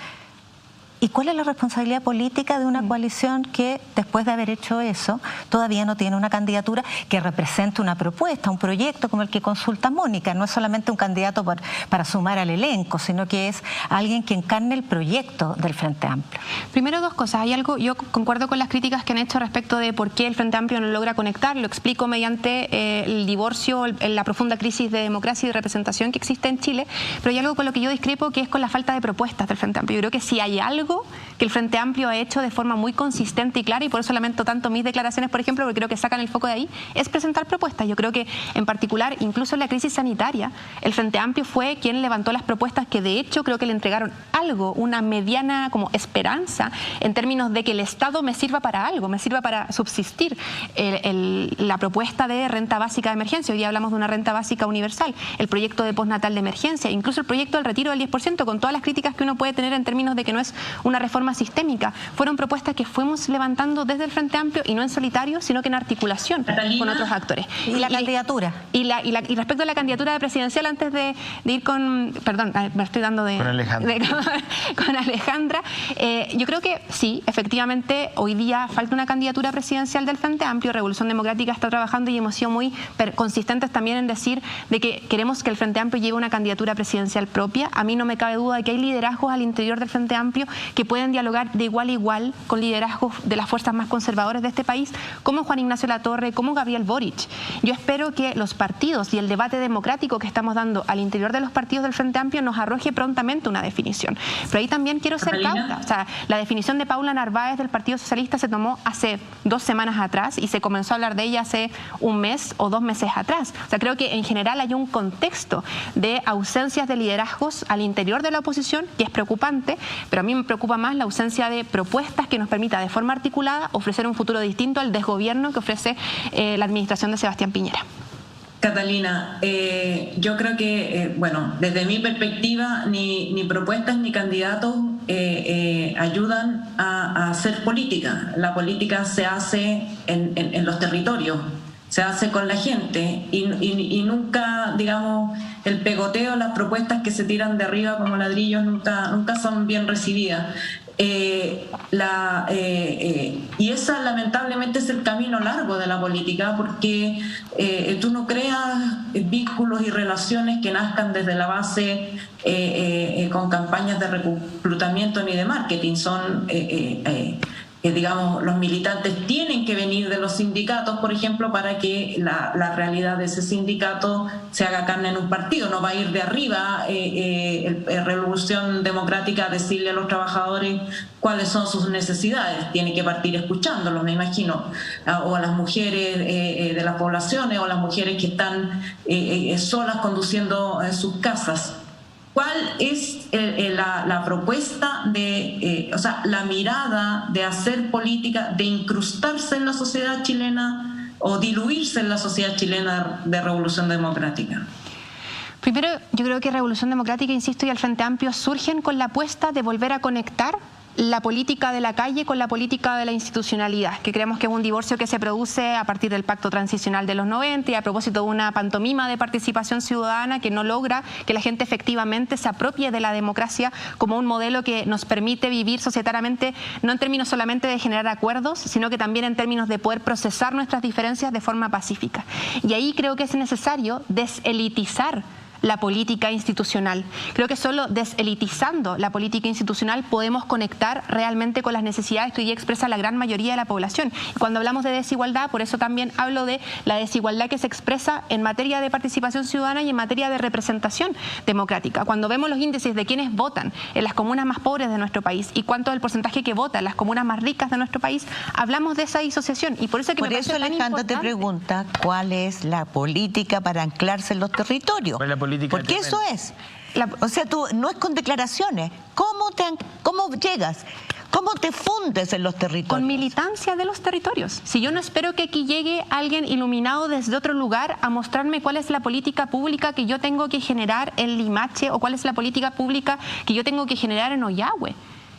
¿Y cuál es la responsabilidad política de una coalición que, después de haber hecho eso, todavía no tiene una candidatura que represente una propuesta, un proyecto como el que consulta Mónica? No es solamente un candidato para sumar al elenco, sino que es alguien que encarne el proyecto del Frente Amplio. Primero, dos cosas. Hay algo, yo concuerdo con las críticas que han hecho respecto de por qué el Frente Amplio no logra conectar. Lo explico mediante el divorcio, la profunda crisis de democracia y de representación que existe en Chile. Pero hay algo con lo que yo discrepo, que es con la falta de propuestas del Frente Amplio. Yo creo que si hay algo que el Frente Amplio ha hecho de forma muy consistente y clara, y por eso lamento tanto mis declaraciones, por ejemplo, porque creo que sacan el foco de ahí, es presentar propuestas. Yo creo que, en particular, incluso en la crisis sanitaria, el Frente Amplio fue quien levantó las propuestas que, de hecho, creo que le entregaron algo, una mediana como esperanza, en términos de que el Estado me sirva para algo, me sirva para subsistir. La propuesta de renta básica de emergencia, hoy día hablamos de una renta básica universal, el proyecto de postnatal de emergencia, incluso el proyecto del retiro del 10%, con todas las críticas que uno puede tener en términos de que no es una reforma sistémica, fueron propuestas que fuimos levantando desde el Frente Amplio, y no en solitario, sino que en articulación con otros actores. ¿Y la candidatura? Y respecto a la candidatura presidencial, antes de ir con... Perdón, me estoy dando de... Con Alejandra. Con Alejandra. Yo creo que sí, efectivamente, hoy día falta una candidatura presidencial del Frente Amplio. Revolución Democrática está trabajando y hemos sido muy consistentes también en decir de que queremos que el Frente Amplio lleve una candidatura presidencial propia. A mí no me cabe duda de que hay liderazgos al interior del Frente Amplio que pueden dialogar de igual a igual con liderazgos de las fuerzas más conservadoras de este país, como Juan Ignacio Latorre, como Gabriel Boric. Yo espero que los partidos y el debate democrático que estamos dando al interior de los partidos del Frente Amplio nos arroje prontamente una definición. Pero ahí también quiero ser cauta. O sea, la definición de Paula Narváez del Partido Socialista se tomó hace 2 semanas atrás y se comenzó a hablar de ella hace 1 mes o 2 meses atrás. O sea, creo que en general hay un contexto de ausencias de liderazgos al interior de la oposición que es preocupante, pero a mí me preocupa más la ausencia de propuestas que nos permita de forma articulada ofrecer un futuro distinto al desgobierno que ofrece la administración de Sebastián Piñera. Catalina, yo creo que, bueno, desde mi perspectiva, ni propuestas ni candidatos ayudan a hacer política. La política se hace en los territorios, se hace con la gente y nunca, digamos, el pegoteo, las propuestas que se tiran de arriba como ladrillos nunca son bien recibidas. Y esa lamentablemente es el camino largo de la política, porque tú no creas vínculos y relaciones que nazcan desde la base con campañas de reclutamiento ni de marketing. Son digamos, los militantes tienen que venir de los sindicatos, por ejemplo, para que la realidad de ese sindicato se haga carne en un partido. No va a ir de arriba Revolución Democrática a decirle a los trabajadores cuáles son sus necesidades. Tiene que partir escuchándolos, me imagino, o a las mujeres de las poblaciones, o a las mujeres que están solas conduciendo sus casas. ¿Cuál es la propuesta o sea, la mirada de hacer política, de incrustarse en la sociedad chilena o diluirse en la sociedad chilena de Revolución Democrática? Primero, yo creo que Revolución Democrática, insisto, y el Frente Amplio surgen con la apuesta de volver a conectar la política de la calle con la política de la institucionalidad, que creemos que es un divorcio que se produce a partir del pacto transicional de los 90 y a propósito de una pantomima de participación ciudadana que no logra que la gente efectivamente se apropie de la democracia como un modelo que nos permite vivir societariamente, no en términos solamente de generar acuerdos, sino que también en términos de poder procesar nuestras diferencias de forma pacífica. Y ahí creo que es necesario deselitizar la política institucional. Creo que solo deselitizando la política institucional podemos conectar realmente con las necesidades que hoy expresa la gran mayoría de la población. Y cuando hablamos de desigualdad, por eso también hablo de la desigualdad que se expresa en materia de participación ciudadana y en materia de representación democrática. Cuando vemos los índices de quienes votan en las comunas más pobres de nuestro país y cuánto es el porcentaje que vota en las comunas más ricas de nuestro país, hablamos de esa disociación. Y por eso Alejandra te pregunta cuál es la política para anclarse en los territorios. ¿Cuál es la política? Porque eso es. O sea, tú no es con declaraciones. ¿Cómo llegas? ¿Cómo te fundes en los territorios? Con militancia de los territorios. Si yo no espero que aquí llegue alguien iluminado desde otro lugar a mostrarme cuál es la política pública que yo tengo que generar en Limache o cuál es la política pública que yo tengo que generar en Ollagüe.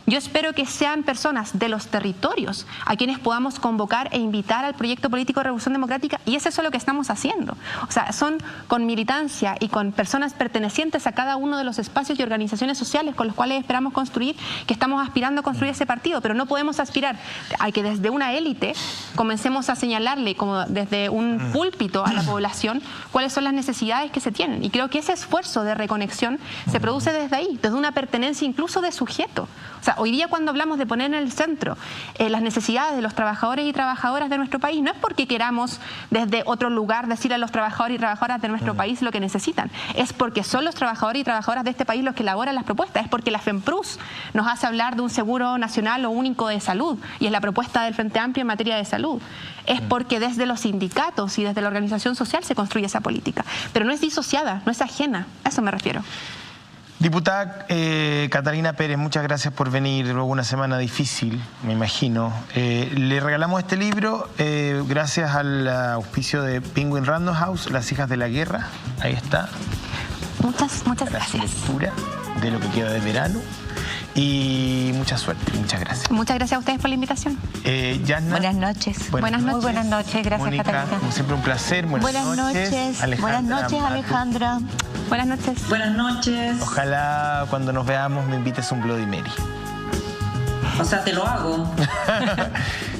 Yo espero que sean personas de los territorios a quienes podamos convocar e invitar al proyecto político de Revolución Democrática, y es eso lo que estamos haciendo. O sea, son con militancia y con personas pertenecientes a cada uno de los espacios y organizaciones sociales con los cuales esperamos construir, que estamos aspirando a construir ese partido, pero no podemos aspirar a que desde una élite comencemos a señalarle como desde un púlpito a la población cuáles son las necesidades que se tienen. Y creo que ese esfuerzo de reconexión se produce desde ahí, desde una pertenencia incluso de sujeto. O sea, hoy día cuando hablamos de poner en el centro las necesidades de los trabajadores y trabajadoras de nuestro país, no es porque queramos desde otro lugar decir a los trabajadores y trabajadoras de nuestro país lo que necesitan, es porque son los trabajadores y trabajadoras de este país los que elaboran las propuestas, es porque la FEMPRUS nos hace hablar de un seguro nacional o único de salud, y es la propuesta del Frente Amplio en materia de salud. Es porque desde los sindicatos y desde la organización social se construye esa política, pero no es disociada, no es ajena, a eso me refiero. Diputada Catalina Pérez, muchas gracias por venir. Luego una semana difícil, me imagino. Le regalamos este libro gracias al auspicio de Penguin Random House, Las hijas de la guerra. Ahí está. Muchas gracias. Lectura de lo que queda de verano. Y mucha suerte, muchas gracias. Muchas gracias a ustedes por la invitación. Yasna, buenas noches. Buenas noches. Muy buenas noches, gracias, Mónica, Catalina. como siempre un placer. Buenas noches. Buenas noches, Alejandra. Buenas noches. Buenas noches. Ojalá cuando nos veamos me invites un Bloody Mary. O sea, te lo hago.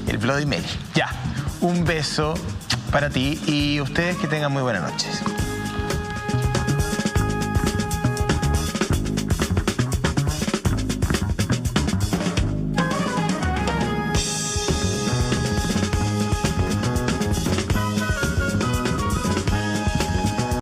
El Bloody Mary. Ya. Un beso para ti y ustedes que tengan muy buenas noches.